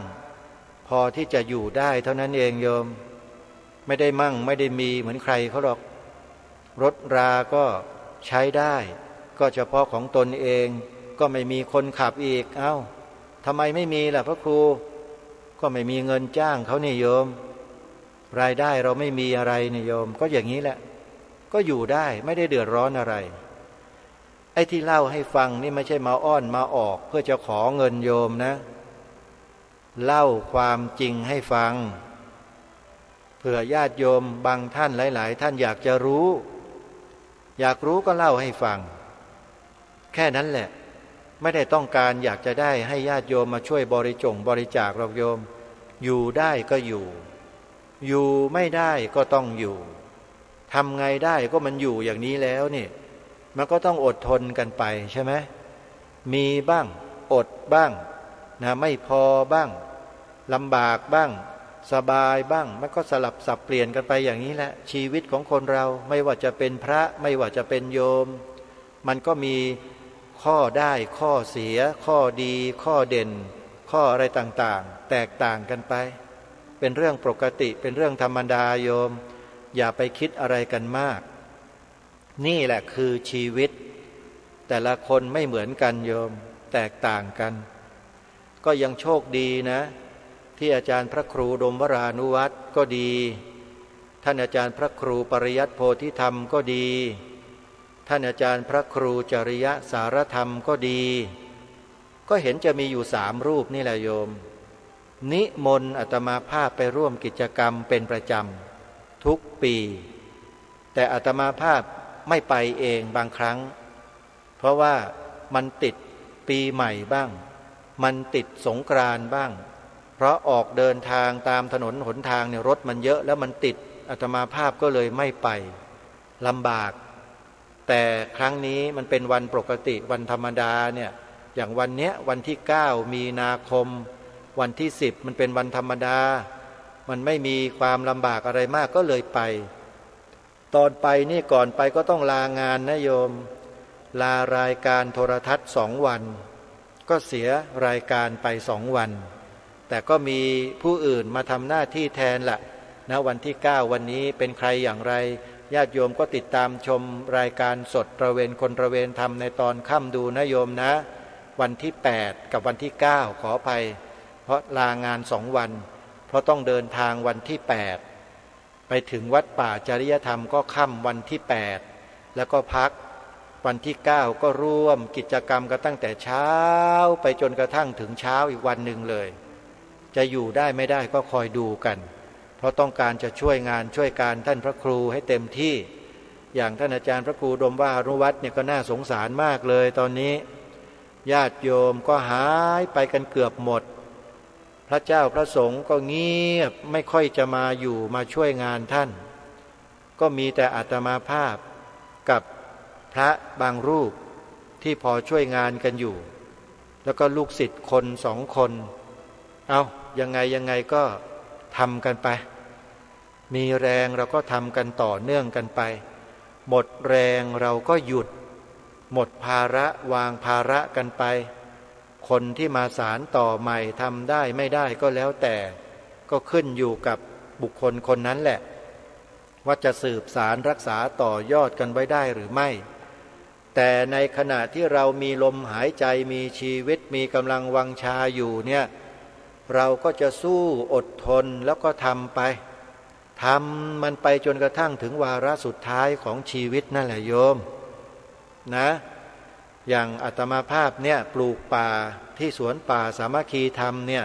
พอที่จะอยู่ได้เท่านั้นเองโยมไม่ได้มั่งไม่ได้มีเหมือนใครเขาหรอกรถราก็ใช้ได้ก็เฉพาะของตนเองก็ไม่มีคนขับอีกเอ้าทำไมไม่มีล่ะพระครูก็ไม่มีเงินจ้างเขานี่โยมรายได้เราไม่มีอะไรนี่โยมก็อย่างนี้แหละก็อยู่ได้ไม่ได้เดือดร้อนอะไรไอ้ที่เล่าให้ฟังนี่ไม่ใช่มาอ้อนมาออกเพื่อจะขอเงินโยมนะเล่าความจริงให้ฟังเผื่อญาติโยมบางท่านหลายๆท่านอยากจะรู้อยากรู้ก็เล่าให้ฟังแค่นั้นแหละไม่ได้ต้องการอยากจะได้ให้ญาติโยมมาช่วยบริจาคหรอกโยมอยู่ได้ก็อยู่ไม่ได้ก็ต้องอยู่ทำไงได้ก็มันอยู่อย่างนี้แล้วนี่มันก็ต้องอดทนกันไปใช่ไหมมีบ้างอดบ้างนะไม่พอบ้างลำบากบ้างสบายบ้างมันก็สลับสับเปลี่ยนกันไปอย่างนี้แหละชีวิตของคนเราไม่ว่าจะเป็นพระไม่ว่าจะเป็นโยมมันก็มีข้อได้ข้อเสียข้อดีข้อเด่นข้ออะไรต่างๆแตกต่างกันไปเป็นเรื่องปกติเป็นเรื่องธรรมดาโยมอย่าไปคิดอะไรกันมากนี่แหละคือชีวิตแต่ละคนไม่เหมือนกันโยมแตกต่างกันก็ยังโชคดีนะที่อาจารย์พระครูดมวรานุวัตรก็ดีท่านอาจารย์พระครูปริยัติโพธิธรรมก็ดีท่านอาจารย์พระครูจริยสารธรรมก็ดีก็เห็นจะมีอยู่3 รูปนี่แหละโยมนิมนต์อาตมาภาพไปร่วมกิจกรรมเป็นประจำทุกปีแต่อาตมาภาพไม่ไปเองบางครั้งเพราะว่ามันติดปีใหม่บ้างมันติดสงกรานต์บ้างเพราะออกเดินทางตามถนนหนทางเนี่ยรถมันเยอะแล้วมันติดอาตมาภาพก็เลยไม่ไปลำบากแต่ครั้งนี้มันเป็นวันปกติวันธรรมดาเนี่ยอย่างวันเนี้ยวันที่9 มีนาคมวันที่10มันเป็นวันธรรมดามันไม่มีความลำบากอะไรมากก็เลยไปตอนไปนี่ก่อนไปก็ต้องลางานนะโยมลารายการโทรทัศน์2 วันก็เสียรายการไป2 วันแต่ก็มีผู้อื่นมาทำหน้าที่แทนละนะวันที่9วันนี้เป็นใครอย่างไรญาติโยมก็ติดตามชมรายการสดตระเวนคนตระเวนธรรมในตอนค่ำดูนะโยมนะวันที่8กับวันที่9ขออภัยเพราะลางาน2 วันเพราะต้องเดินทางวันที่8ไปถึงวัดป่าจริยธรรมก็ค่ำวันที่8แล้วก็พักวันที่9ก็ร่วมกิจกรรมกันตั้งแต่เช้าไปจนกระทั่งถึงเช้าอีกวันหนึ่งเลย จะอยู่ได้ไม่ได้ก็คอยดูกันเพราะต้องการจะช่วยงานช่วยการท่านพระครูให้เต็มที่อย่างท่านอาจารย์พระครูดมว่าอนุวัฒน์เนี่ยก็น่าสงสารมากเลยตอนนี้ญาติโยมก็หายไปกันเกือบหมดพระเจ้าพระสงฆ์ก็เงียบไม่ค่อยจะมาอยู่มาช่วยงานท่านก็มีแต่อาตมาภาพกับพระบางรูปที่พอช่วยงานกันอยู่แล้วก็ลูกศิษย์คนสองคนเอายังไงก็ทำกันไปมีแรงเราก็ทำกันต่อเนื่องกันไปหมดแรงเราก็หยุดหมดภาระวางภาระกันไปคนที่มาสารต่อใหม่ทำได้ไม่ได้ก็แล้วแต่ก็ขึ้นอยู่กับบุคคลคนนั้นแหละว่าจะสืบสารรักษาต่อยอดกันไว้ได้หรือไม่แต่ในขณะที่เรามีลมหายใจมีชีวิตมีกำลังวังชาอยู่เนี่ยเราก็จะสู้อดทนแล้วก็ทำไปทำมันไปจนกระทั่งถึงวาระสุดท้ายของชีวิตนั่นแหละโยมนะอย่างอาตมาภาพเนี่ยปลูกป่าที่สวนป่าสามัคคีธรรมเนี่ย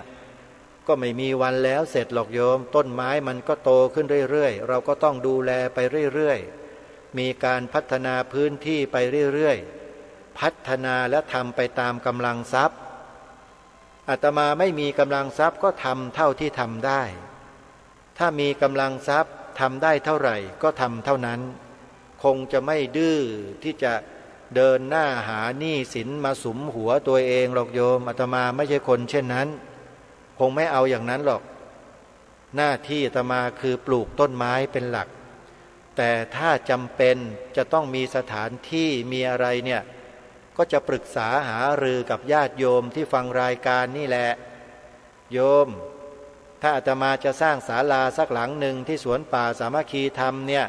ก็ไม่มีวันแล้วเสร็จหรอกโยมต้นไม้มันก็โตขึ้นเรื่อยๆเราก็ต้องดูแลไปเรื่อยๆมีการพัฒนาพื้นที่ไปเรื่อยๆพัฒนาและทำไปตามกำลังทรัพย์อาตมาไม่มีกำลังทรัพย์ก็ทำเท่าที่ทำได้ถ้ามีกำลังทรัพย์ทำได้เท่าไหร่ก็ทำเท่านั้นคงจะไม่ดื้อที่จะเดินหน้าหาหนี้สินมาสุมหัวตัวเองหรอกโยมอาตมาไม่ใช่คนเช่นนั้นคงไม่เอาอย่างนั้นหรอกหน้าที่อาตมาคือปลูกต้นไม้เป็นหลักแต่ถ้าจำเป็นจะต้องมีสถานที่มีอะไรเนี่ยก็จะปรึกษาหารือกับญาติโยมที่ฟังรายการนี่แหละโยมถ้าอาตมาจะสร้างศาลาสักหลังหนึ่งที่สวนป่าสามัคคีธรรมเนี่ย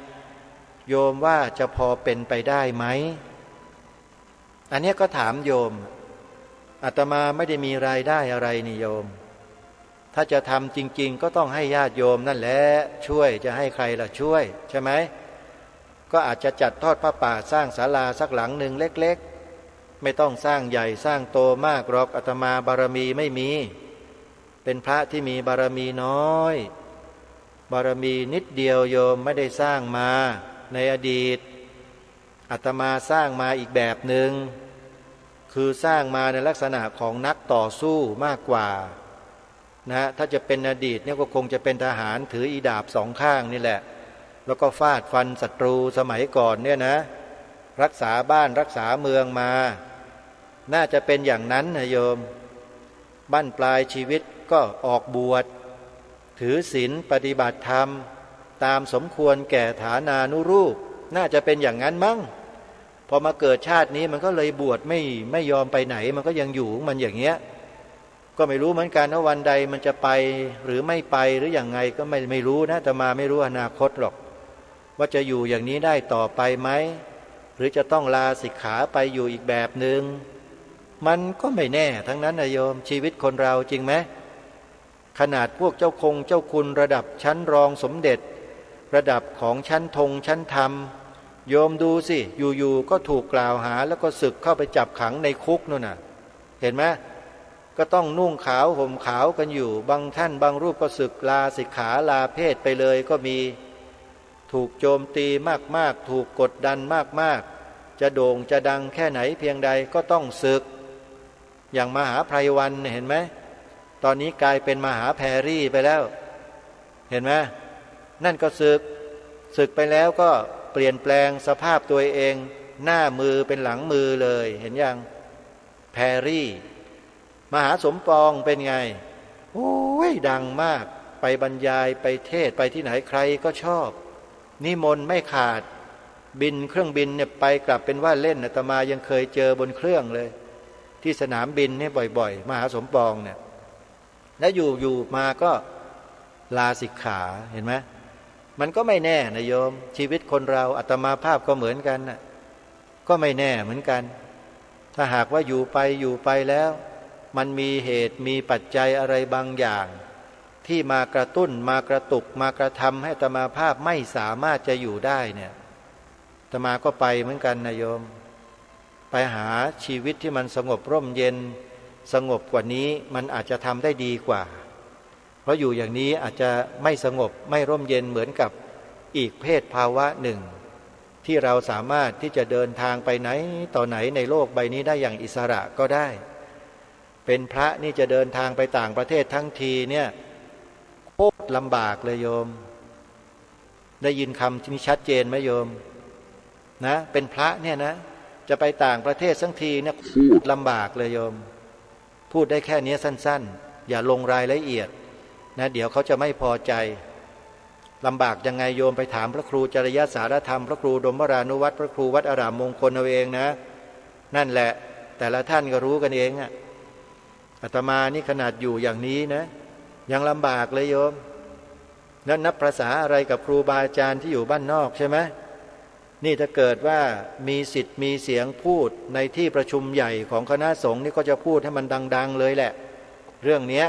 โยมว่าจะพอเป็นไปได้ไหมอันนี้ก็ถามโยมอาตมาไม่ได้มีรายได้อะไรนี่โยมถ้าจะทำจริงๆก็ต้องให้ญาติโยมนั่นแหละช่วยจะให้ใครล่ะช่วยใช่ไหมก็อาจจะจัดทอดผ้าป่าสร้างศาลาสักหลังหนึ่งเล็กๆไม่ต้องสร้างใหญ่สร้างโตมากหรอกอาตมาบารมีไม่มีเป็นพระที่มีบารมีน้อยบารมีนิดเดียวโยมไม่ได้สร้างมาในอดีตอาตมาสร้างมาอีกแบบหนึ่งคือสร้างมาในลักษณะของนักต่อสู้มากกว่านะถ้าจะเป็นอดีตเนี่ยก็คงจะเป็นทหารถืออีดาบสองข้างนี่แหละแล้วก็ฟาดฟันศัตรูสมัยก่อนเนี่ยนะรักษาบ้านรักษาเมืองมาน่าจะเป็นอย่างนั้นนะโยมบั้นปลายชีวิตก็ออกบวชถือศีลปฏิบัติธรรมตามสมควรแก่ฐานานุรูปน่าจะเป็นอย่างนั้นมั้งพอมาเกิดชาตินี้มันก็เลยบวชไม่ยอมไปไหนมันก็ยังอยู่มันอย่างเงี้ยก็ไม่รู้เหมือนกันว่าวันใดมันจะไปหรือไม่ไปหรืออย่างไงก็ไม่รู้นะแต่มาไม่รู้อนาคตหรอกว่าจะอยู่อย่างนี้ได้ต่อไปไหมหรือจะต้องลาสิกขาไปอยู่อีกแบบหนึ่งมันก็ไม่แน่ทั้งนั้นนะโยมชีวิตคนเราจริงไหมขนาดพวกเจ้าคุณระดับชั้นรองสมเด็จระดับของชั้นธงชั้นธรรมโยมดูสิอยู่ๆก็ถูกกล่าวหาแล้วก็สึกเข้าไปจับขังในคุกนู่นน่ะเห็นไหมก็ต้องนุ่งขาวห่มขาวกันอยู่บางท่านบางรูปก็สึกลาสิกขาลาเพศไปเลยก็มีถูกโจมตีมากๆถูกกดดันมากๆจะโด่งจะดังแค่ไหนเพียงใดก็ต้องสึกอย่างมหาไพรวันเห็นไหมตอนนี้กลายเป็นมหาแพรรี่ไปแล้วเห็นไหมนั่นก็สึกไปแล้วก็เปลี่ยนแปลงสภาพตัวเองหน้ามือเป็นหลังมือเลยเห็นยังแพรรี่มหาสมปองเป็นไงโอ้ยดังมากไปบรรยายไปเทศไปที่ไหนใครก็ชอบนิมนต์ไม่ขาดบินเครื่องบินเนี่ยไปกลับเป็นว่าเล่นอาตมายังเคยเจอบนเครื่องเลยที่สนามบินเนี่ยบ่อยๆมหาสมปองเนี่ยแล้วอยู่มาก็ลาสิกขาเห็นไหมมันก็ไม่แน่นะโยมชีวิตคนเราอาตมาภาพก็เหมือนกันน่ะก็ไม่แน่เหมือนกันถ้าหากว่าอยู่ไปแล้วมันมีเหตุมีปัจจัยอะไรบางอย่างที่มากระตุ้นมากระตุกมากระทำให้อาตมาภาพไม่สามารถจะอยู่ได้เนี่ยอาตมาก็ไปเหมือนกันนะโยมไปหาชีวิตที่มันสงบร่มเย็นสงบกว่านี้มันอาจจะทำได้ดีกว่า เพราะอยู่อย่างนี้อาจจะไม่สงบไม่ร่มเย็นเหมือนกับอีกเพศภาวะหนึ่งที่เราสามารถที่จะเดินทางไปไหนต่อไหนในโลกใบนี้ได้อย่างอิสระก็ได้เป็นพระนี่จะเดินทางไปต่างประเทศทั้งทีเนี่ยโคตรลำบากเลยโยมได้ยินคำนี้ชัดเจนไหมโยมนะเป็นพระเนี่ยนะจะไปต่างประเทศทั้งทีเนี่ยพูดลำบากเลยโยมพูดได้แค่นี้สั้นๆอย่าลงรายละเอียดนะเดี๋ยวเขาจะไม่พอใจลำบากยังไงโยมไปถามพระครูจริยสารธรรมพระครูดมรานุวัตรพระครูวัดอารามมงคลเอาเองนะนั่นแหละแต่ละท่านก็รู้กันเองอ่ะอาตมานี่ขนาดอยู่อย่างนี้นะยังลำบากเลยโยมนั้นนับภาษาอะไรกับครูบาอาจารย์ที่อยู่บ้านนอกใช่ไหมนี่ถ้าเกิดว่ามีสิทธิ์มีเสียงพูดในที่ประชุมใหญ่ของคณะสงฆ์นี่ก็จะพูดให้มันดังๆเลยแหละเรื่องนี้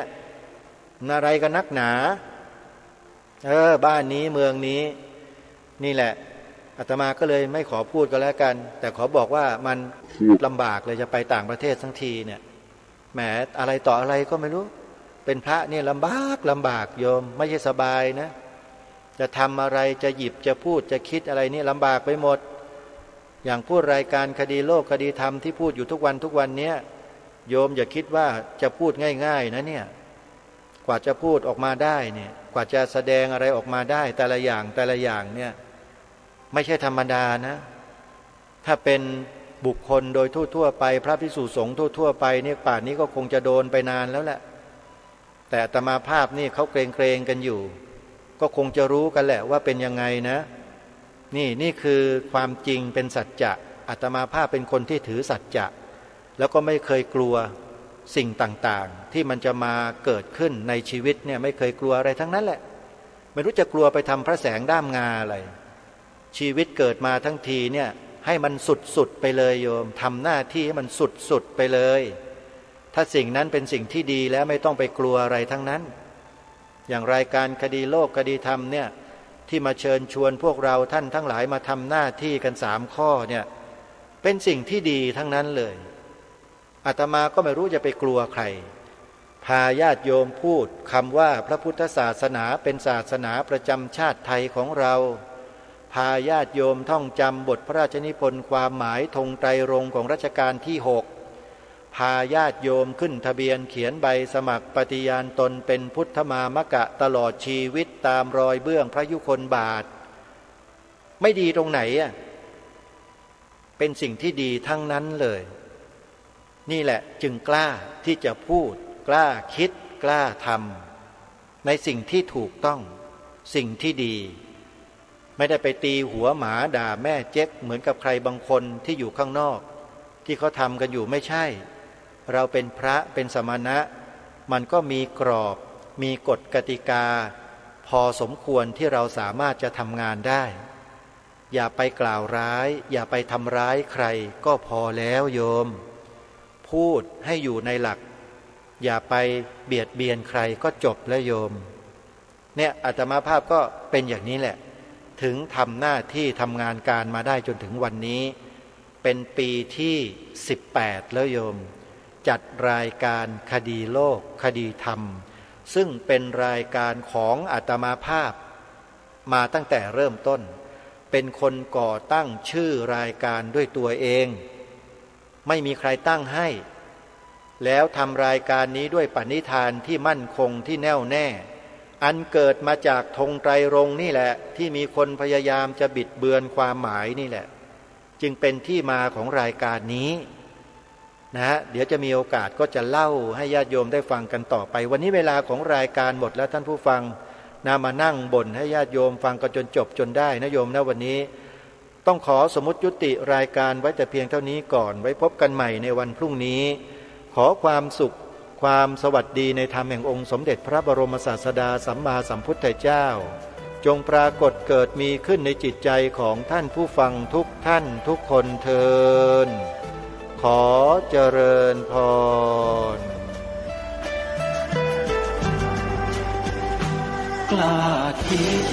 อะไรกันนักหนาบ้านนี้เมืองนี้นี่แหละอาตมาก็เลยไม่ขอพูดก็แล้วกันแต่ขอบอกว่ามันลำบากเลยจะไปต่างประเทศทั้งทีเนี่ยแหมอะไรต่ออะไรก็ไม่รู้เป็นพระเนี่ยลำบากโยมไม่ใช่สบายนะจะทำอะไรจะหยิบจะพูดจะคิดอะไรนี่ลำบากไปหมดอย่างพูดรายการคดีโลกคดีธรรมที่พูดอยู่ทุกวันเนี้ยโยมอย่าคิดว่าจะพูดง่ายๆนะเนี่ยกว่าจะพูดออกมาได้เนี่ยกว่าจะแสดงอะไรออกมาได้แต่ละอย่างเนี่ยไม่ใช่ธรรมดานะถ้าเป็นบุคคลโดยทั่วไปพระภิกษุสงฆ์ทั่วไปเนี่ยป่านนี้ก็คงจะโดนไปนานแล้วแหละแต่อาตมาภาพนี่เขาเกรงกันอยู่ก็คงจะรู้กันแหละว่าเป็นยังไงนะนี่คือความจริงเป็นสัจจะอาตมาภาพเป็นคนที่ถือสัจจะแล้วก็ไม่เคยกลัวสิ่งต่างๆที่มันจะมาเกิดขึ้นในชีวิตเนี่ยไม่เคยกลัวอะไรทั้งนั้นแหละไม่รู้จะกลัวไปทำพระแสงด้ามงาอะไรชีวิตเกิดมาทั้งทีเนี่ยให้มันสุดๆไปเลยโยมทำหน้าที่ให้มันสุดๆไปเลยถ้าสิ่งนั้นเป็นสิ่งที่ดีแล้วไม่ต้องไปกลัวอะไรทั้งนั้นอย่างรายการคดีโลกคดีธรรมเนี่ยที่มาเชิญชวนพวกเราท่านทั้งหลายมาทำหน้าที่กัน3 ข้อเนี่ยเป็นสิ่งที่ดีทั้งนั้นเลยอาตมาก็ไม่รู้จะไปกลัวใครพาญาติโยมพูดคำว่าพระพุทธศาสนาเป็นศาสนาประจำชาติไทยของเราพาญาติโยมท่องจำบทพระราชนิพนธ์ความหมายธงไตรรงค์ของรัชกาลที่6พาญาติโยมขึ้นทะเบียนเขียนใบสมัครปฏิญาณตนเป็นพุทธมามกะตลอดชีวิตตามรอยเบื้องพระยุคลบาทไม่ดีตรงไหนอ่ะเป็นสิ่งที่ดีทั้งนั้นเลยนี่แหละจึงกล้าที่จะพูดกล้าคิดกล้าทำในสิ่งที่ถูกต้องสิ่งที่ดีไม่ได้ไปตีหัวหมาด่าแม่เจ๊กเหมือนกับใครบางคนที่อยู่ข้างนอกที่เขาทำกันอยู่ไม่ใช่เราเป็นพระเป็นสมณะมันก็มีกรอบมีกฎกติกาพอสมควรที่เราสามารถจะทำงานได้อย่าไปกล่าวร้ายอย่าไปทำร้ายใครก็พอแล้วโยมพูดให้อยู่ในหลักอย่าไปเบียดเบียนใครก็จบแล้วโยมเนี่ยอาตมาภาพก็เป็นอย่างนี้แหละถึงทำหน้าที่ทำงานการมาได้จนถึงวันนี้เป็นปีที่18แล้วโยมจัดรายการคดีโลกคดีธรรมซึ่งเป็นรายการของอาตมาภาพมาตั้งแต่เริ่มต้นเป็นคนก่อตั้งชื่อรายการด้วยตัวเองไม่มีใครตั้งให้แล้วทำรายการนี้ด้วยปณิธานที่มั่นคงที่แน่วแน่อันเกิดมาจากธงไตรรงค์นี่แหละที่มีคนพยายามจะบิดเบือนความหมายนี่แหละจึงเป็นที่มาของรายการนี้นะเดี๋ยวจะมีโอกาสก็จะเล่าให้ญาติโยมได้ฟังกันต่อไปวันนี้เวลาของรายการหมดแล้วท่านผู้ฟังมานั่งบ่นให้ญาติโยมฟังกันจนจบจนได้นะโยมนะวันนี้ต้องขอสมมุติยุติรายการไว้แต่เพียงเท่านี้ก่อนไว้พบกันใหม่ในวันพรุ่งนี้ขอความสุขความสวัสดีในธรรมแห่งองค์สมเด็จพระบรมศาสดาสัมมาสัมพุทธเจ้าจงปรากฏเกิดมีขึ้นในจิตใจของท่านผู้ฟังทุกท่านทุกคนเทินขอเจริญพร กล้าคิด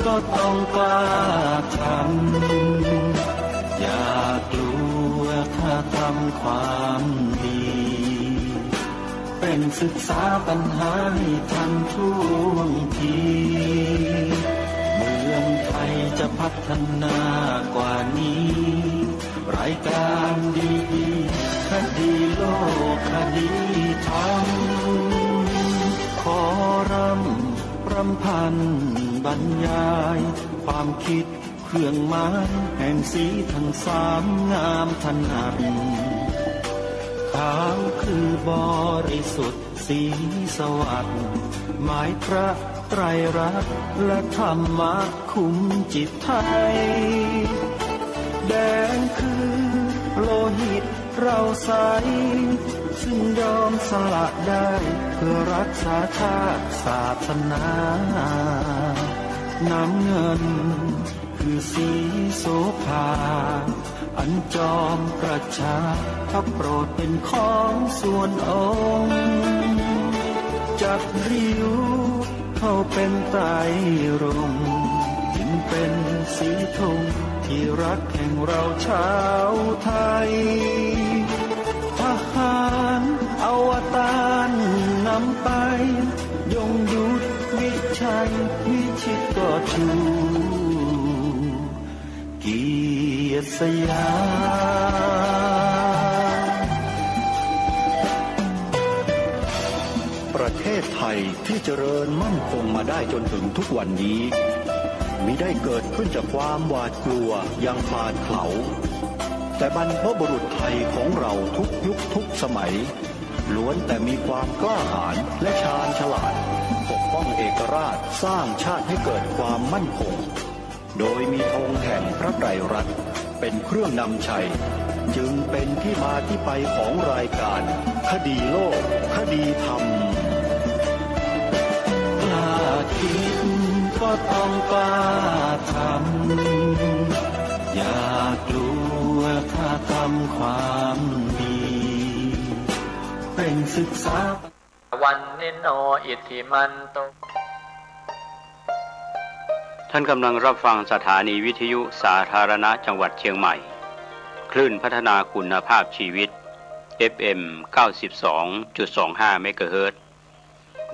ก็ต้องกล้าทำอย่ากลัวถ้าทำความดีเป็น ศึกษาปัญหาให้ทันท่วงทีเมืองไทยจะพัฒนากว่านี้รายการดีคดีโลกคดีธรรมขอรำพันบรรยายความคิดเครื่องหมายแห่งสีทั้งสามงามถนัดขาวคือบริสุทธิ์สีสวัสดิ์หมายพระไตรรัตน์และธรรมะคุ้มจิตไทยแดงคือโลหิตเราใสซึ่งยอมสละได้เพื่อรักษาชาติศาสนาน้ำเงินคือสีโสภาอันจอมประชาพระโปรดเป็นของส่วนองค์จักริ้วเข้าเป็นไตรรงค์จึงเป็นสีธงที่รักแห่งเราชาวไทยทหารอวตารนำไปยงยุทธวิชัยวิชิตก็ชูเกียรติสยามประเทศไทยที่เจริญมั่นคงมาได้จนถึงทุกวันนี้มิได้เกิดขึ้นจากความหวาดกลัวอย่างคลาดเขลาแต่บรรพบุรุษไทยของเราทุกยุคทุกสมัยล้วนแต่มีความกล้าหาญและชาญฉลาดปกป้องเอกราชสร้างชาติให้เกิดความมั่นคงโดยมีธงแห่งพระไตรรัตน์เป็นเครื่องนำชัยจึงเป็นที่มาที่ไปของรายการคดีโลกคดีธรรมกล้าคิดก็ต้องกล้าทำอย่ากลัวถ้าทำความดีเป็นศึกษาวันนิโนอิทธิมันโตท่านกำลังรับฟังสถานีวิทยุสาธารณะจังหวัดเชียงใหม่คลื่นพัฒนาคุณภาพชีวิต FM 92.25 เมกะเฮิรตซ์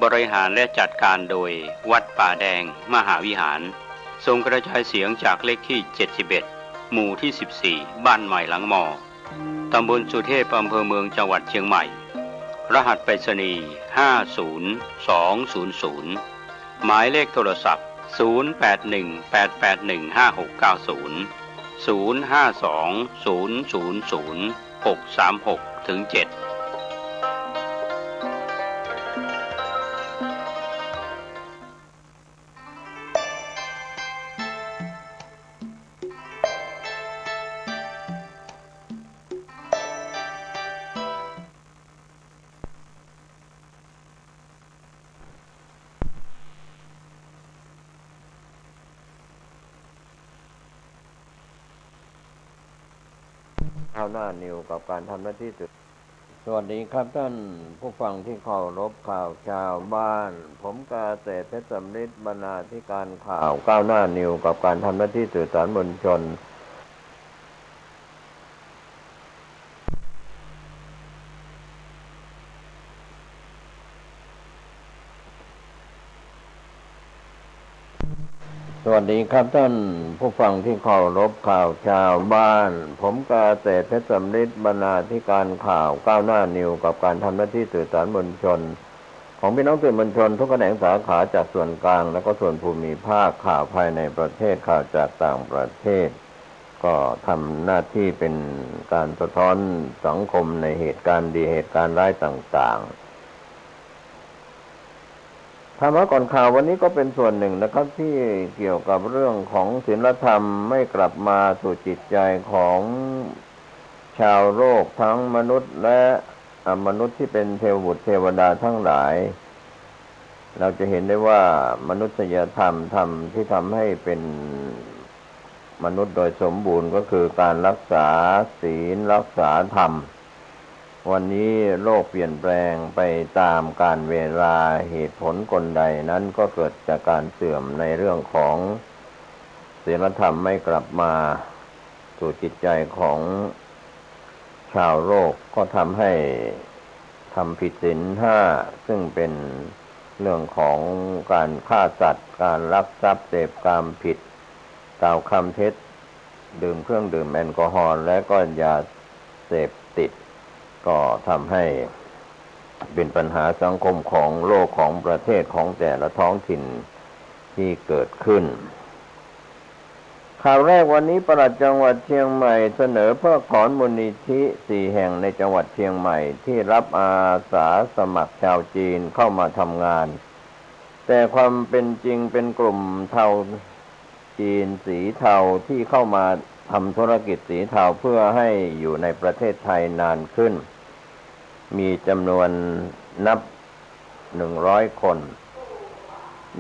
บริหารและจัดการโดยวัดป่าแดงมหาวิหารส่งกระจายเสียงจากเลขที่71หมู่ที่14บ้านใหม่หลังมอตำบลสุเทพอำเภอเมืองจังหวัดเชียงใหม่รหัสไปรษณีย์50200หมายเลขโทรศัพท์0818818815600520000636-7ข้าวหน้านิวกับการทำหน้าที่สวัสดีครับท่านผู้ฟังที่เคารพข่าวชาวบ้านผมกาเศรษฐ์เพชรสำริดบรรณาธิการข่าวก้าวหน้านิวกับการทำหน้าที่สื่อสารมวลชนสวัสดีครับท่านผู้ฟังที่เคารพข่าวชาวบ้านผมกาเศรษฐ์เพชรสำริดบรรณาธิการข่าวก้าวหน้านิวกับการทำหน้าที่สื่อสารมวลชนของพี่น้องสื่อมวลชนทุกแขนงสาขาจากส่วนกลางและก็ส่วนภูมิภาคข่าวภายในประเทศข่าวจากต่างประเทศก็ทำหน้าที่เป็นการสะท้อนสังคมในเหตุการณ์ดีเหตุการณ์ร้ายต่างๆธรรมะก่อนข่าววันนี้ก็เป็นส่วนหนึ่งนะครับที่เกี่ยวกับเรื่องของศีลธรรมไม่กลับมาสู่จิตใจของชาวโลกทั้งมนุษย์และมนุษย์ที่เป็นเทวบุตรเทวดาทั้งหลายเราจะเห็นได้ว่ามนุษยธรรมที่ทำให้เป็นมนุษย์โดยสมบูรณ์ก็คือการรักษาศีลรักษาธรรมวันนี้โลกเปลี่ยนแปลงไปตามกาลเวลาเหตุผลกลใดนั้นก็เกิดจากการเสื่อมในเรื่องของศีลธรรมไม่กลับมาสู่จิตใจของชาวโลกก็ทำให้ ทำผิดศีลห้าซึ่งเป็นเรื่องของการฆ่าสัตว์การลักทรัพย์เสพกามผิดกล่าวคำเท็จดื่มเครื่องดื่มแอลกอฮอล์และก็ยาเสพติดก็ทำให้เป็นปัญหาสังคมของโลกของประเทศของแต่ละท้องถิ่นที่เกิดขึ้นข่าวแรกวันนี้ปลัดจังหวัดเชียงใหม่เสนอเพิกถอนมูลนิธิ4 แห่งในจังหวัดเชียงใหม่ที่รับอาสาสมัครชาวจีนเข้ามาทำงานแต่ความเป็นจริงเป็นกลุ่มเทาจีนสีเทาที่เข้ามาทำธุรกิจสีเทาเพื่อให้อยู่ในประเทศไทยนานขึ้นมีจำนวนนับ100 คน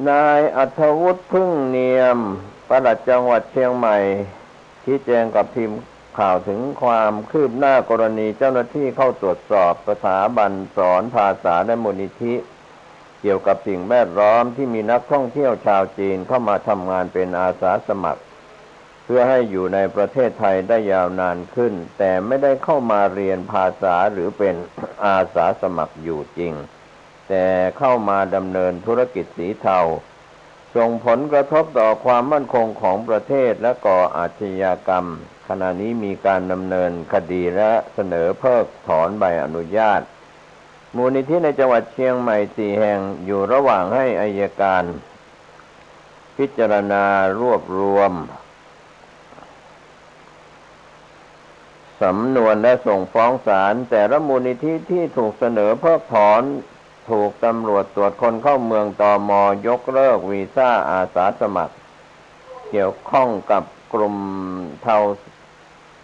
นายอัธวุฒิพึ่งเนียมปลัดจังหวัดเชียงใหม่ชี้แจงกับทีมข่าวถึงความคืบหน้ากรณีเจ้าหน้าที่เข้าตรวจสอบสถาบันสอนภาษาและมูลนิธิเกี่ยวกับสิ่งแวดล้อมที่มีนักท่องเที่ยวชาวจีนเข้ามาทำงานเป็นอาสาสมัครเพื่อให้อยู่ในประเทศไทยได้ยาวนานขึ้นแต่ไม่ได้เข้ามาเรียนภาษาหรือเป็นอาสาสมัครอยู่จริงแต่เข้ามาดำเนินธุรกิจสีเทาส่งผลกระทบต่อความมั่นคงของประเทศและก่ออาชญากรรมขณะนี้มีการดำเนินคดีและเสนอเพิกถอนใบอนุญาตมูลนิธิในจังหวัดเชียงใหม่4 แห่งอยู่ระหว่างให้อัยการพิจารณารวบรวมสำนวนและส่งฟ้องศาลแต่ละมูลนิธิที่ถูกเสนอเพิกถอนถูกตำรวจตรวจคนเข้าเมืองตม.ยกเลิกวีซ่าอาสาสมัครเกี่ยวข้องกับกลุ่มเทา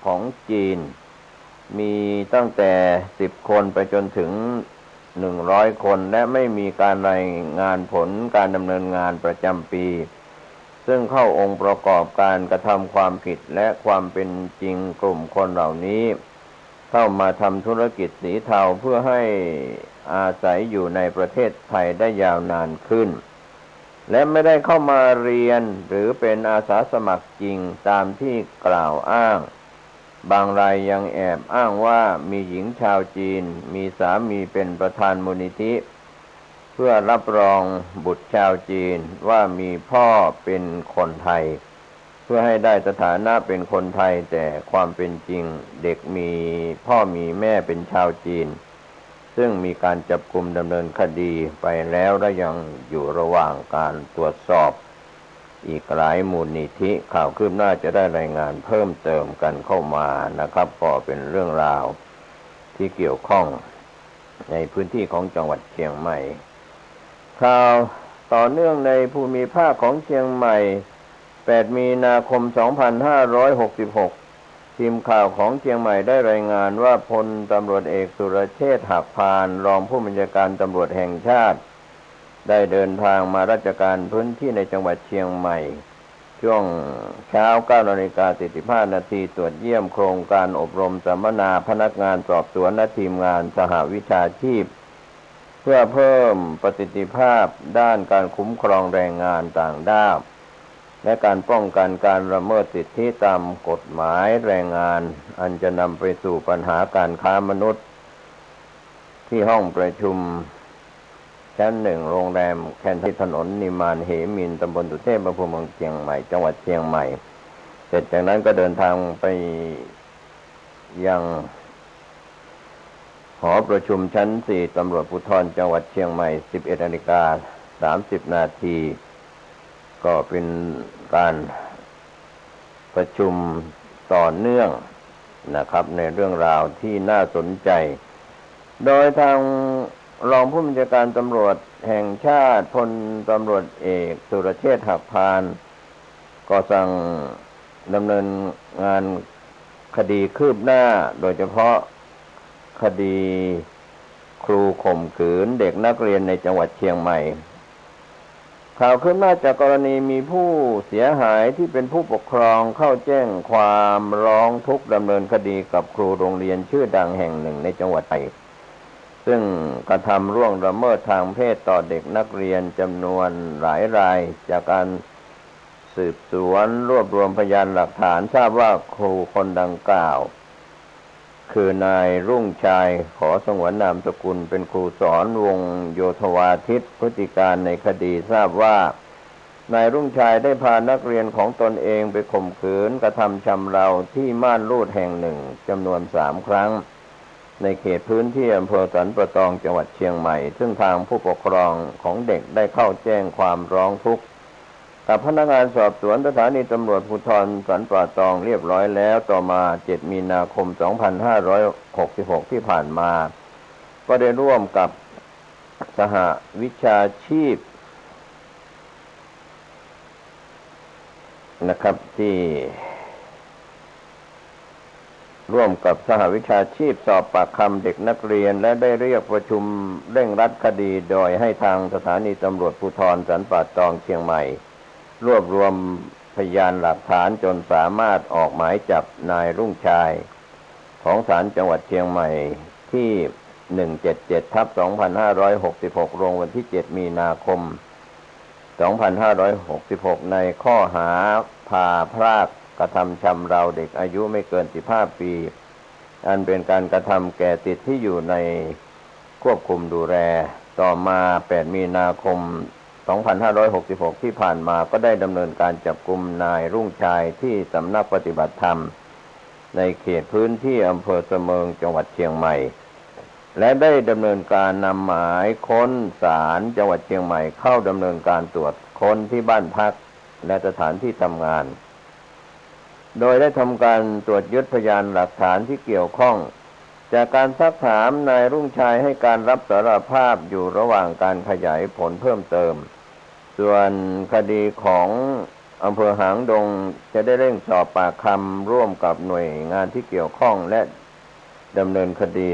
ของจีนมีตั้งแต่10 คนไปจนถึง100 คนและไม่มีการรายงานผลการดำเนินงานประจำปีซึ่งเข้าองค์ประกอบการกระทำความผิดและความเป็นจริงกลุ่มคนเหล่านี้เข้ามาทำธุรกิจสีเทาเพื่อให้อาศัยอยู่ในประเทศไทยได้ยาวนานขึ้นและไม่ได้เข้ามาเรียนหรือเป็นอาสาสมัครจริงตามที่กล่าวอ้างบางรายยังแอบอ้างว่ามีหญิงชาวจีนมีสามีเป็นประธานมูลนิธิเพื่อรับรองบุตรชาวจีนว่ามีพ่อเป็นคนไทยเพื่อให้ได้สถานะเป็นคนไทยแต่ความเป็นจริงเด็กมีพ่อมีแม่เป็นชาวจีนซึ่งมีการจับกุมดำเนินคดีไปแล้วและยังอยู่ระหว่างการตรวจสอบอีกหลายมูลนิธิข่าวคืบหน้าจะได้รายงานเพิ่มเติมกันเข้ามานะครับก็เป็นเรื่องราวที่เกี่ยวข้องในพื้นที่ของจังหวัดเชียงใหม่ข่าวต่อเนื่องในภูมิภาคของเชียงใหม่8 มีนาคม 2566ทีมข่าวของเชียงใหม่ได้รายงานว่าพลตำรวจเอกสุรเชษฐ์หักพานรองผู้บัญชาการตำรวจแห่งชาติได้เดินทางมาราชการพื้นที่ในจังหวัดเชียงใหม่ช่วงเช้า 9:45 น.ตรวจเยี่ยมโครงการอบรมสัมมนาพนักงานสอบสวนและทีมงานสหวิชาชีพเพื่อเพิ่มประสิทธิภาพด้านการคุ้มครองแรงงานต่างด้าวและการป้องกันการละเมิดสิทธิตามกฎหมายแรงงานอันจะนำไปสู่ปัญหาการค้ามนุษย์ที่ห้องประชุมชั้น 1โรงแรมแคนที่ถนนนิมานเหมินตำบลสุเทพอำเภอเมืองเชียงใหม่จังหวัดเชียงใหม่เสร็จจากนั้นก็เดินทางไปยังหอประชุมชั้น 4ตำรวจภูธรจังหวัดเชียงใหม่ 11:30 น.ก็เป็นการประชุมต่อเนื่องนะครับในเรื่องราวที่น่าสนใจโดยทางรองผู้บัญชาการตำรวจแห่งชาติพลตำรวจเอกสุรเชษฐ์หักพานก็สั่งดำเนินงานคดีคืบหน้าโดยเฉพาะคดีครูข่มขืนเด็กนักเรียนในจังหวัดเชียงใหม่ข่าวคืบหน้าจากกรณีมีผู้เสียหายที่เป็นผู้ปกครองเข้าแจ้งความร้องทุกข์ดำเนินคดีกับครูโรงเรียนชื่อดังแห่งหนึ่งในจังหวัดไทยซึ่งกระทำล่วงละเมิดทางเพศต่อเด็กนักเรียนจำนวนหลายรายจากการสืบสวนรวบรวมพยานหลักฐานทราบว่าครูคนดังกล่าว คือนายรุ่งชัยขอสงวนนามสกุลเป็นครูสอนวงโยธวาทิตพฤติการในคดีทราบว่านายรุ่งชัยได้พานักเรียนของตนเองไปข่มขืนกระทำชำเราที่ม่านรูดแห่งหนึ่งจำนวน3 ครั้งในเขตพื้นที่อำเภอสันป่าตองจังหวัดเชียงใหม่ซึ่งทางผู้ปกครองของเด็กได้เข้าแจ้งความร้องทุกข์กับพนักงานสอบสวนสถานีตำรวจภูธรสันป่าตองเรียบร้อยแล้วต่อมา7 มีนาคม 2566 ที่ผ่านมาก็ได้ร่วมกับสหวิชาชีพนะครับที่ร่วมกับสหวิชาชีพสอบปากคำเด็กนักเรียนและได้เรียกประชุมเร่งรัดคดีโดยให้ทางสถานีตำรวจภูธรสันป่าตองเชียงใหม่รวบรวมพยานหลักฐานจนสามารถออกหมายจับนายรุ่งชัยของศาลจังหวัดเชียงใหม่ที่177/2566ลงวันที่ 7 มีนาคม 2566ในข้อหาพาพรากกระทำชำเราเด็กอายุไม่เกิน15 ปีอันเป็นการกระทำแก่สิทธิที่อยู่ในควบคุมดูแลต่อมา8 มีนาคม 2566ที่ผ่านมาก็ได้ดำเนินการจับกุมนายรุ่งชัยที่สำนักปฏิบัติธรรมในเขตพื้นที่อำเภอเสมิงจังหวัดเชียงใหม่และได้ดำเนินการนำหมายค้นศาลจังหวัดเชียงใหม่เข้าดำเนินการตรวจค้นที่บ้านพักและสถานที่ทำงานโดยได้ทำการตรวจยึดพยานหลักฐานที่เกี่ยวข้องจากการซักถามนายรุ่งชัยให้การรับสารภาพอยู่ระหว่างการขยายผลเพิ่มเติมส่วนคดีของอำเภอหางดงจะได้เร่งสอบปากคำร่วมกับหน่วยงานที่เกี่ยวข้องและดำเนินคดี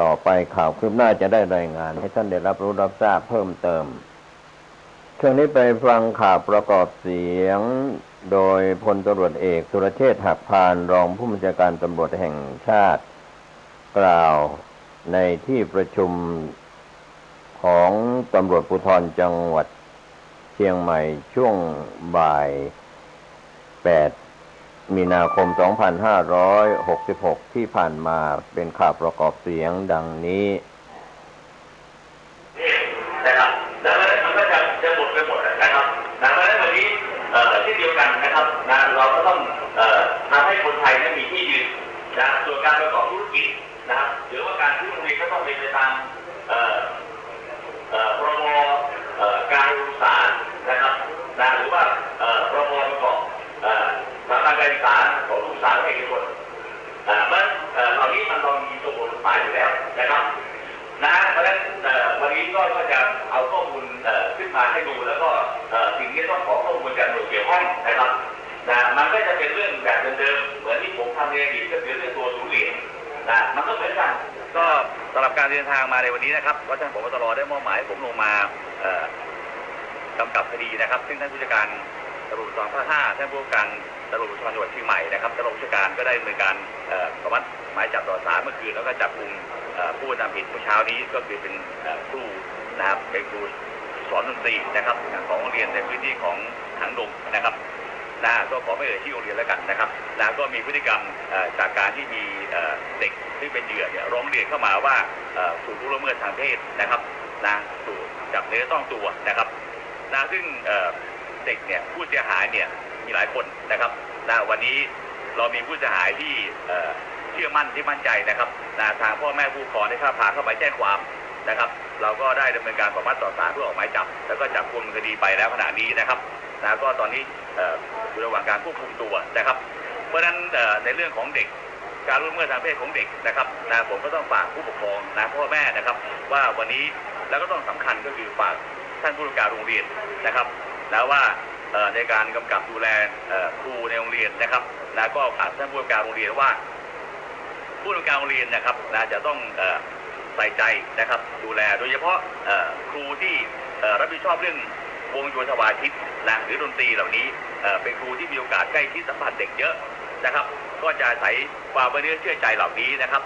ต่อไปข่าวคืบหน้าจะได้รายงานให้ท่านได้รับรู้รับทราบเพิ่มเติมช่วงนี้ไปฟังข่าวประกอบเสียงโดยพลตำรวจเอกสุรเชษฐ์หักพานรองผู้บัญชาการตำรวจแห่งชาติกล่าวในที่ประชุมของตำรวจภูธรจังหวัดเชียงใหม่ช่วงบ่าย8 มีนาคม 2566ที่ผ่านมาเป็นข่าวประกอบเสียงดังนี้นะครับแล้วมันก็จะหมดไปหมดนะครับดังนั้นวันนี้เช่นเดียวกันนะครับเราก็ต้องทำให้คนไทยมีที่ยืนนะส่วนการประกอบธุรกิจนะครับหรือว่าการที่โรงเรียนก็ต้องเป็นไปตามพรบการศึกษานะครับหรือว่าพรบประกอบสถาบันการศึกษาของลูกสาวให้เอกชนมันเหล่านี้มันต้องมีตัวบทกฎหมายอยู่แล้วนะครับเพราะฉะนั้นวันนี้ก็จะเอาข้อมูลขึ้นมาให้ดูแล้วก็สิ่งที่ต้องขอข้อมูลจากหน่วยเกี่ยวข้องนะครับมันก็จะเป็นเรื่องแบบเดิมๆเหมือนที่ผมทำในอดีตก็คือเรื่องตัวศูนย์เหรียญมันก็เหมือนกันก็สำหรับการเดินทางมาในวันนี้นะครับว่าท่านผบ.ตร.ได้มอบหมายผมลงมากำกับคดีนะครับซึ่งท่านผู้จัดการตำรวจภูธรภาค 5ท่านผู้การตำรวจภูธรจังหวัดเชียงใหม่นะครับตำรวจผู้จัดการก็ได้ดำเนินการขอมัดหมายจับต่อศาลเมื่อคืนแล้วก็จับกุมผู้กระทำผิดเมื่อเช้านี้ก็คือเป็นครูนะครับเป็นครูสอนดนตรีนะครับของโรงเรียนในพื้นที่ของหางดงนะครับก็ขอไม่เอ่ยชื่อโรงเรียนแล้วกันนะครับก็มีพฤติกรรมจากการที่มีเด็กที่เป็นเหยื่อเนี่ยร้องเรียนเข้ามาว่าถูกล่วงละเมิดทางเพศนะครับถูกจับเนื้อต้องตัวนะครับซึ่งเด็กเนี่ยผู้เสียหายเนี่ยมีหลายคนนะครับวันนี้เรามีผู้เสียหายที่เชื่อมั่นที่มั่นใจนะครับทางพ่อแม่ผู้ปกครองได้พาเข้าไปแจ้งความนะครับเราก็ได้ดำเนินการขอมัดต่อศาลเพื่อออกหมายจับแล้วก็จับกุมคดีไปแล้วขณะนี้นะครับก็ตอนนี้อยู่ระหว่างการควบคุมตัวนะครับเพราะฉะนั้นในเรื่องของเด็กการล่วงละเมิดทางเพศของเด็กนะครับผมก็ต้องฝากผู้ปกครองพ่อแม่นะครับว่าวันนี้แล้วก็ต้องสำคัญก็คือฝากท่านผู้อำนวยการโรงเรียนนะครับว่าในการกำกับดูแลครูในโรงเรียนนะครับก็ฝากท่านผู้อำนวยการโรงเรียนว่าผู้อำนวยการโรงเรียนนะครับจะต้องใส่ใจนะครับดูแลโดยเฉพาะครูที่รับผิดชอบเรื่องวงโยธวาทิตหรือดนตรีเหล่านี้เป็นครูที่มีโอกาสใกล้ชิดสัมผัสเด็กเยอะนะครับก็จะอาศัยความไว้เนื้อเชื่อใจเหล่านี้นะครับ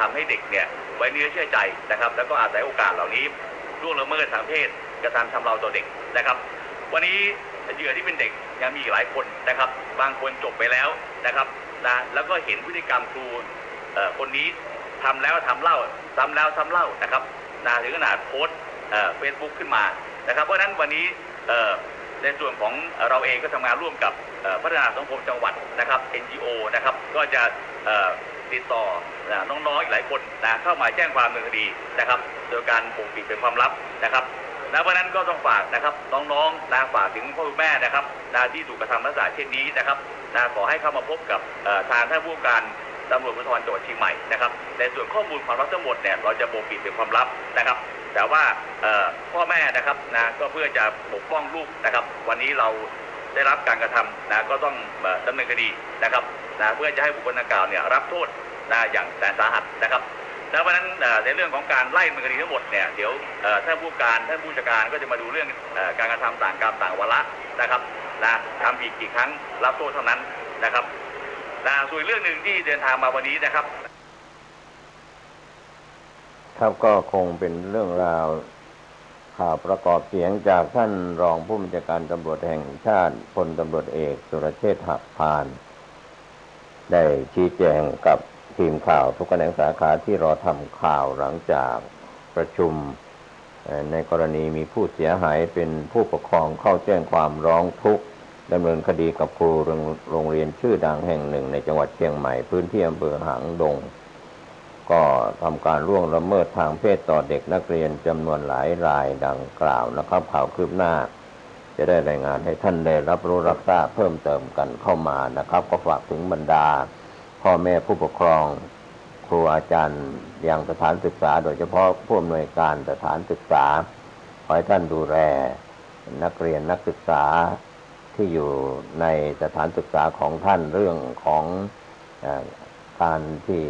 ทำให้เด็กเนี่ยไว้เนื้อเชื่อใจนะครับแล้วก็อาศัยโอกาสเหล่านี้ล่วงละเมิดทางเพศกระทำชำเราต่อเด็กนะครับวันนี้เหยื่อที่เป็นเด็กยังมีหลายคนนะครับบางคนจบไปแล้วนะครับแล้วก็เห็นพฤติกรรมครู คนนี้ทำแล้วทำเล่าซ้ำแล้วซ้ำเล่านะครับถึงขนาดโพสเฟซบุ๊กขึ้นมานะครับเพราะฉะนั้นวันนี้ในส่วนของเราเองก็ทำงานร่วมกับพัฒนาสังคมจังหวัดนะครับ NGO นะครับก็จะติดต่อน้องๆอีกหลายคนเข้ามาแจ้งความดำเนินคดีนะครับโดยการปกปิดเป็นความลับนะครับเพราะนั้นก็ต้องฝากนะครับน้องๆฝากถึงพ่อแม่นะครับที่ถูกกระทำลักษณะเช่นนี้นะครับขอให้เข้ามาพบกับทางท่านผู้การตำรวจภูธรจังหวัดเชียงใหม่นะครับในส่วนข้อมูลความลับทั้งหมดเนี่ยเราจะปกปิดเป็นความลับนะครับแต่ว่าพ่อแม่นะครับก็เพื่อจะปกป้องลูกนะครับวันนี้เราได้รับการกระทำก็ต้องดำเนินคดีนะครับเพื่อจะให้บุคคลดังกล่าวเนี่ยรับโทษอย่างแสนสาหัสนะครับเพราะฉะนั้นในเรื่องของการไล่ดำเนินคดีทั้งหมดเนี่ยเดี๋ยวท่านผู้การท่านผู้จัดการก็จะมาดูเรื่องการกระทำต่างกรรมต่างวาระนะครับทำอีกกี่ครั้งรับโทษเท่านั้นนะครับส่วนเรื่องหนึ่งที่เดินทางมาวันนี้นะครับครับก็คงเป็นเรื่องราวข่าวประกอบเสียงจากท่านรองผู้บัญชาการตำรวจแห่งชาติพลตำรวจเอกสุรเชษฐ์หักพานได้ชี้แจงกับทีมข่าวทุกแขนงสาขาที่รอทำข่าวหลังจากประชุมในกรณีมีผู้เสียหายเป็นผู้ปกครองเข้าแจ้งความร้องทุกข์ดำเนินคดีกับครูโรงเรียนชื่อดังแห่งหนึ่งในจังหวัดเชียงใหม่พื้นที่อำเภอหางดงก็ทำการล่วงละเมิดทางเพศต่อเด็กนักเรียนจำนวนหลายรายดังกล่าวนะครับข่าวคืบหน้าจะได้รายงานให้ท่านได้รับรู้รับทราบเพิ่มเติมกันเข้ามานะครับก็ฝากถึงบรรดาพ่อแม่ผู้ปกครองครูอาจารย์ยังสถานศึกษาโดยเฉพาะผู้อำนวยการสถานศึกษาขอให้ท่านดูแลนักเรียนนักศึกษาที่อยู่ในสถานศึกษาของท่านเรื่องของการที่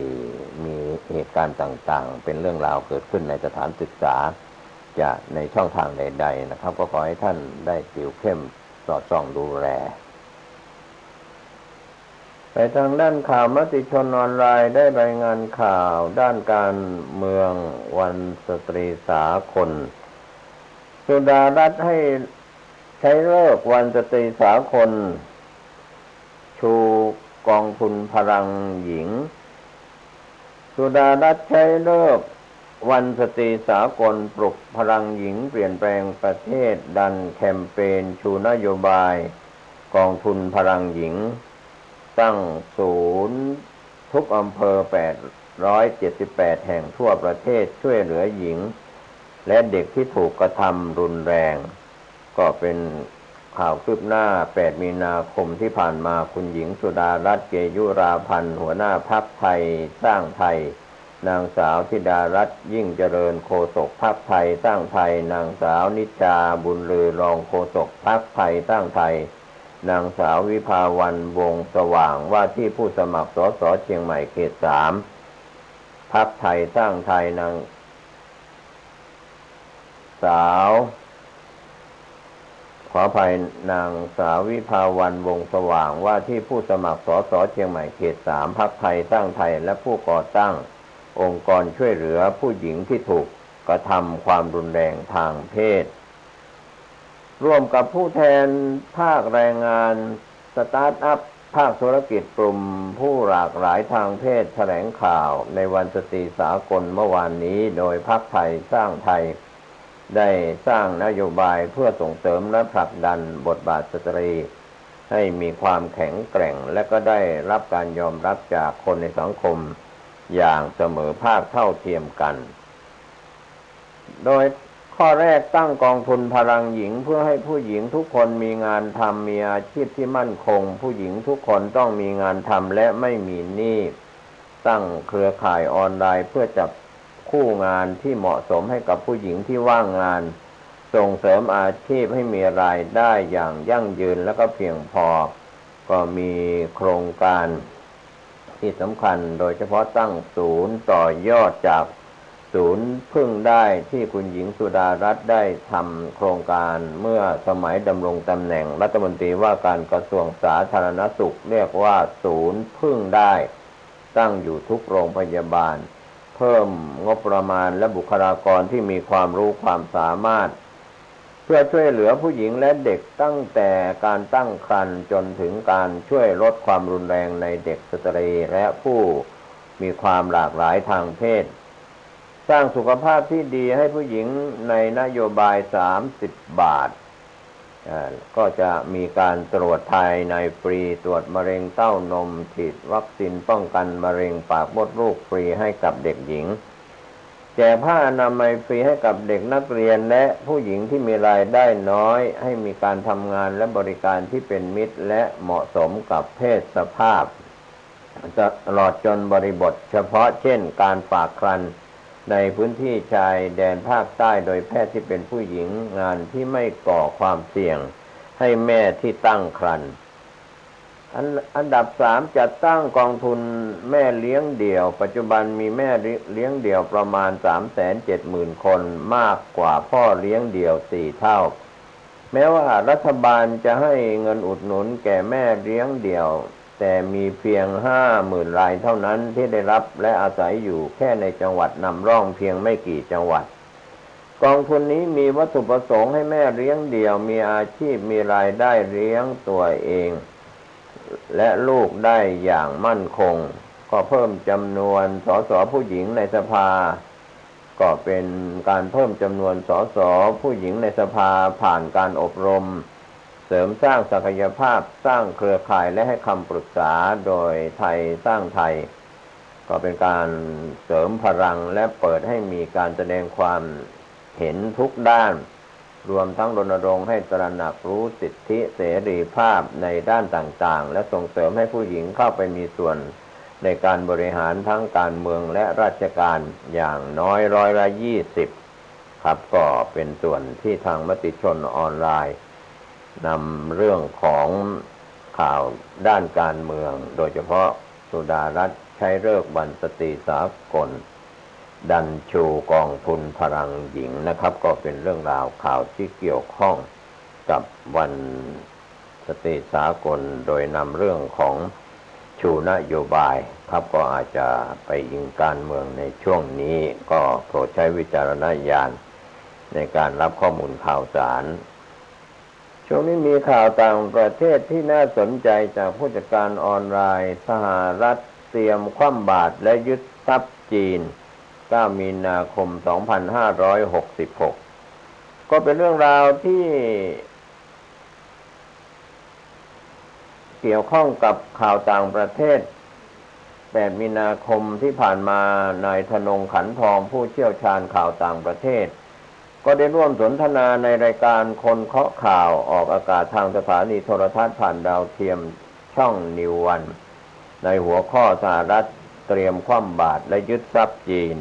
มีเหตุการณ์ต่างๆเป็นเรื่องราวเกิดขึ้นในสถานศึกษาจะในช่องทางใดๆนะครับก็ขอให้ท่านได้ติวเข้มสอดส่องดูแลไปทางด้านข่าวมติชนออนไลน์ได้รายงานข่าวด้านการเมืองวันสตรีสากลสุดารัตน์ให้ใช้ฤกษ์วันสตรีสากลชูกองทุนพลังหญิงสุดารัตน์ใช้ฤกษ์วันสตรีสากลปลุกพลังหญิงเปลี่ยนแปลงประเทศดันแคมเปญชูนโยบายกองทุนพลังหญิงตั้งศูนย์ทุกอำเภอ878แห่งทั่วประเทศช่วยเหลือหญิงและเด็กที่ถูกกระทำรุนแรงก็เป็นข่าวคืบหน้า8มีนาคมที่ผ่านมาคุณหญิงสุดารัตน์เกยุราพันธ์หัวหน้าพรรคไทยสร้างไทยนางสาวธิดารัตน์ยิ่งเจริญโฆษกพรรคไทยสร้างไทยนางสาวนิชาบุญลือรองโฆษกพรรคไทยสร้างไทยนางสาววิภาวันวงสว่างว่าที่ผู้สมัครสสเชียงใหม่เขต3พรรคไทยสร้างไทยนางสาวขออภัยนางสาววิภาวันวงสว่างว่าที่ผู้สมัครสสเชียงใหม่เขต3พรรคไทยสร้างไทยและผู้ก่อตั้งองค์กรช่วยเหลือผู้หญิงที่ถูกกระทำความรุนแรงทางเพศร่วมกับผู้แทนภาคแรงงานสตาร์ทอัพภาคธุรกิจกลุ่มผู้หลากหลายทางเพศแถลงข่าวในวันสตรีสากลเมื่อวานนี้โดยพรรคไทยสร้างไทยได้สร้างนโยบายเพื่อส่งเสริมและผลักดันบทบาทสตรีให้มีความแข็งแกร่งและก็ได้รับการยอมรับจากคนในสังคมอย่างเสมอภาคเท่าเทียมกันโดยข้อแรกตั้งกองทุนพลังหญิงเพื่อให้ผู้หญิงทุกคนมีงานทำมีอาชีพที่มั่นคงผู้หญิงทุกคนต้องมีงานทำและไม่มีหนี้ตั้งเครือข่ายออนไลน์เพื่อจับคู่งานที่เหมาะสมให้กับผู้หญิงที่ว่างงานส่งเสริมอาชีพให้มีรายได้อย่างยั่งยืนและก็เพียงพอก็มีโครงการที่สำคัญโดยเฉพาะตั้งศูนย์ต่อยอดจากศูนย์พึ่งได้ที่คุณหญิงสุดารัตน์ได้ทำโครงการเมื่อสมัยดำรงตำแหน่งรัฐมนตรีว่าการกระทรวงสาธารณสุขเรียกว่าศูนย์พึ่งได้ตั้งอยู่ทุกโรงพยาบาลเพิ่มงบประมาณและบุคลากรที่มีความรู้ความสามารถเพื่อช่วยเหลือผู้หญิงและเด็กตั้งแต่การตั้งครรภ์จนถึงการช่วยลดความรุนแรงในเด็กสตรีและผู้ มีความหลากหลายทางเพศสร้างสุขภาพที่ดีให้ผู้หญิงในนโยบาย30 บาทก็จะมีการตรวจภายในฟรีตรวจมะเร็งเต้านมฉีดวัคซีนป้องกันมะเร็งปากมดลูกฟรีให้กับเด็กหญิงแจกผ้าอนามัยฟรีให้กับเด็กนักเรียนและผู้หญิงที่มีรายได้น้อยให้มีการทำงานและบริการที่เป็นมิตรและเหมาะสมกับเพศสภาพตลอดจนบริบทเฉพาะเช่นการฝากครรภ์ในพื้นที่ชายแดนภาคใต้โดยแพทย์ที่เป็นผู้หญิงงานที่ไม่ก่อความเสี่ยงให้แม่ที่ตั้งครรภ์อันดับ3จัดตั้งกองทุนแม่เลี้ยงเดี่ยวปัจจุบันมีแม่เลี้ยงเดี่ยวประมาณ 370,000 คนมากกว่าพ่อเลี้ยงเดี่ยว4 เท่าแม้ว่ารัฐบาลจะให้เงินอุดหนุนแก่แม่เลี้ยงเดี่ยวแต่มีเพียง 50,000 รายเท่านั้นที่ได้รับและอาศัยอยู่แค่ในจังหวัดนำร่องเพียงไม่กี่จังหวัดกองทุนนี้มีวัตถุประสงค์ให้แม่เลี้ยงเดี่ยวมีอาชีพมีรายได้เลี้ยงตัวเองและลูกได้อย่างมั่นคงก็เพิ่มจำนวนสสผู้หญิงในสภาก็เป็นการเพิ่มจำนวนสสผู้หญิงในสภาผ่านการอบรมเสริมสร้างศักยภาพสร้างเครือข่ายและให้คำปรึกษาโดยไทยสร้างไทยก็เป็นการเสริมพลังและเปิดให้มีการแสดงความเห็นทุกด้านรวมทั้งรณรงค์ให้ตระหนักรู้สิทธิเสรีภาพในด้านต่างๆและส่งเสริมให้ผู้หญิงเข้าไปมีส่วนในการบริหารทั้งการเมืองและราชการอย่างน้อย20%ครับก็เป็นส่วนที่ทางมติชนออนไลน์นำเรื่องของข่าวด้านการเมืองโดยเฉพาะสุดารัตน์ใช้ฤกษ์วันสตรีสากลดันชูกองทุนพลังหญิงนะครับก็เป็นเรื่องราวข่าวที่เกี่ยวข้องกับวันสตรีสากลโดยนำเรื่องของชูนโยบายครับก็อาจจะไปอิงการเมืองในช่วงนี้ก็โปรดใช้วิจารณญาณในการรับข้อมูลข่าวสารช่วงนี้มีข่าวต่างประเทศที่น่าสนใจจากผู้จัดการออนไลน์สหรัฐเตรียมคว่ำบาตรและยึดทรัพย์จีน9 มีนาคม 2566ก็เป็นเรื่องราวที่เกี่ยวข้องกับข่าวต่างประเทศ8 มีนาคมที่ผ่านมานายธนงขันทองผู้เชี่ยวชาญข่าวต่างประเทศก็ได้ร่วมสนทนาในรายการคนเคาะข่าวออกอากาศทางสถานีโทรทัศน์ผ่านดาวเทียมช่องนิววันในหัวข้อสหรัฐเตรียมคว่ำบาตรและยึดทรัพย์จีน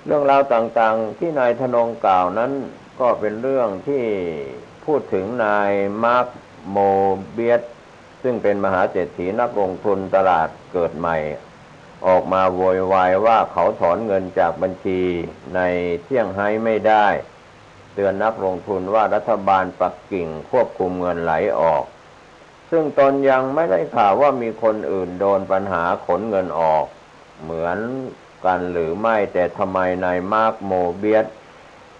เรื่องราวต่างๆที่นายธนงกล่าวนั้นก็เป็นเรื่องที่พูดถึงนายมาร์คโมเบียสซึ่งเป็นมหาเศรษฐีนักลงทุนตลาดเกิดใหม่ออกมาโวยวายว่าเขาถอนเงินจากบัญชีในเซี่ยงไฮ้ไม่ได้เตือนนักลงทุนว่ารัฐบาลปักกิ่งควบคุมเงินไหลออกซึ่งตนยังไม่ได้ข่าวว่ามีคนอื่นโดนปัญหาขนเงินออกเหมือนกันหรือไม่แต่ทำไมนายมาร์คโมเบียส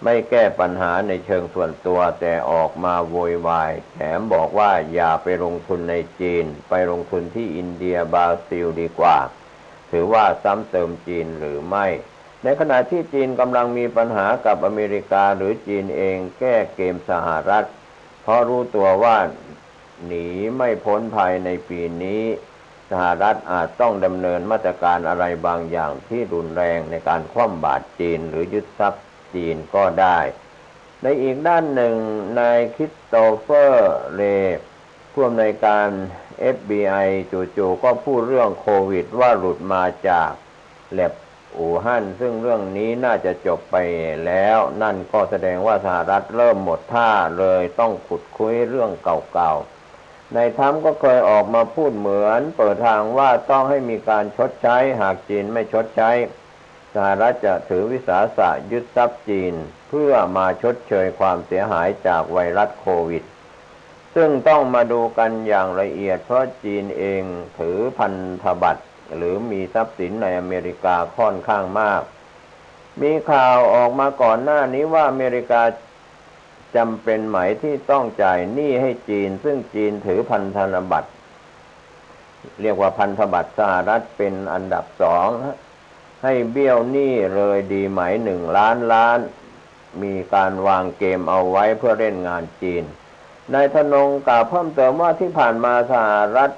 ไม่แก้ปัญหาในเชิงส่วนตัวแต่ออกมาโวยวายแถมบอกว่าอย่าไปลงทุนในจีนไปลงทุนที่อินเดียบราซิลดีกว่าถือว่าซ้ำเติมจีนหรือไม่ในขณะที่จีนกำลังมีปัญหากับอเมริกาหรือจีนเองแก้เกมสหรัฐเพราะรู้ตัวว่าหนีไม่พ้นภายในปีนี้สหรัฐอาจต้องดำเนินมาตรการอะไรบางอย่างที่รุนแรงในการคว่ำบาตรจีนหรือยึดทรัพย์จีนก็ได้ในอีกด้านหนึ่งนายคริสโตเฟอร์เลผู้อำนวยการ FBI จู่ๆก็พูดเรื่องโควิดว่าหลุดมาจากแลบอู่ฮั่นซึ่งเรื่องนี้น่าจะจบไปแล้วนั่นก็แสดงว่าสหรัฐเริ่มหมดท่าเลยต้องขุดคุยเรื่องเก่าๆนายทรัมป์ก็เคยออกมาพูดเหมือนเปิดทางว่าต้องให้มีการชดใช้หากจีนไม่ชดใช้สหรัฐจะถือวิสาสะยึดทรัพย์จีนเพื่อมาชดเชยความเสียหายจากไวรัสโควิดซึ่งต้องมาดูกันอย่างละเอียดเพราะจีนเองถือพันธบัตรหรือมีทรัพย์สินในอเมริกาค่อนข้างมากมีข่าวออกมาก่อนหน้านี้ว่าอเมริกาจำเป็นไหมที่ต้องจ่ายหนี้ให้จีนซึ่งจีนถือพันธบัตร เรียกว่าพันธบัตรสหรัฐเป็นอันดับ2ให้เบี้ยวหนี้เลยดีไหม1 ล้านล้านมีการวางเกมเอาไว้เพื่อเล่นงานจีนนายธนงกล่าวเพิ่มเติมว่าที่ผ่านมาสหรัฐ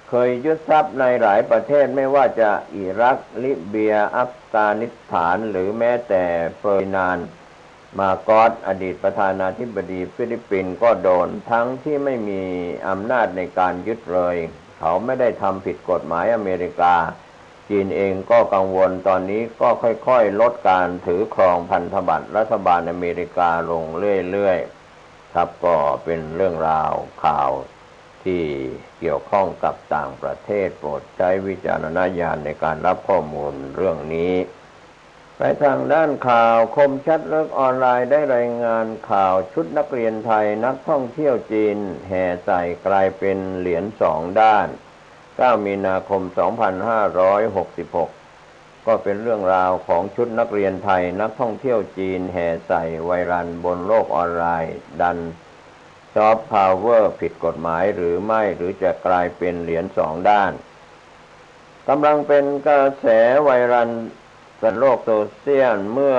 เคยยึดทรัพย์ในหลายประเทศไม่ว่าจะอิรักลิเบียอัฟกานิสถานหรือแม้แต่เฟอร์ดินานด์มาโกสอดีตประธานาธิบดีฟิลิปปินส์ก็โดนทั้งที่ไม่มีอำนาจในการยึดเลยเขาไม่ได้ทำผิดกฎหมายอเมริกาจีนเองก็กังวลตอนนี้ก็ค่อยๆลดการถือครองพันธบัตรรัฐบาลอเมริกาลงเรื่อยๆครับก็เป็นเรื่องราวข่าวที่เกี่ยวข้องกับต่างประเทศโปรดใช้วิจารณญาณในการรับข้อมูลเรื่องนี้ไปทางด้านข่าวคมชัดลึกออนไลน์ได้รายงานข่าวชุดนักเรียนไทยนักท่องเที่ยวจีนแห่ใส่กลายเป็นเหรียญ2 ด้าน9 มีนาคม 2566ก็เป็นเรื่องราวของชุดนักเรียนไทยนักท่องเที่ยวจีนแห่ใส่ไวรัลบนโลกออนไลน์ดันซอฟต์พาวเวอร์ผิดกฎหมายหรือไม่หรือจะกลายเป็นเหรียญ2 ด้านกำลังเป็นกระแสไวรัลบนโลกโซเชียลเมื่อ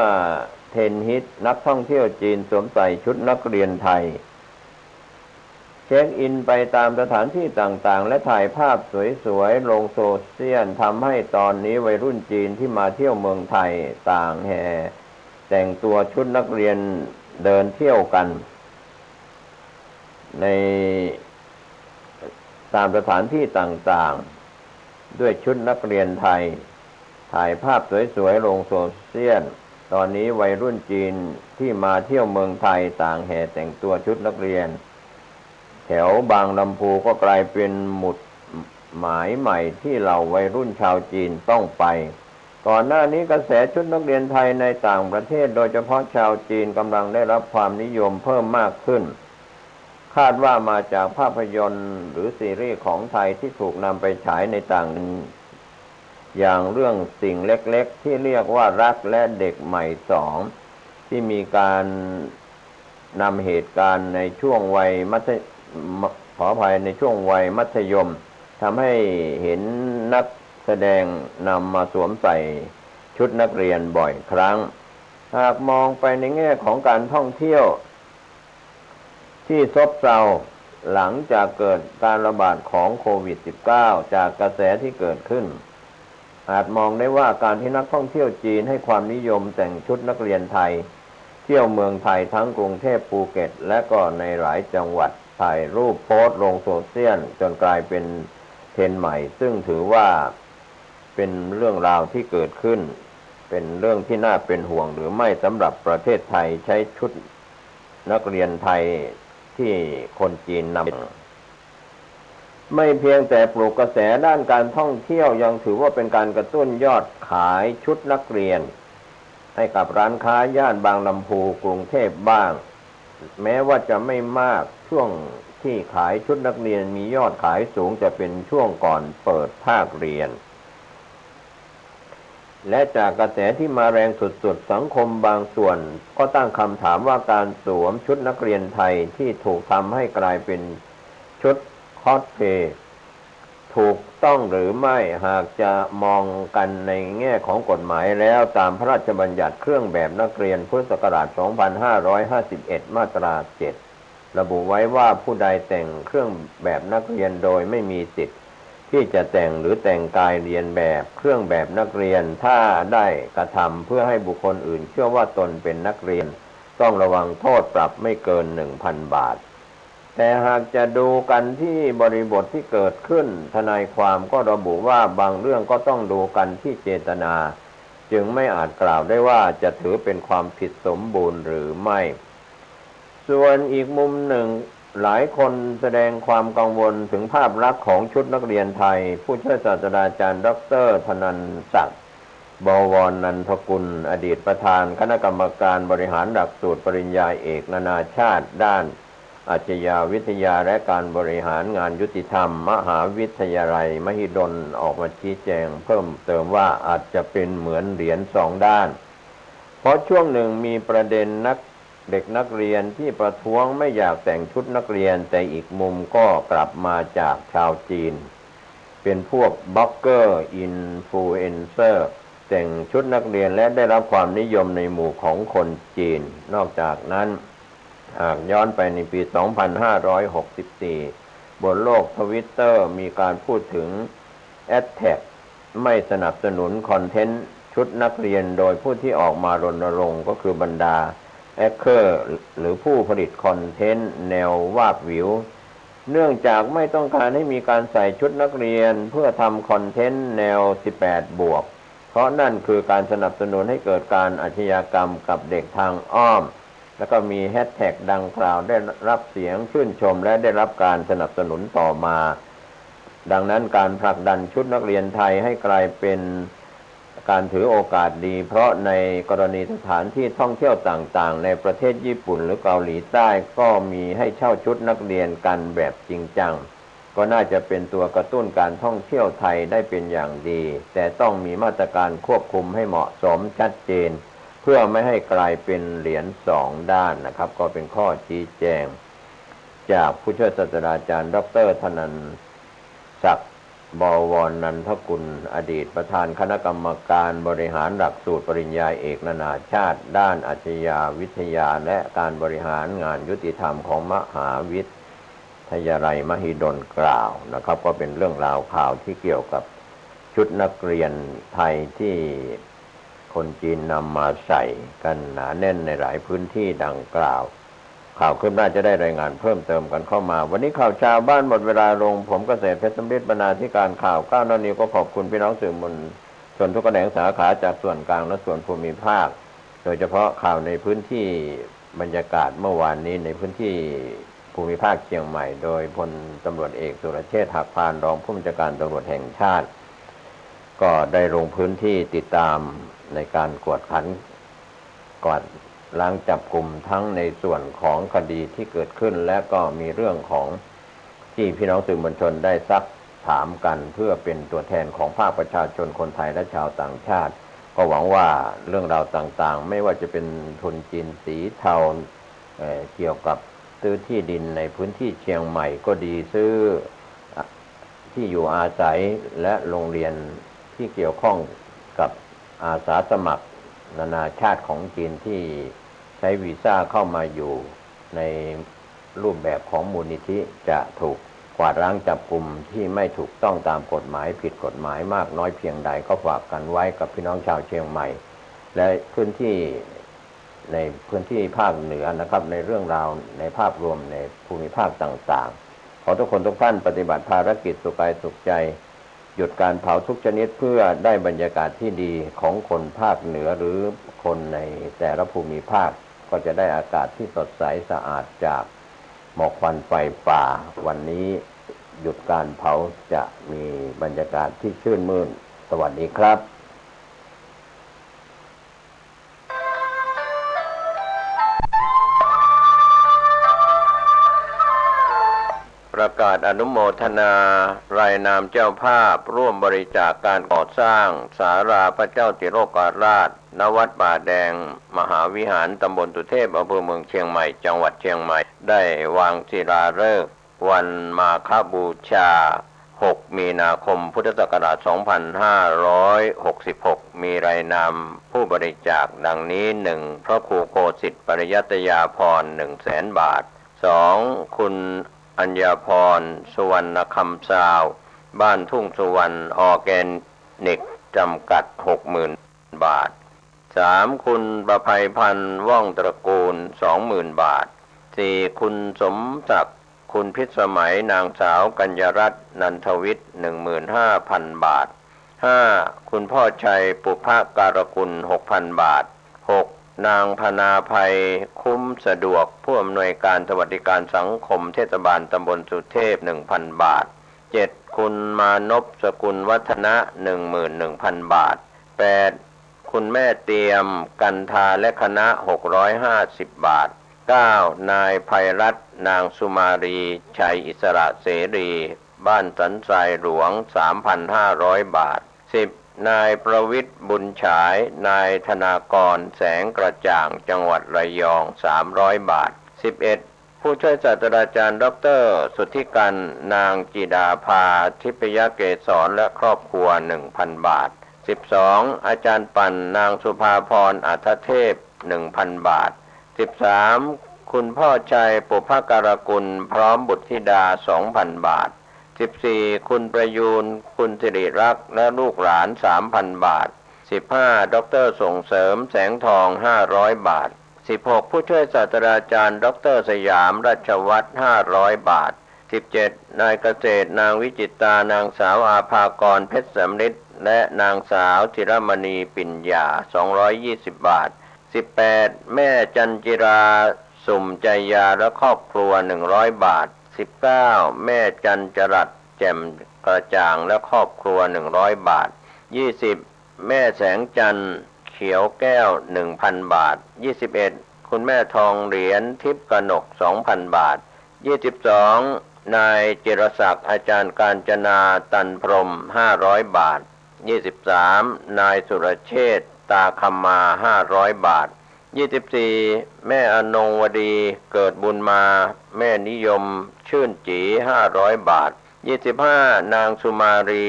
เทรนด์ฮิตนักท่องเที่ยวจีนสวมใส่ชุดนักเรียนไทยเช็คอินไปตามสถานที่ต่างๆและถ่ายภาพสวยๆลงโซเชียลทำให้ตอนนี้วัยรุ่นจีนที่มาเที่ยวเมืองไทยต่างแห่แต่งตัวชุดนักเรียนเดินเที่ยวกันในตามสถานที่ต่างๆด้วยชุดนักเรียนไทยถ่ายภาพสวยๆลงโซเชียลตอนนี้วัยรุ่นจีนที่มาเที่ยวเมืองไทยต่างแห่แต่งตัวชุดนักเรียนแถวบางลำพูก็กลายเป็นหมุดหมายใหม่ที่เหล่าวัยรุ่นชาวจีนต้องไปก่อนหน้านี้กระแสชุดนักเรียนไทยในต่างประเทศโดยเฉพาะชาวจีนกำลังได้รับความนิยมเพิ่มมากขึ้นคาดว่ามาจากภาพยนตร์หรือซีรีส์ของไทยที่ถูกนำไปฉายในต่างอย่างเรื่องสิ่งเล็กๆที่เรียกว่ารักและเด็กใหม่2ที่มีการนำเหตุการณ์ในช่วงวัยขออภัยในช่วงวัยมัธยมทำให้เห็นนักแสดงนำมาสวมใส่ชุดนักเรียนบ่อยครั้งหากมองไปในแง่ของการท่องเที่ยวที่ซบเซาหลังจากเกิดการระบาดของโควิด -19 จากกระแสที่เกิดขึ้นอาจมองได้ว่าการที่นักท่องเที่ยวจีนให้ความนิยมแต่งชุดนักเรียนไทยเที่ยวเมืองไทยทั้งกรุงเทพภูเก็ตและก็ในหลายจังหวัดถ่ายรูปโพสต์ลงโซเชียลจนกลายเป็นเทรนด์ใหม่ซึ่งถือว่าเป็นเรื่องราวที่เกิดขึ้นเป็นเรื่องที่น่าเป็นห่วงหรือไม่สำหรับประเทศไทยใช้ชุดนักเรียนไทยที่คนจีนนำไม่เพียงแต่ปลุกกระแสด้านการท่องเที่ยวยังถือว่าเป็นการกระตุ้นยอดขายชุดนักเรียนให้กับร้านค้าย่านบางลำพูกรุงเทพบ้างแม้ว่าจะไม่มากช่วงที่ขายชุดนักเรียนมียอดขายสูงจะเป็นช่วงก่อนเปิดภาคเรียนและจากกระแสที่มาแรงสุดๆสังคมบางส่วนก็ตั้งคำถามว่าการสวมชุดนักเรียนไทยที่ถูกทำให้กลายเป็นชุดคอสเพลย์ถูกต้องหรือไม่หากจะมองกันในแง่ของกฎหมายแล้วตามพระราชบัญญัติเครื่องแบบนักเรียนพุทธศักราช 2551 มาตรา 7 ระบุไว้ว่าผู้ใดแต่งเครื่องแบบนักเรียนโดยไม่มีสิทธิ์ที่จะแต่งหรือแต่งกายเรียนแบบเครื่องแบบนักเรียนถ้าได้กระทำเพื่อให้บุคคลอื่นเชื่อว่าตนเป็นนักเรียนต้องระวังโทษปรับไม่เกิน 1,000 บาทแต่หากจะดูกันที่บริบทที่เกิดขึ้นทนายความก็ระบุว่าบางเรื่องก็ต้องดูกันที่เจตนาจึงไม่อาจกล่าวได้ว่าจะถือเป็นความผิดสมบูรณ์หรือไม่ส่วนอีกมุมหนึ่งหลายคนแสดงความกังวลถึงภาพลักษณ์ของชุดนักเรียนไทยผู้ช่วยศาสตราจารย์ดร.ธนันศักดิ์บวรนันทกุลอดีตประธานคณะกรรมการบริหารหลักสูตรปริญญาเอกนานาชาติด้านอาชญาวิทยาและการบริหารงานยุติธรรมมหาวิทยาลัยมหิดลออกมาชี้แจงเพิ่มเติมว่าอาจจะเป็นเหมือนเหรียญ2 ด้านเพราะช่วงหนึ่งมีประเด็นนัก เด็กนักเรียนที่ประท้วงไม่อยากแต่งชุดนักเรียนแต่อีกมุมก็กลับมาจากชาวจีนเป็นพวกบล็อกเกอร์อินฟลูเอนเซอร์แต่งชุดนักเรียนและได้รับความนิยมในหมู่ของคนจีนนอกจากนั้นหากย้อนไปในปี 2564 บนโลกทวิตเตอร์มีการพูดถึงแอดแท็กไม่สนับสนุนคอนเทนต์ชุดนักเรียนโดยผู้ที่ออกมารณรงค์ก็คือบรรดาแอคเคอร์หรือผู้ผลิตคอนเทนต์แนววาบหวิวเนื่องจากไม่ต้องการให้มีการใส่ชุดนักเรียนเพื่อทำคอนเทนต์แนว 18 บวกเพราะนั่นคือการสนับสนุนให้เกิดการอาชญากรรมกับเด็กทางอ้อมแล้วก็มีแฮชแท็กดังกล่าวได้รับเสียงชื่นชมและได้รับการสนับสนุนต่อมาดังนั้นการผลักดันชุดนักเรียนไทยให้กลายเป็นการถือโอกาสดีเพราะในกรณีสถานที่ท่องเที่ยวต่างๆในประเทศญี่ปุ่นหรือเกาหลีใต้ก็มีให้เช่าชุดนักเรียนกันแบบจริงจังก็น่าจะเป็นตัวกระตุ้นการท่องเที่ยวไทยได้เป็นอย่างดีแต่ต้องมีมาตรการควบคุมให้เหมาะสมชัดเจนเพื่อไม่ให้กลายเป็นเหรียญสองด้านนะครับก็เป็นข้อชี้แจงจากผู้ช่วยศาสตราจารย์ดร.ธนันท์ศักดิ์บวรนันทกุลอดีตประธานคณะกรรมการบริหารหลักสูตรปริญญาเอกนานาชาติด้านอาชญาวิทยาและการบริหารงานยุติธรรมของมหาวิทยาลัยมหิดลกล่าวนะครับก็เป็นเรื่องราวข่าวที่เกี่ยวกับชุดนักเรียนไทยที่คนจีนนำมาใส่กันหนาแน่นในหลายพื้นที่ดังกล่าวข่าวขึ้นหน้าจะได้รายงานเพิ่มเติมกันเข้ามาวันนี้ข่าวชาวบ้านหมดเวลาลงผมเกษตรเพชรสำริดบรรณาธิการข่าว9 นนิวก็ขอบคุณพี่น้องสื่อมวลชนทุกแขนงสาขาจากส่วนกลางและส่วนภูมิภาคโดยเฉพาะข่าวในพื้นที่บรรยากาศเมื่อวานนี้ในพื้นที่ภูมิภาคเชียงใหม่โดยพลตำรวจเอกสุรเชษฐ์หักพานรองผู้บัญชาการตำรวจแห่งชาติก็ได้ลงพื้นที่ติดตามในการกวดขันกวาดล้างจับกลุ่มทั้งในส่วนของคดีที่เกิดขึ้นและก็มีเรื่องของที่พี่น้องสื่อมวลชนได้ซักถามกันเพื่อเป็นตัวแทนของภาคประชาชนคนไทยและชาวต่างชาติก็หวังว่าเรื่องราวต่างๆไม่ว่าจะเป็นทุนจีนสีเทาเกี่ยวกับซื้อที่ดินในพื้นที่เชียงใหม่ก็ดีซื้อที่อยู่อาศัยและโรงเรียนที่เกี่ยวข้องกับอาสาสมัครนานาชาติของจีนที่ใช้วีซ่าเข้ามาอยู่ในรูปแบบของมูลนิธิจะถูกกวาดล้างจับกุมที่ไม่ถูกต้องตามกฎหมายผิดกฎหมายมากน้อยเพียงใดก็ฝากกันไว้กับพี่น้องชาวเชียงใหม่และพื้นที่ในพื้นที่ภาคเหนือนะครับในเรื่องราวในภาพรวมในภูมิภาคต่างๆขอทุกคนทุกท่านปฏิบัติภารกิจสุขกายสุขใจหยุดการเผาทุกชนิดเพื่อได้บรรยากาศที่ดีของคนภาคเหนือหรือคนในแต่ละภูมิภาคก็จะได้อากาศที่สดใสสะอาดจากหมอกควันไฟป่าวันนี้หยุดการเผาจะมีบรรยากาศที่ชื่นมื่นสวัสดีครับประกาศอนุโมทนารายนามเจ้าภาพร่วมบริจาคการก่อสร้างศาลาพระเจ้าติโลกราชณวัดป่าแดงมหาวิหารตำบลสุเทพอำเภอเมืองเชียงใหม่จังหวัดเชียงใหม่ได้วางศิลาฤกษ์วันมาฆบูชา6 มีนาคมพุทธศักราช 2566 มีรายนามผู้บริจาคดังนี้ 1. พระครูโคสิทธิ์ปริยัตยาภรณ์ 100,000 บาท 2. คุณอัญญาพรสุวรรณคำซาวบ้านทุ่งสุวรรณออร์แกนิกจำกัด 60,000 บาท 3. คุณประภัยพันธ์ว่องตระกูล 20,000 บาท 4. คุณสมศักดิ์คุณพิสมัยนางสาวกัญญรัตน์นันทวิทย์ 15,000 บาท 5. คุณพ่อชัยปุภการกุล 6,000 บาท 6. นางพนาภัยคุ้มสะดวกผู้อำนวยการสวัสดิการสังคมเทศบาลตำบลสุเทพ 1,000 บาท 7. คุณมานพสกุลวัฒนะ 11,000 บาท 8. คุณแม่เตรียมกันทาและคณะ 650 บาท 9. นายภัยรัตน์นางสุมารีชัยอิสระเสรีบ้านสันทรายหลวง 3,500 บาท 10. นายประวิตรบุญฉายนายธนากรแสงกระจ่างจังหวัดระยอง300 บาท11ผู้ช่วยศาสตราจารย์ดร.สุทธิกันนางจิดาภาทิพยเกษรและครอบครัว 1,000 บาท12อาจารย์ปั่นนางสุภาพรอัฏฐเทพ 1,000 บาท13คุณพ่อชัยปุพการกุลพร้อมบุตรธิดา 2,000 บาท14คุณประยูนคุณสิริรักษ์และลูกหลาน 3,000 บาท15ดร.ส่งเสริมแสงทอง500 บาท16ผู้ช่วยศาสตราจารย์ดร.สยามรัชวัฒน์500 บาท17นายเกษตรนางวิจิตรานางสาวอาภากรเพชรสำริดและนางสาวธิรมณีปิ่นหยา220 บาท18แม่จันจิราสุ่มใจยาและครอบครัว100 บาท19แม่จันจรัสแจ่มกระจ่างและครอบครัว100 บาท20แม่แสงจันทร์เขียวแก้ว 1,000 บาท21คุณแม่ทองเหรียญทิพย์กนก 2,000 บาท22นายจิรศักดิ์อาจารย์กาญจนาตันพรหม500 บาท23นายสุรเชษฐ์ตาคำมา500 บาท24แม่อนงวดีเกิดบุญมาแม่นิยมชื่นจี500 บาท25นางสุมารี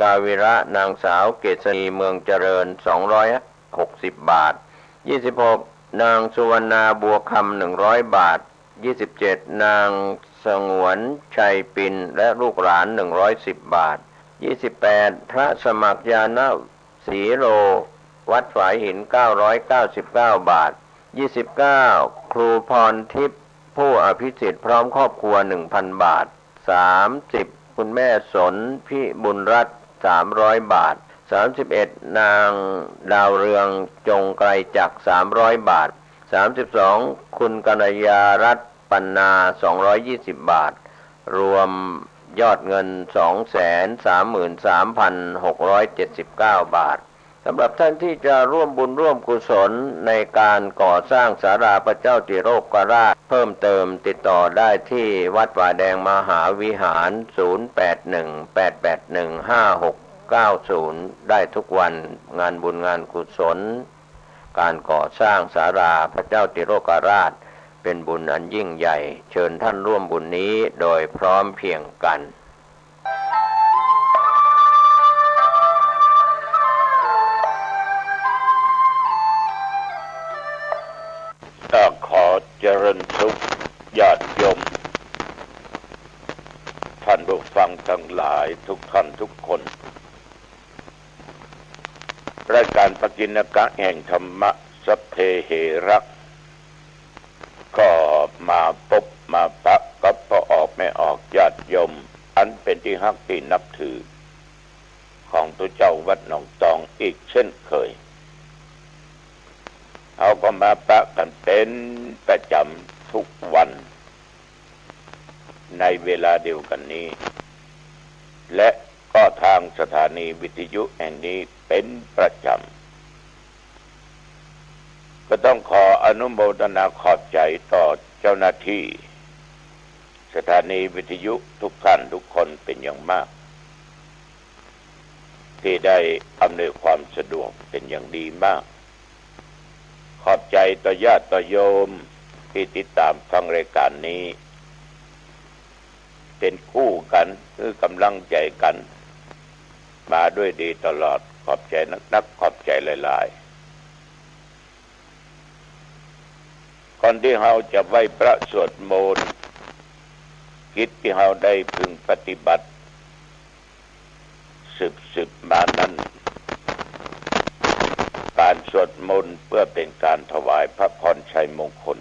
กาวิระนางสาวเกษรีเมืองเจริญ260 บาท26นางสุวรรณาบัวคำ100 บาท27นางสงวนชัยปินและลูกหลาน110 บาท28พระสมัครยานะศรีโลวัดฝายหิน999 บาท29ครูพรทิพย์ผู้อภิสิทธิ์พร้อมครอบครัว 1,000 บาท30คุณแม่สนพิบุญรัตน์300 บาท31นางดาวเรืองจงไกรจักร300 บาท32คุณกัญญารัตน์ปันนา220 บาทรวมยอดเงิน 233,679 บาทสำหรับท่านที่จะร่วมบุญร่วมกุศลในการก่อสร้างศาลาพระเจ้าติโลกราชเพิ่มเติมติดต่อได้ที่วัดป่าแดงมหาวิหาร0818815690ได้ทุกวันงานบุญงานกุศลการก่อสร้างศาลาพระเจ้าติโลกราชเป็นบุญอันยิ่งใหญ่เชิญท่านร่วมบุญนี้โดยพร้อมเพรียงกันขอเจริญสุขญาติโยมท่านผู้ฟังทั้งหลายทุกท่านทุกคนรายการปกิณกะแห่งธรรมะสัพเพเหระก็มาพบมาปะกับพอออกไม่ออกญาติโยมอันเป็นที่ฮักที่นับถือของตัวเจ้าวัดหนองตองอีกเช่นเคยเขาก็มาปะกันเป็นประจำทุกวันในเวลาเดียวกันนี้และก็ทางสถานีวิทยุแห่งนี้เป็นประจำก็ต้องขออนุโมทนาขอบใจต่อเจ้าหน้าที่สถานีวิทยุทุกท่านทุกคนเป็นอย่างมากที่ได้อำนวยความสะดวกเป็นอย่างดีมากขอบใจต่อญาติต่อโยมที่ติดตามฟังรายการนี้เป็นคู่กันคือกำลังใจกันมาด้วยดีตลอดขอบใจนักขอบใจหลายๆก่อนที่เราจะไหว้พระสวดมนต์กิจที่เราได้พึงปฏิบัติสืบมานั้นการสวดมนต์เพื่อเป็นการถวายพระพรชัยมงคล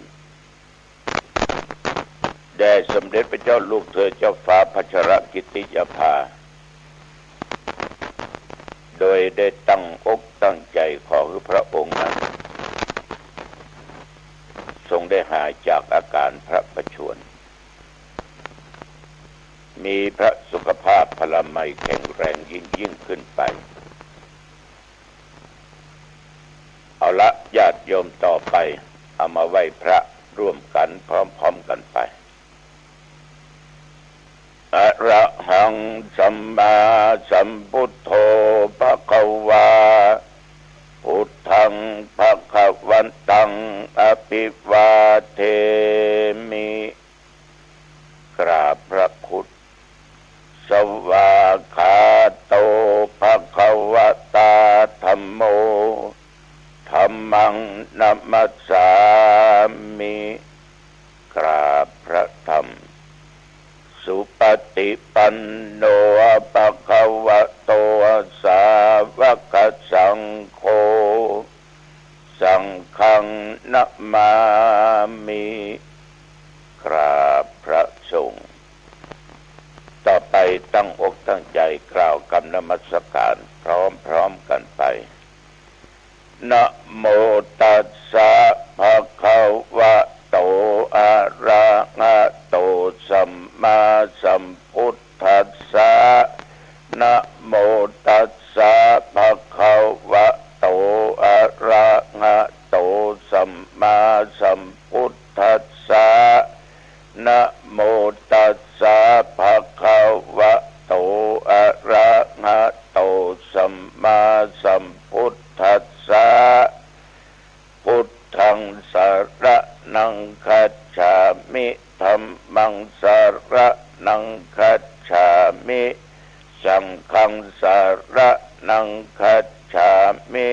แด่สมเด็จพระเจ้าลูกเธอเจ้าฟ้าพัชรกิติยาภาโดยได้ตั้งอกตั้งใจขอให้พระองค์นั้นทรงได้หายจากอาการพระประชวรมีพระสุขภาพพลามัยแข็งแรงยิ่งขึ้นไปเอาละญาติโยมต่อไปเอามาไหว้พระร่วมกันพร้อมๆกันไปอะระหังสัมมาสัมพุทโธภะคะวะ วาเทมิกราบพระพุทธสวากขาโตภควตาธัมโมธัมมังนัมมัสสามิกราบพระธรรมสุปฏิปันโนภควโตสาวกสังโฆสังฆังนะมามิกราบพระสงฆ์ต่อไปตั้งอกตั้งใจกล่าวคำนมัสการพร้อมๆกันไปนะโมตัสสะภะคะวะโตอะระหะโตสัมมาสัมพุทธัสสะนะโมตัสสะภะคะวะโตอะระหะโตสัมมาสัมพุทธัสสะนะโมตัสสะภะคะวะโตอะระหะโตสัมมาสัมพุทธัสสะพุทธังสรณังคัจฉามิธัมมังสรณังคัจฉามิสังฆังสรณังคัจฉามิ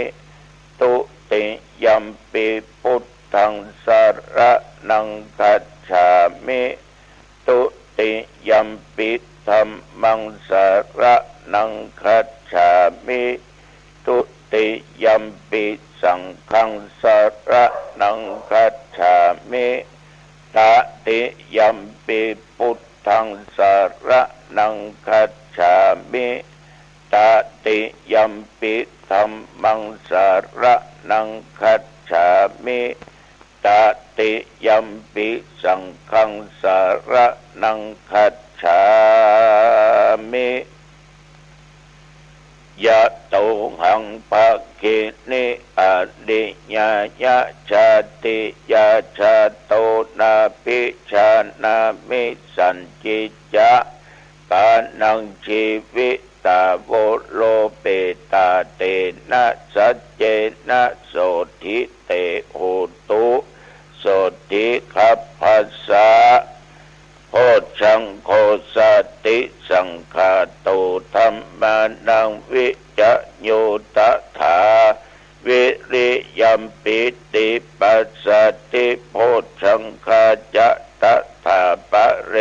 ตุติยัมปิพุทธังสรณังคัจฉามิตุติยัมปิธัมมังสรณังคัจฉามิตุติยัมปิสังฆังสรณังคัจฉามิตติยัมปิพุทธังสรณังคัจฉามิตติยัมปิธัมมังสรณังคัจฉามิตติยัมปิสังฆังสรณังคัจฉามิยะโตหังภะคินิอดิญาญะชาติยาชาโตนาปิชานามิสันจิจะกานังชีวิตาโวโลเปตาเตนะสัจเจนะโสทิเตโหตุโสทิคัพพัสสะโพชังโคสติสังฆาโตธัมมานังวิจโยตถาวิริยัมปิติปัสสติโพชังคาจะตถาปะเร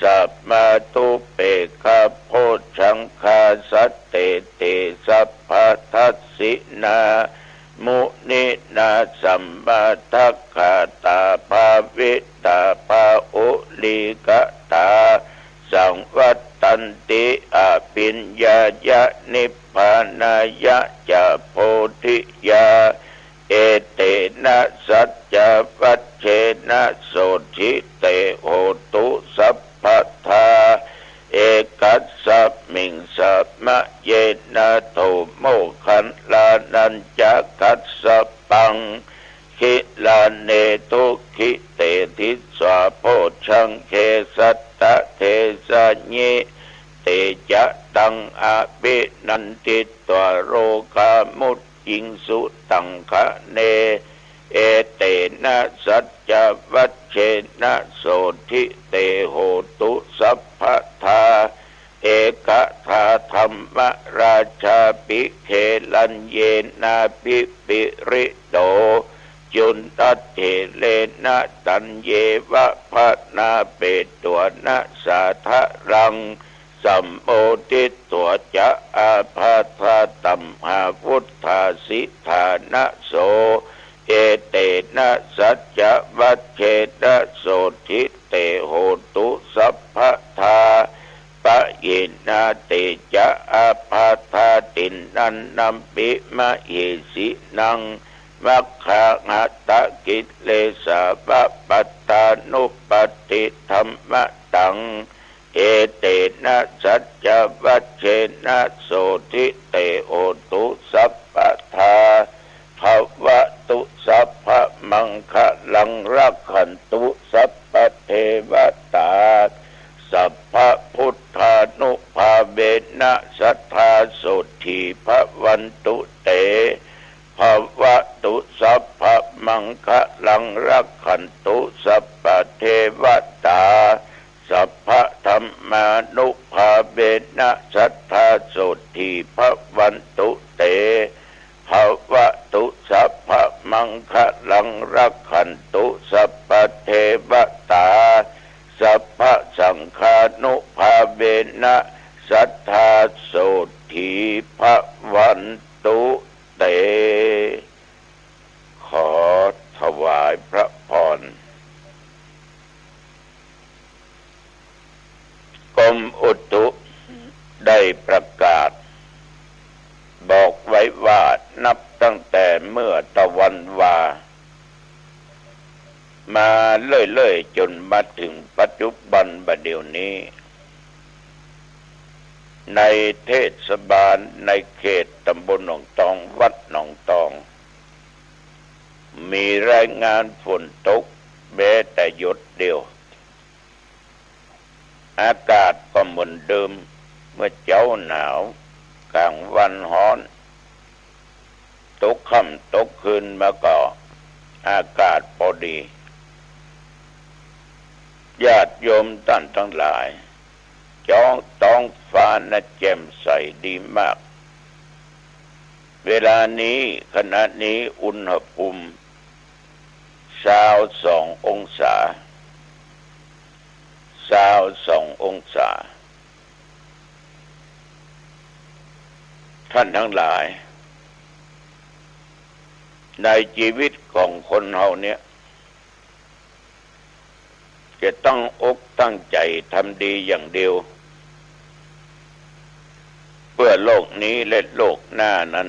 สัพมาตุเปกะโพชังคาสัตเตเตสัพพทัสสินามุนินาสัมมาทัคขาตาภาวิตาภาอุลิกตาสังวัตตันติอาปิญญายะนิพพานายะจะโพธิยาเอเตนะสัจจวัชเชนะโสทิเตโหตุสัพพทาเอกัสสมิงสัมมะเยนะโทโมขันลานันจะกัสสปังคิลาเนตุคิเตทิสวาโพชังเคสัตตะเทสะญิเตจะตังอาภินันติตวโรกามุตยิงสุตังคะเนเอเตนะสัจจวัชเชนะโสทิเตโหตุสัพพทาเอกทาธรรมราชาปิเคลันเยนาปิปิริโตจุนตัตเถเลนะตันเยวะภะนาเปตัวนะสาทะรังสัมโอติตัวจะอาภาธาตัมหาพุทธาสิธานะโสเอเตนะสัจจวัชเชนะโสทิเตโหตุสัพพทาปะเยนะเตจะอาภาธาตินนันนัมปิมะเยสินังมัคคะหัตตกิเลสะวะปัตตานุปติธัมมะตังเอเตนะสัจจวัชเชนะโสทิเตโอตุสัพพทาภวตุสัพพมังคะลังรักขันตุสัพพเทวตาสัพพพุทธานุภาเวนะสัทธาโสทิภวันตุเตภวตุสัพพม มังคะลังรักขันตุสัพพะเทวตาสัพพะธัมมานุภาเวนะสัทธาโสธีภวันตุเตภวตุสัพพะมังคะลังรักขันตุสัพพะเทวตาสัพพะสังฆานุภาเวนะสัทธาโสธีภวันตุเตขอถวายพระพรกรมอุตุได้ประกาศบอกไว้ว่านับตั้งแต่เมื่อตะวันวามาเรื่อยๆจนมาถึงปัจจุบันบัดเดี๋ยวนี้ในเทศบาลในเขตตำบลหนองตองวัดหนองตองมีรายงานฝนตกแม้แต่หยดเดียวอากาศก็เหมือนเดิมเมื่อเจ้าหนาวกลางวันร้อนตกค่ำตกคืนมาก็อากาศพอดีญาติโยมท่านทั้งหลายจ้องท้องฟ้าน่ะแจ่มใสดีมากเวลานี้ขณะนี้อุณหภูมิ22 องศา22 องศาท่านทั้งหลายในชีวิตของคนเฮาเนี่ยจะต้องอกตั้งใจทำดีอย่างเดียวเพื่อโลกนี้และโลกหน้านั้น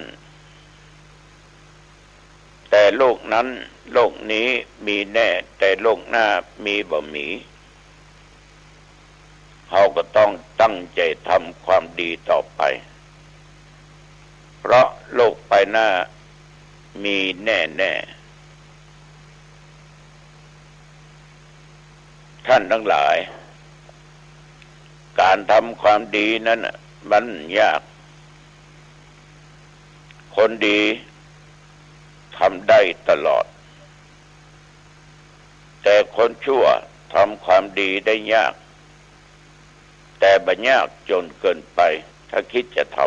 แต่โลกนั้นโลกนี้มีแน่แต่โลกหน้ามีบ่มีเราก็ต้องตั้งใจทำความดีต่อไปเพราะโลกภายหน้ามีแน่ๆท่านทั้งหลายการทำความดีนั้นมันยากคนดีทำได้ตลอดแต่คนชั่วทำความดีได้ยากแต่บ่ยากจนเกินไปถ้าคิดจะท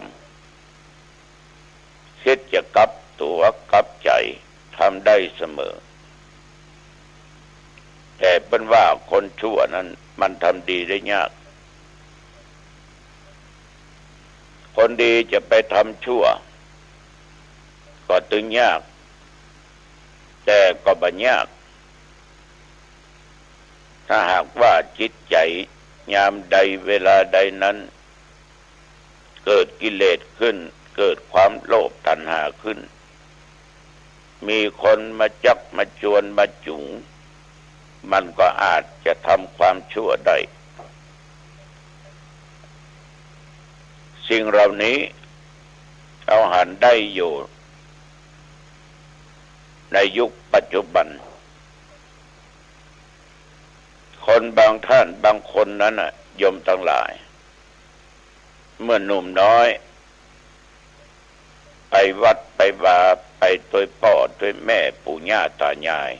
ำคิดจะกลับตัวกลับใจทำได้เสมอแต่เป็นว่าคนชั่วนั้นมันทำดีได้ยากคนดีจะไปทำชั่วก็ตึงยากแต่ก็บ่ยากถ้าหากว่าจิตใจยามใดเวลาใดนั้นเกิดกิเลสขึ้นเกิดความโลภตัณหาขึ้นมีคนมาจักมาชวนมาจุงมันก็อาจจะทำความชั่วได้สิ่งเหล่านี้เราหันได้อยู่ในยุคปัจจุบันคนบางท่านบางคนนั้นโยมทั้งหลายเมื่อหนุ่มน้อยไปวัดไปวาไปตัวพ่อตัวแม่ปู่ย่าตายาย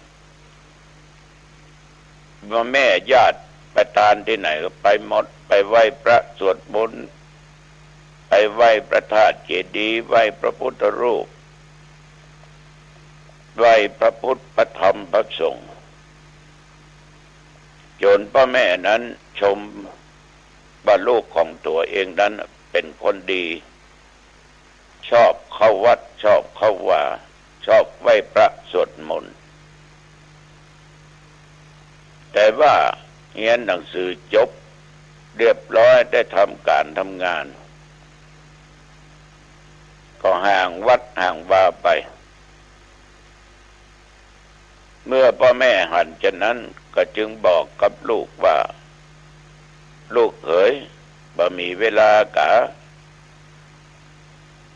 เมื่อแม่ญาติไปทานที่ไหนก็ไปหมดไปไหว้พระสวดมนต์ไปไหว้พระธาตุเจดีย์ไหว้พระพุทธรูปไหว้พระพุทธพระธรรมพระสงฆ์จนพ่อแม่นั้นชมว่าลูกของตัวเองนั้นเป็นคนดีชอบเข้าวัดชอบเข้าว่าชอบไหว้พระสวดมนต์แต่ว่าเรียนหนังสือจบเรียบร้อยได้ทำการทำงานก็ห่างวัดห่างวาไปเมื่อพ่อแม่หันฉะนั้นก็จึงบอกกับลูกว่าลูกเอ๋ยบ่มีเวลากะ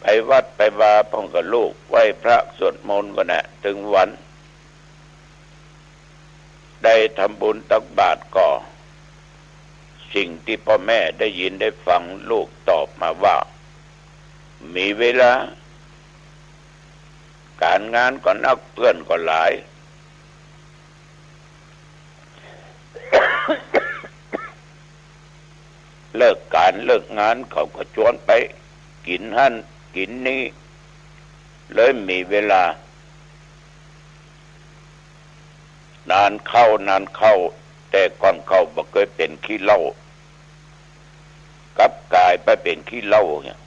ไปวัดไปวาพ่องกับลูกไหว้พระสวดมนต์ก็นะถึงวันได้ทำบุญตักบาตรก่อสิ่งที่พ่อแม่ได้ยินได้ฟังลูกตอบมาว่ามีเวลา การงานก็นักเพื่อนก็หลาย เลิกการเลิกงานเขาก็ชวนไปกินหั่นกินนี่เลยมีเวลานานเข้แต่ก่อนเข้าบ่เคยเป็นขี้เหล้ากลับกลายไปเป็นขี้เหล้าเนี่ย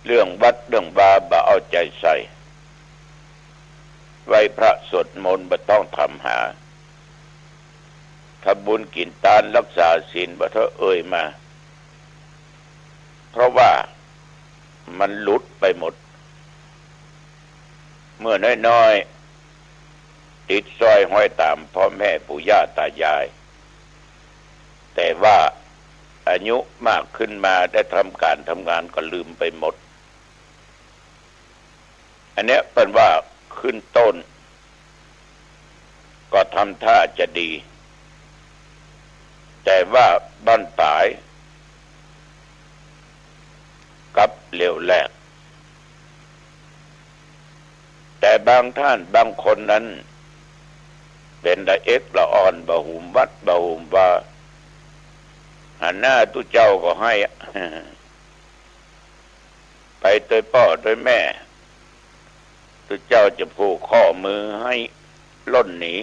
เรื่องวัดเรื่องบาบ่เอาใจใส่ไหว้พระสวดมนต์บ่ต้องทำหาทำบุญกินทานรักษาศีลบ่เถอะเอ่ยมาเพราะว่ามันหลุดไปหมดเมื่อน้อยๆติดซอยห้อยตามพ่อแม่ปู่ย่าตายายแต่ว่าอายุมากขึ้นมาได้ทำการทำงานก็ลืมไปหมดอันเนี้ยเป็นว่าขึ้นต้นก็ทำท่าจะดีแต่ว่าบ้านปลายกับเหลวแหลกแต่บางท่านบางคนนั้นเป็นละเอ็กละอ่อนบะหุมวัดบะหุมว่าหันหน้าตุเจ้าก็ให้ ไปโดยพ่อโดยแม่ตุเจ้าจะผูกข้อมือให้ล่นหนี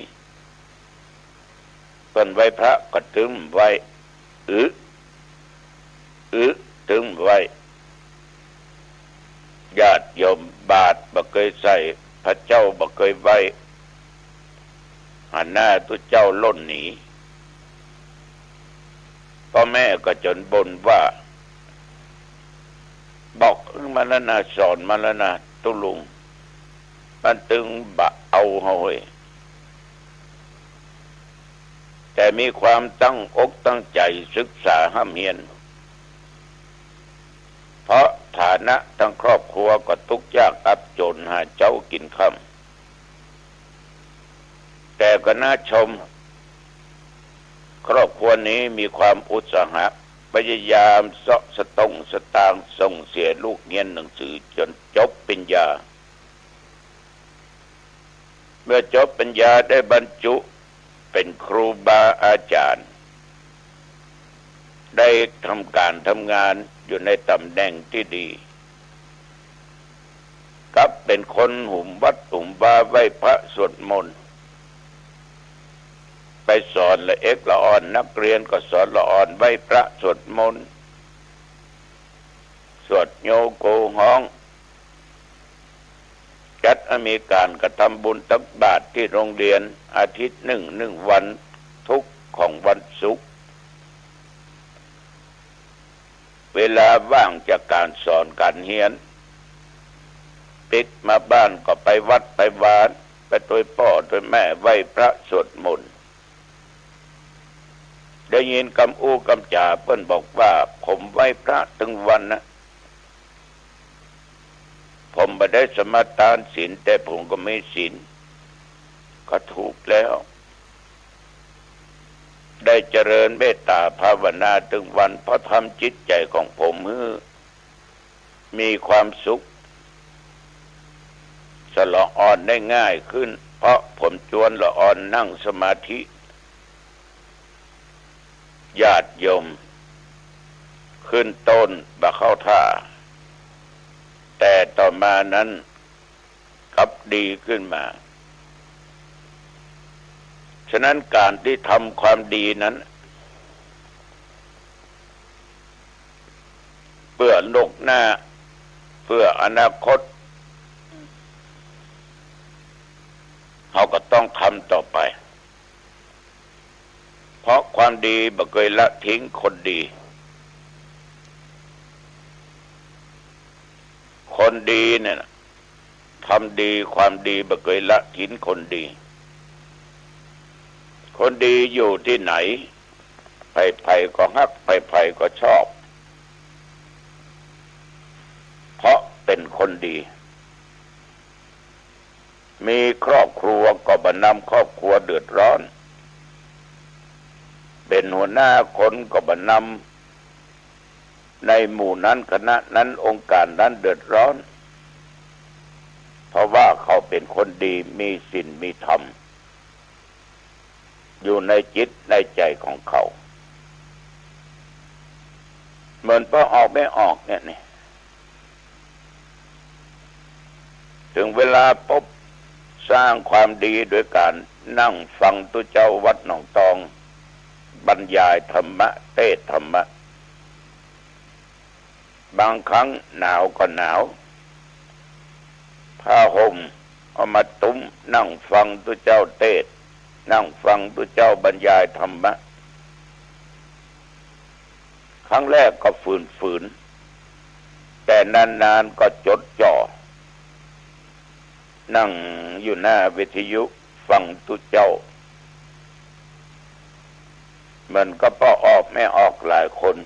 เพิ่นไว้พระก็ตึงไว้ตึงไว้ญาติโยมบาทบ่เคยใส่พระเจ้าบ่เคยไว้หันหน้าตุเจ้าล่นหนีพ่อแม่ก็จนบ่นว่าบอกมาแล้วนะสอนมาแล้วนะตุลุงมันตึงบะเอาเฮาเว้ยแต่มีความตั้งอกตั้งใจศึกษาห้ำเฮียนเพราะฐานะทั้งครอบครัวก็ทุกข์ยากอับจนหาเจ้ากินค่ำแต่ก็น่าชมครอบครัวนี้มีความอุตสาหะพยายามเสาะสตางค์ส่งเสียลูกเรียนหนังสือจนจบปริญญาเมื่อจบปริญญาได้บรรจุเป็นครูบาอาจารย์ได้ทำการทำงานอยู่ในตำแหน่งที่ดีกับเป็นคนหุมวัดหุมบาไหว้พระสวดมนต์ไปสอนละเอ็กละอ่อนนักเรียนก็สอนละอ่อนไหว้พระสวดมนต์สวดโยโกฮ้องจัดมีการกระทำบุญตักบาตรที่โรงเรียนอาทิตย์หนึ่งวันทุกของวันศุกร์เวลาว่างจากการสอนการเรียนปิดมาบ้านก็ไปวัดไปวาดไปโดยพ่อโดยแม่ไหว้พระสวดมนต์ได้ยินคำอู้คำจ่าเพิ่นบอกว่าผมไหว้พระถึงวันนะผมไม่ได้สมาทานศีลแต่ผมก็ไม่ศีลก็ถูกแล้วได้เจริญเมตตาภาวนาถึงวันเพราะทำจิตใจของผมให้มีความสุขสละอ่อนได้ง่ายขึ้นเพราะผมจวนละอ่อนนั่งสมาธิญาติโยมขึ้นต้นบ่เข้าท่าแต่ต่อมานั้นกลับดีขึ้นมาฉะนั้นการที่ทำความดีนั้นเพื่อโลกหน้าเพื่ออนาคตเราก็ต้องทำต่อไปเพราะความดีบ่เคยละทิ้งคนดีคนดีเนี่ยทำดีความดีบ่เคยละทิ้งคนดีคนดีอยู่ที่ไหนใครๆก็ฮักใครๆก็ชอบเพราะเป็นคนดีมีครอบครัวก็บ่นำครอบครัวเดือดร้อนเป็นหัวหน้าคนก็บ่นำในหมู่นั้นคณะนั้นองค์การนั้นเดือดร้อน ราะว่าเขาเป็นคนดีมีศีลมีธรรมอยู่ในจิตในใจของเขาเหมือนพอออกไม่ออกเนี่ยถึงเวลาพบสร้างความดีโดยการนั่งฟังตุเจ้าวัดหนองตองบรรยายธรรมะเทศธรรมะบางครั้งหนาวก็หนาวผ้าห่มเอามาตุ้มนั่งฟังตุเจ้าเทศนั่งฟังตุเจ้าบรรยายธรรมะครั้งแรกก็ฝืนแต่นานๆก็จดจ่อนั่งอยู่หน้าวิทยุฟังตุเจ้ามันก็พอออกไม่ออกหลายคน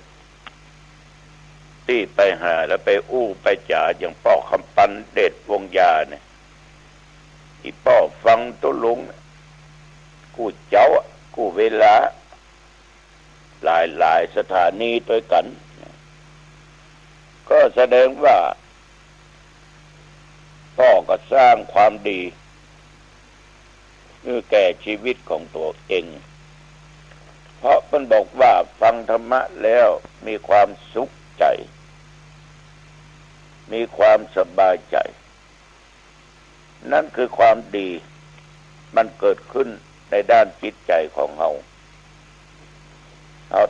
ที่ไปหาแล้วไปอู้ไปจ่าอย่างพ่อคำปันเดชวงยาเนี่ยที่พ่อฟังตุลุงกูเจ้ากูเวลาหลายสถานีด้วยกันก็แสดงว่าพ่อก็สร้างความดีคือแก่ชีวิตของตัวเองเพราะเพิ่นบอกว่าฟังธรรมะแล้วมีความสุขใจมีความสบายใจนั่นคือความดีมันเกิดขึ้นในด้านจิตใจของเรา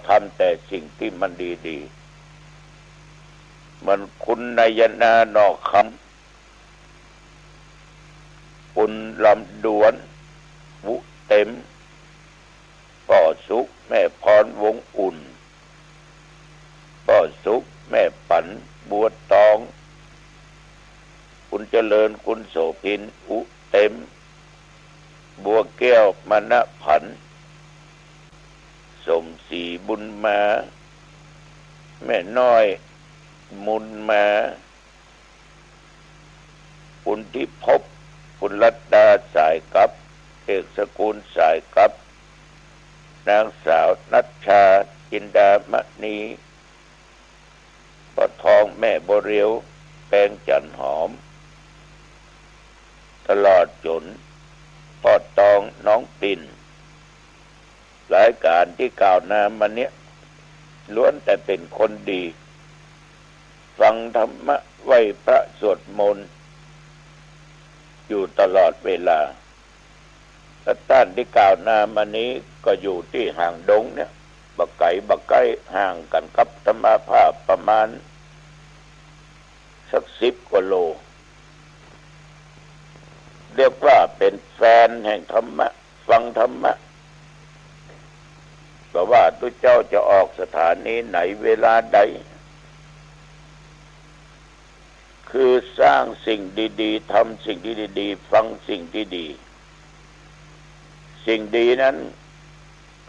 ทำแต่สิ่งที่มันดีๆมันคุณนายนานอกคำคุณลำดวนวุเต็มป่อสุขแม่พรวงอุ่นป่อสุขแม่ปันบัวตองคุณเจริญคุณโสภินอุเต็มบัวแก้วมณผันสมศรีบุญมาแม่น้อยมุนมาคุณทิพพคุณรัตดาสายกับเอกสกุลสายกับนางสาวนัชชาจินดามณีปอทองแม่บเรียวแปงจันหอมตลอดจนปอตองน้องปิ่นรายการที่กล่าวนามาเนี้ยล้วนแต่เป็นคนดีฟังธรรมะไหว้พระสวดมนต์อยู่ตลอดเวลาและท่านที่กล่าวนามานี้ก็อยู่ที่ห่างดงเนี่ยบักไก่ห่างกันกับธรรมภาพประมาณสัก10 กว่าโลเรียกว่าเป็นแฟนแห่งธรรมะฟังธรรมะแต่ว่าตุเจ้าจะออกสถานีไหนเวลาใดคือสร้างสิ่งดีๆทำสิ่งที่ดีๆฟังสิ่งที่ดีสิ่งดีนั้น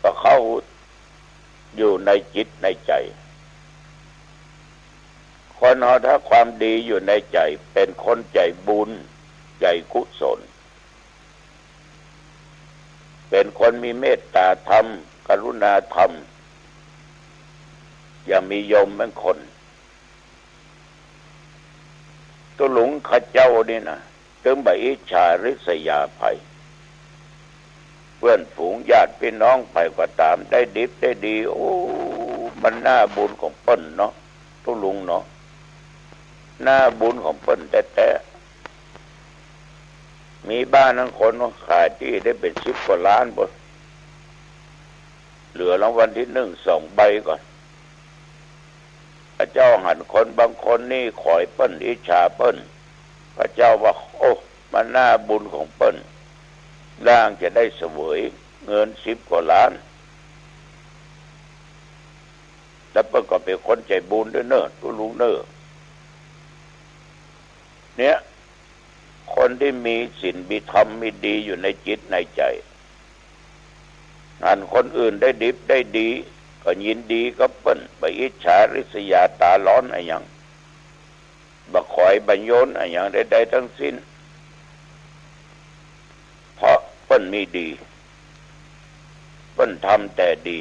ก็เข้าอยู่ในจิตในใจคนถ้าความดีอยู่ในใจเป็นคนใจบุญใจกุศลเป็นคนมีเมตตาธรรมกรุณาธรรมอย่ามียมเป็นคนตัวหลงข้าเจ้านี่นะถึงใบอิจฉาริษยาภัยเพื่อนฝูงญาติพี่น้องไปก็ตามได้ดิบได้ดีโอ้มันน่าบุญของเปิ้นเนาะตัวลุงเนาะน่าบุญของเปิ้นแต่มีบ้านทั้งคนขายที่ได้เป็น10 กว่าล้านบนเหลือรางวัลที่1 2 ใบก่อนพระเจ้าหันคนบางคนนี่ขอยเปิ้นอิจฉาเปิ้นพระเจ้าว่าโอ้มันน่าบุญของเปิ้นร่างจะได้เสวยเงิน10 กว่าล้านแล้วเปิ้นก็เป็นคนใจบุญด้วยเนอะตัวลุงเนอะเนี่ยคนที่มีศีลมีธรรมมีดีอยู่ในจิตในใจอันคนอื่นได้ดิบได้ดีก็ยินดีก็เปิ้นไปอิจฉาริษยาตาร้อนอะไรอย่างบักขอยบัญโยนอะไรอย่างใดๆทั้งสิ้นเพราะเปิ้นมีดีเปิ้นทำแต่ดี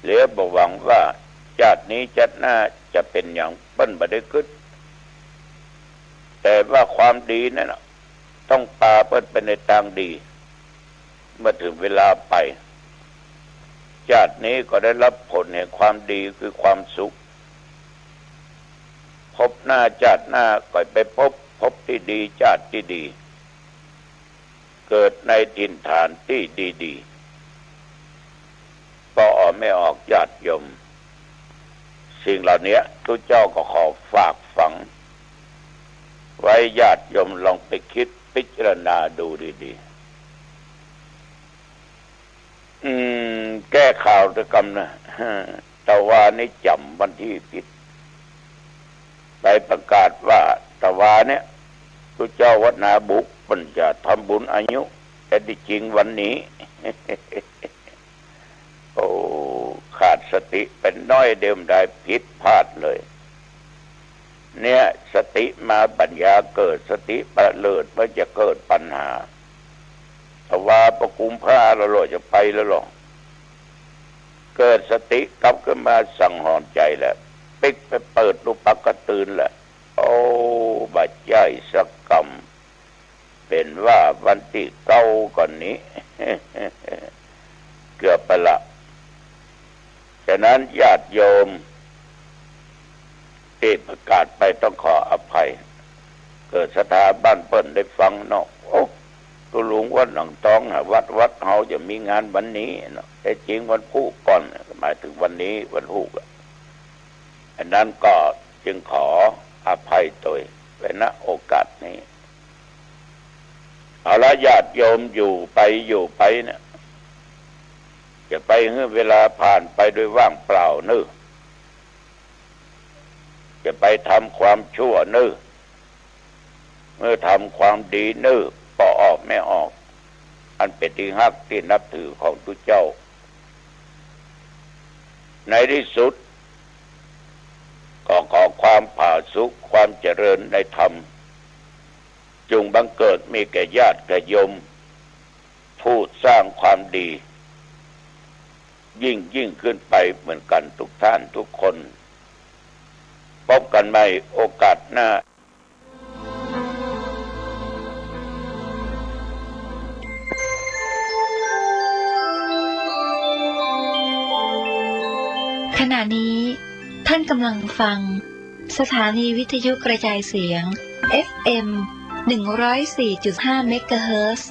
เหลือบ่หวังว่าชาตินี้ชาติหน้าจะเป็นอย่างเปิ้นบ่ได้คิด แต่ว่าความดีนั่นต้องปาเปิ้นไปในทางดีเมื่อถึงเวลาไปชาตินี้ก็ได้รับผลแห่งความดีคือความสุขพบหน้าชาติหน้าก็ไปพบที่ดีชาติที่ดีเกิดในถิ่นฐานที่ดีๆก็ออกไม่ออกญาติโยมสิ่งเหล่านี้ทุกเจ้าก็ขอฝากฝังไว้ญาติโยมลองไปคิดพิจารณาดูดีๆแก้ข่าวตะกรรมนะตะวานี่จำวันที่ผิดไปประกาศว่าตะวาเนี่ยทุกเจ้าวัดนาบุกมันจะทำบุญอายุแต่ที่จริงวันนี้ โอ้ขาดสติเป็นน้อยเดิมได้ผิดพลาดเลยเนี่ยสติมาปัญญาเกิดสติประเลิดมันจะเกิดปัญหาแต่ว่าประกุมผ้าเราจะไปแล้วหรอเกิดสติกลับขึ้นมาสั่งหอนใจแล้วปิกไปเปิดลูกปักกระตื่นแหละโอ้บาดใจสักกรรมเป็นว่าวันที่เก้าก่อนนี้ เกือบไปละฉะนั้นญาติโยมที่ประกาศไปต้องขออภัยเกิดสถาบันเปิ้นได้ฟังเนาะโอ้ตัวหลวงวัดหนองตองวัดเฮาจะมีงานวันนี้เนาะแต่จริงวันพุธก่อนหมายถึงวันนี้วันพุธอันนั้นก็จึงขออภัยตัวไว้ณโอกาสนี้เอาละญาติโยมอยู่ไปเนี่ยจะไปเวลาผ่านไปโดยว่างเปล่านึกจะไปทำความชั่วนึกเมื่อทำความดีนึกก็ออกไม่ออกอันเป็นที่ฮักที่นับถือของทุกเจ้าในที่สุดก็ขอความผาสุกความเจริญในธรรมจงบังเกิดมีแก่ญาติแก่โยมผู้สร้างความดียิ่งขึ้นไปเหมือนกันทุกท่านทุกคนพบกันใหม่โอกาสหน้าขณะนี้ท่านกำลังฟังสถานีวิทยุกระจายเสียง FM 104.5 เมกะเฮิรตซ์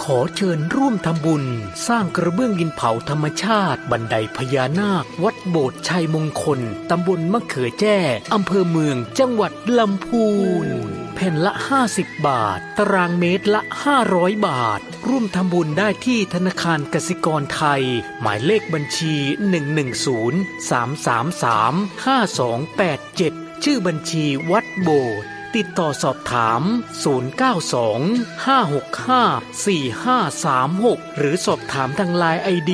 ขอเชิญร่วมทำบุญสร้างกระเบื้องดินเผาธรรมชาติบันไดพญานาควัดโบสถ์ชัยมงคลตำบลมะเขือแจ้อำเภอเมืองจังหวัดลำพูนแผ่นละ50 บาทตารางเมตรละ500 บาทร่วมทำบุญได้ที่ธนาคารกสิกรไทยหมายเลขบัญชี110-333-5287ชื่อบัญชีวัดโบสถ์ติดต่อสอบถาม092-565-4536หรือสอบถามทางไลน์ ID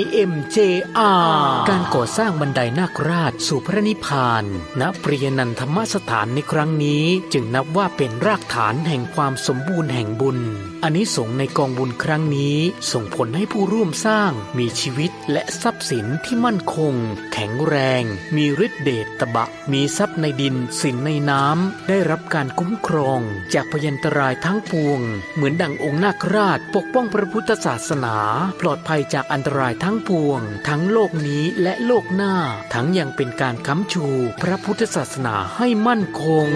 @209LIMJR การก่อสร้างบันไดนาคราชสู่พระนิพพานณปริยนันทธรรมสถานในครั้งนี้จึงนับว่าเป็นรากฐานแห่งความสมบูรณ์แห่งบุญอานิสงส์ในกองบุญครั้งนี้ส่งผลให้ผู้ร่วมสร้างมีชีวิตและทรัพย์สินที่มั่นคงแข็งแรงมีฤทธิ์เดชตบะมีทรัพย์ในดินสินในน้ำได้รับการคุ้มครองจากพยันตรายทั้งปวงเหมือนดั่งองค์นาคราชปกป้องพระพุทธศาสนาปลอดภัยจากอันตรายทั้งปวงทั้งโลกนี้และโลกหน้าทั้งยังเป็นการค้ำชูพระพุทธศาสนาให้มั่นคง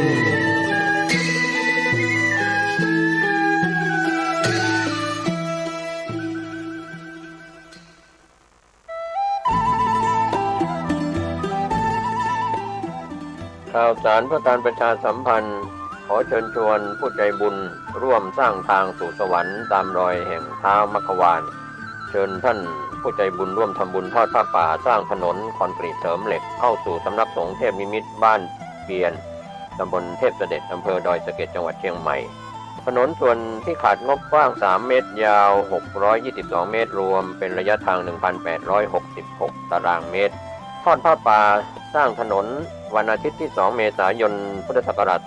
ข่าวสารเพื่อการประชาสัมพันธ์ขอเชิญชวนผู้ใจบุญร่วมสร้างทางสู่สวรรค์ตามรอยแห่งเท้ามัคควานเชิญท่านผู้ใจบุญร่วมทำบุญทอดผ้าป่าสร้างถนนคอนกรีตเสริมเหล็กเข้าสู่สำนักสงฆ์เทพนิมิตรบ้านเปียนตำบลเทพเสด็จอำเภอดอยสะเก็ดจังหวัดเชียงใหม่ถนนส่วนที่ขาดงบกว้าง3 เมตรยาว622 เมตรรวมเป็นระยะทาง 1,866 ตารางเมตรทอดผ้าป่าสร้างถนนวันอาทิตย์ที่2 เมษายน พุทธศักราช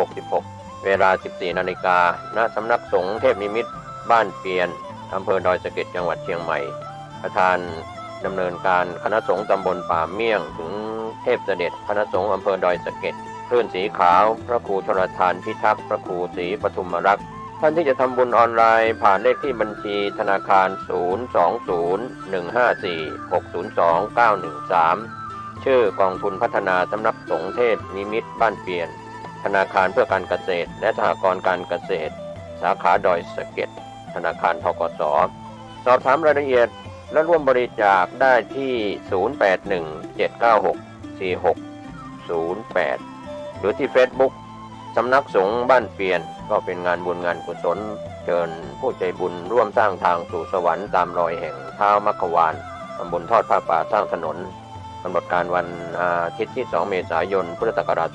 2566 เวลา 14 นาฬิกาณสำนักสงฆ์เทพนิมิตรบ้านเปียนอำเภอดอยสะเก็ดจังหวัดเชียงใหม่ประธานดำเนินการคณะสงฆ์ตำบลป่าเมี่ยงถึงเทพเสด็จคณะสงฆ์อำเภอดอยสะเก็ดคลื่นสีขาวพระครูชลทานพิทักษ์พระครูศรีปทุมรักษ์ท่านที่จะทำบุญออนไลน์ผ่านเลขที่บัญชีธนาคาร 020-154-602-913 ชื่อกองทุนพัฒนาสำนักสงฆ์เทพนิมิตรบ้านเปียนธนาคารเพื่อการเกษตรและสหกรณ์การเกษตรสาขาดอยสะเก็ดธนาคารธกส.สอบถามรายละเอียดและร่วมบริจาคได้ที่ 0817964608 หรือที่ Facebook สำนักสงฆ์บ้านเปียนก็เป็นงานบุญงานกุศลเชิญผู้ใจบุญร่วมสร้างทางสู่สวรรค์ตามรอยแห่งเท้ามัคควานตำบลทอดผ้าป่าสร้างถนนกำหนดการวันอาทิตย์ที่ 2 เมษายน พุทธศักราช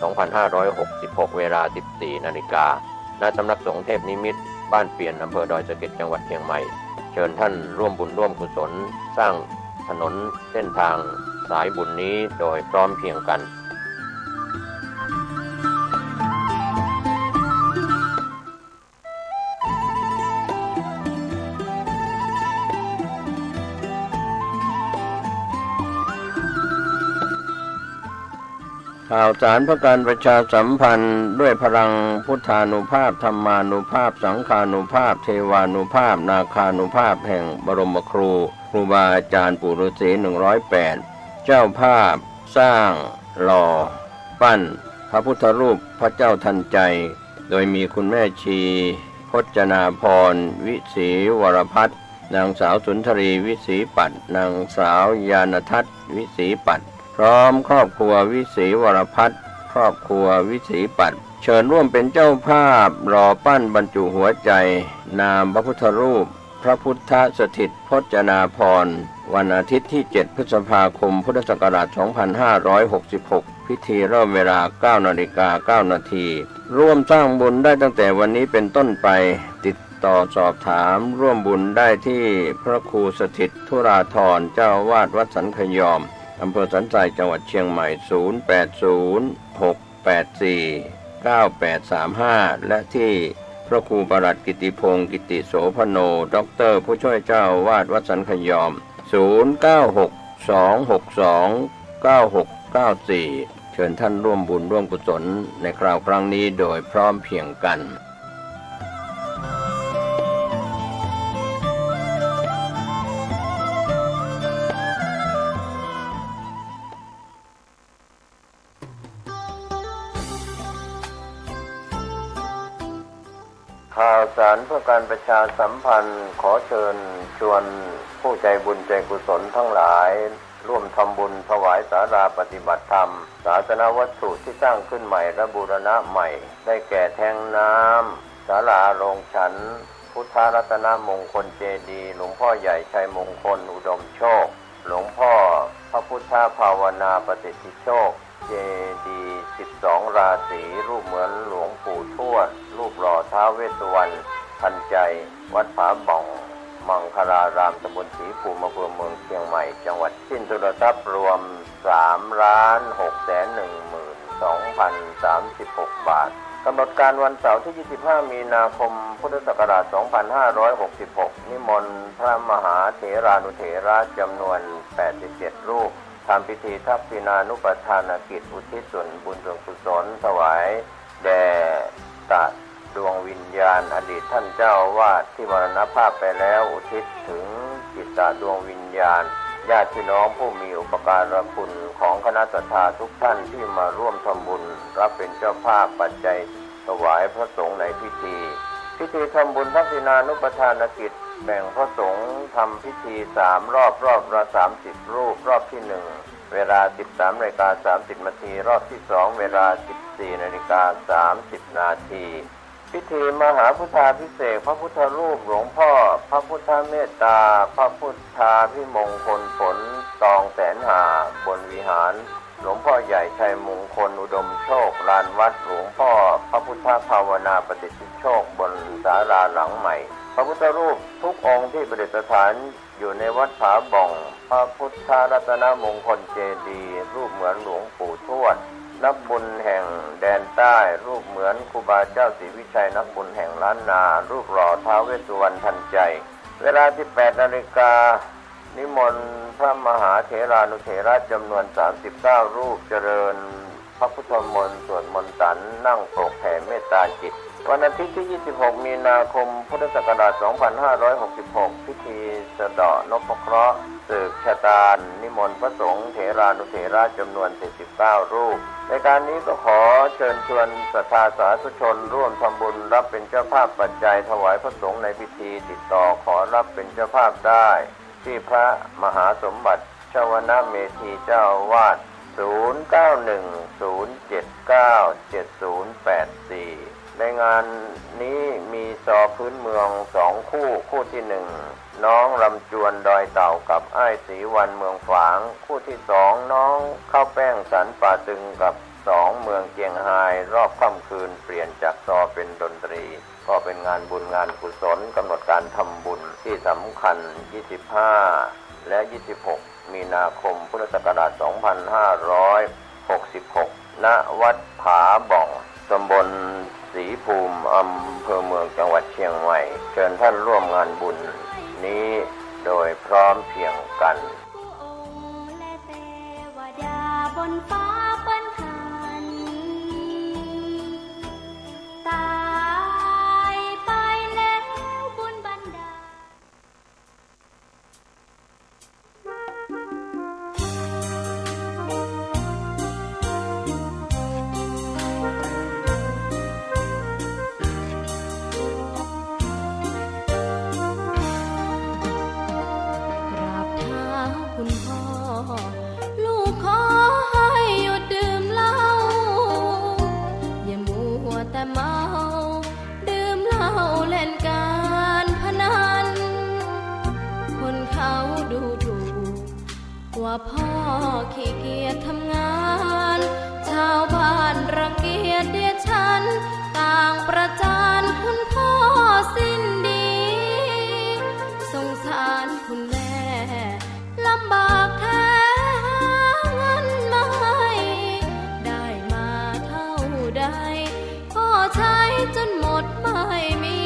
2566 เวลา 14 นาฬิกาณสำนักสงฆ์เทพนิมิตรบ้านเปียนอำเภอดอยสะเก็ดจังหวัดเชียงใหม่เชิญท่านร่วมบุญร่วมกุศลสร้างถนนเส้นทางสายบุญนี้โดยพร้อมเพรียงกันข่าวสารเพื่อการประชาสัมพันธ์ด้วยพลังพุทธานุภาพธรรมานุภาพสังฆานุภาพเทวานุภาพนาคานุภาพแห่งบรมครูบาอาจารย์ปู่ฤาษี108เจ้าภาพสร้างหล่อปั้นพระพุทธรูปพระเจ้าทันใจโดยมีคุณแม่ชีพจนาพรวิศีวรพัฒน์นางสาวสุนทรีวิศีปัตย์นางสาวยานทัศน์วิศีปัตย์พร้อมครอบครัววิศีวรพัฒน์ครอบครัววิศีปัตย์เชิญร่วมเป็นเจ้าภาพหล่อปั้นบรรจุหัวใจนามพระพุทธรูปพระพุทธสถิตพจนาพรวันอาทิตย์ที่ 7 พฤษภาคม พุทธศักราช 2566 พิธีเริ่มเวลา 9:09 น.ร่วมสร้างบุญได้ตั้งแต่วันนี้เป็นต้นไปติดต่อสอบถามร่วมบุญได้ที่พระครูสถิตธุราธรเจ้าอาวาสวัดสันขยอมอำเภอสันทรายจังหวัดเชียงใหม่ 0806849835 และที่พระครูประหลัดกิติพงศ์กิติโสพโนด็อกเตอร์ผู้ช่วยเจ้าอาวาสวัดสันขยอม 0962629694 เชิญท่านร่วมบุญร่วมกุศลในคราวครั้งนี้โดยพร้อมเพรียงกันข่าวสารเพื่อการประชาสัมพันธ์ขอเชิญชวนผู้ใจบุญใจกุศลทั้งหลายร่วมทำบุญถวายศาลาปฏิบัติธรรมศาสนวัตถุที่สร้างขึ้นใหม่และบูรณะใหม่ได้แก่แทงน้ำศาลาโรงฉันพุทธรัตนมงคลเจดีย์หลวงพ่อใหญ่ชัยมงคลอุดมโชคหลวงพ่อพระพุทธภาวนาปฏิสิทธิโชคเจดีย์12 ราศีรูปเหมือนหลวงปู่ทวดรูปหล่อท้าวเวสสุวรรณทันใจวัดผาบ่องมังคลารามตำบลศรีภูมิอำเภอเมืองเชียงใหม่จังหวัดสิ้นทุนทรัพย์รวม 3,612,036 บาทกำหนดการวันเสาร์ที่ 25 มีนาคม พุทธศักราช 2566 นิมนต์พระมหาเถรานุเถระจำนวน 87 รูปทำพิธีทักษิณานุปทานกิจอุทิศส่วนบุญส่วนกุศลถวายแด่ตัดดวงวิญญาณอดีตท่านเจ้าอาวาสที่มรณภาพไปแล้วอุทิศถึงจิตตดวงวิญญาณญาติพี่น้องผู้มีอุปการะคุณของคณะศรัทธาทุกท่านที่มาร่วมทำบุญรับเป็นเจ้าภาพปัจจัยถวายพระสงฆ์ในพิธีทำบุญทักษิณานุปทานกิจแบ่งพระสงฆ์ทำพิธี3 รอบละ30 รูปรอบที่ 1 เวลา 13:30 น.รอบที่ 2 เวลา 14:30 น.พิธีมหาพุทธาภิเษกพระพุทธรูปหลวงพ่อพระพุทธเมตตาพระพุทธาภิมงคลผลตองแสนหาบนวิหารหลวงพ่อใหญ่ชัยมงคลอุดมโชคลานวัดหลวงพ่อพระพุทธภาวนาปฏิสิทธิโชคบนศาลาหลังใหม่พระพุทธรูปทุกองค์ที่ประดิษฐานอยู่ในวัดผาบ่องพระพุทธรัตนมงคลเจดีย์รูปเหมือนหลวงปู่ทวด นักบุญแห่งแดนใต้รูปเหมือนครูบาเจ้าศรีวิชัยนักบุญแห่งล้านนารูปหล่อท้าวเวสสุวรรณทันใจเวลา 18 นาฬิกานิมนต์พระมหาเถรานุเถระจำนวน 39 รูปเจริญพระพุทธมนต์สวดมนต์สันนั่งโปรกแผ่เมตตาจิตวันอาทิตย์ที่ 26 มีนาคม พุทธศักราช 2566 พิธีสะเดาะนพเคราะห์สืบชะตานิมนต์พระสงฆ์เถรานุเถระจำนวน 49 รูปในการนี้ก็ขอเชิญชวนศรัทธาสาธุชนร่วมทำบุญรับเป็นเจ้าภาพปัจจัยถวายพระสงฆ์ในพิธีติดต่อขอรับเป็นเจ้าภาพได้ที่พระมหาสมบัติชวนาเมธีเจ้าอาวาส 0910797084 ในงานนี้มีซอพื้นเมือง2คู่คู่ที่1น้องลำจวนดอยเต่ากับอ้ายศรีวันเมืองฝางคู่ที่2น้องข้าวแป้งสันป่าตึงกับ2เมืองเกียงไฮรอบค่ำคืนเปลี่ยนจากซอเป็นดนตรีก็เป็นงานบุญงานกุศลกำหนดการทำบุญที่สำคัญ25และ26มีนาคมพุทธศักราช 2566 ณ วัดผาบ่องตำบลศรีภูมิอำเภอเมืองจังหวัดเชียงใหม่เชิญท่านร่วมงานบุญนี้โดยพร้อมเพรียงกันบนฟ้าเปิ้นหันตายไปแล้วบุญบันดาลกราบเท้าคุณพ่อลูกขอให้หยุดดื่มเหล้าอย่ามัวแต่เมาดื่มเหล้าเล่นการพนันคนเขาดูถูกว่าพ่อขี้เกียจทำงานชาวบ้านรังเกียจเดียดฉันต่างประจานคุณพ่อสิ้นดีสงสารคุณแม่ลำบากแท้เงินมาให้ได้มาเท่าใดพ่อใช้จนหมดไม่มี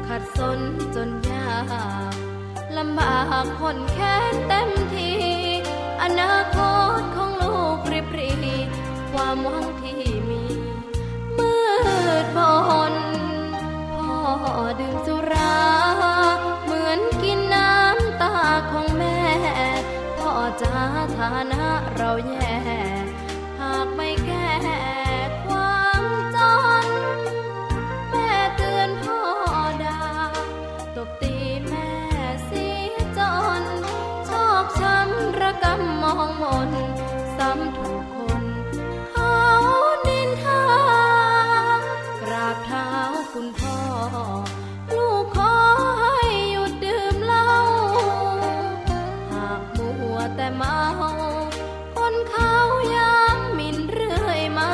ขัดสนจนยากลำบากคนแค้นเต็มทีอนาคตของลูกริบหรี่ความหวังที่มีมืดมนพ่อดื่มสุราเหมือนกินน้ำตาของแม่พ่อจ๋าฐานะเราแย่หากไม่แก้ความจนแม่เตือนพ่อด่าตบตีแม่เสียจนชอกช้ำระกำมองมนซ้ำถูกคนเขานินทากราบเท้าคุณพ่อลูกขอให้หยุดดื่มเหล้าหากมัวแต่เมาคนเขาย้ำหมิ่นเรื่อยมา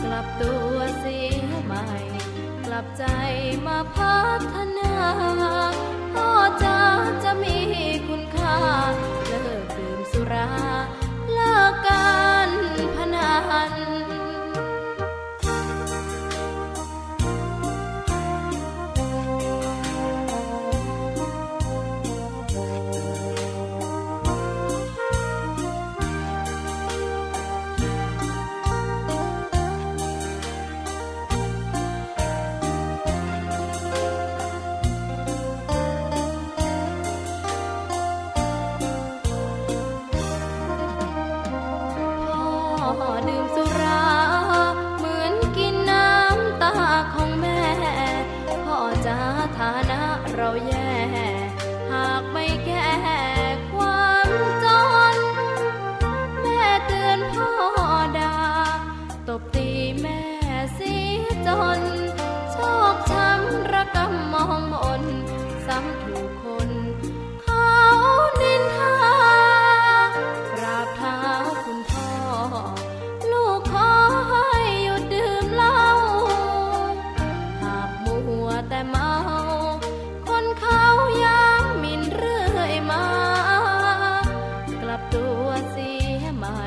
กลับตัวเสียใหม่กลับใจมาพัฒนาพ่อจ๋าจะมีคุณค่าเลิกดื่มสุราเลิกการพนันดื่มสุราเหมือนกินน้ำตาของแม่พ่อจ๋าฐานะเราแย่หากไม่แก้ความจนแม่เตือนพ่อด่าตบตีแม่เสียจนชอกช้ำระกำมองมนซ้ำถูกคนเขานินทากราบเท้าคุณพ่อลูกขอให้หยุดดื่มเหล้าหากมัวแต่เมาคนเขาย้ำหมิ่นเรื่อยมากลับตัวเสียใหม่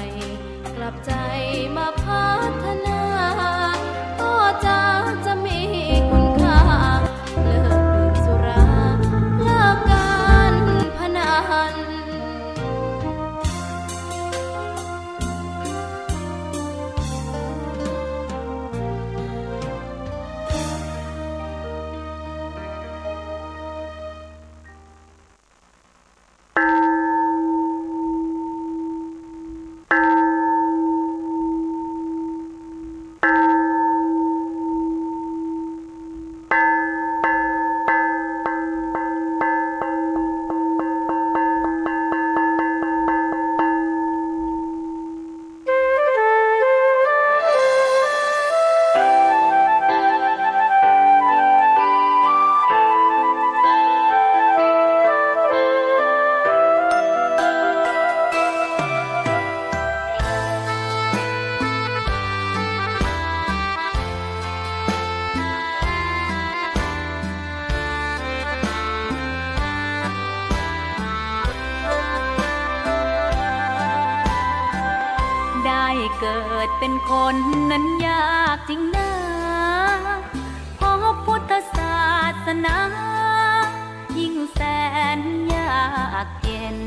เป็นคนนั้นยากจริงนะเพราะพุทธศาสนายิ่งแสนยากเย็น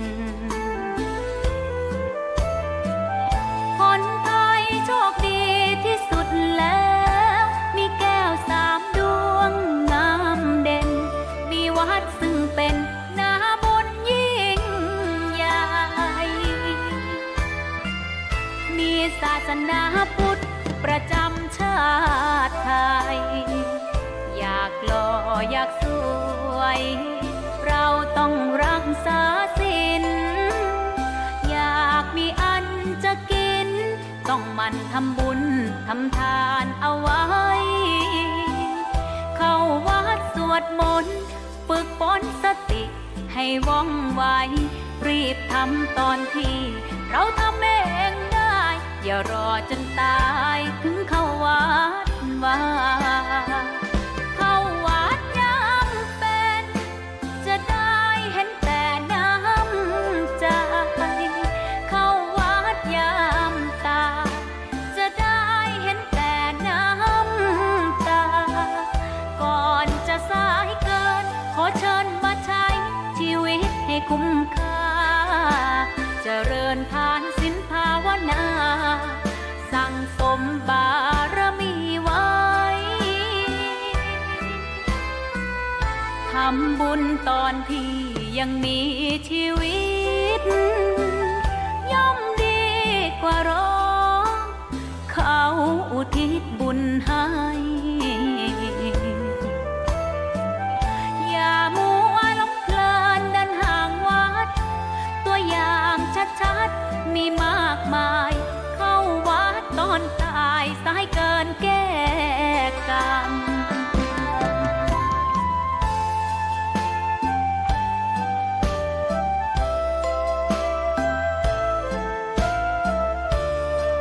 คนไทยโชคดีที่สุดแล้วมีแก้ว3 ดวงงามเด่นมีวัดซึ่งเป็นนาบุญยิ่งใหญ่มีศาสนาพุทธประจำชาติไทยอยากหล่ออยากสวยเราต้องรักษาศีลอยากมีอันจะกินต้องหมั่นทำบุญทำทานเอาไว้เข้าวัดสวดมนต์ฝึกฝนสติให้ว่องไวรีบทำตอนที่เราทำเองได้อย่ารอจนตายถึงเข้าวัดว่าเข้าวัดยามเป็นจะได้เห็นแต่น้ำใจเข้าวัดยามตาจะได้เห็นแต่น้ำตาก่อนจะสายเกินขอเชิญมาใช้ชีวิตให้คุ้มค่าเจริญทานศีลภาวนาสั่งสมบารมีไว้ทำบุญตอนที่ยังมีชีวิต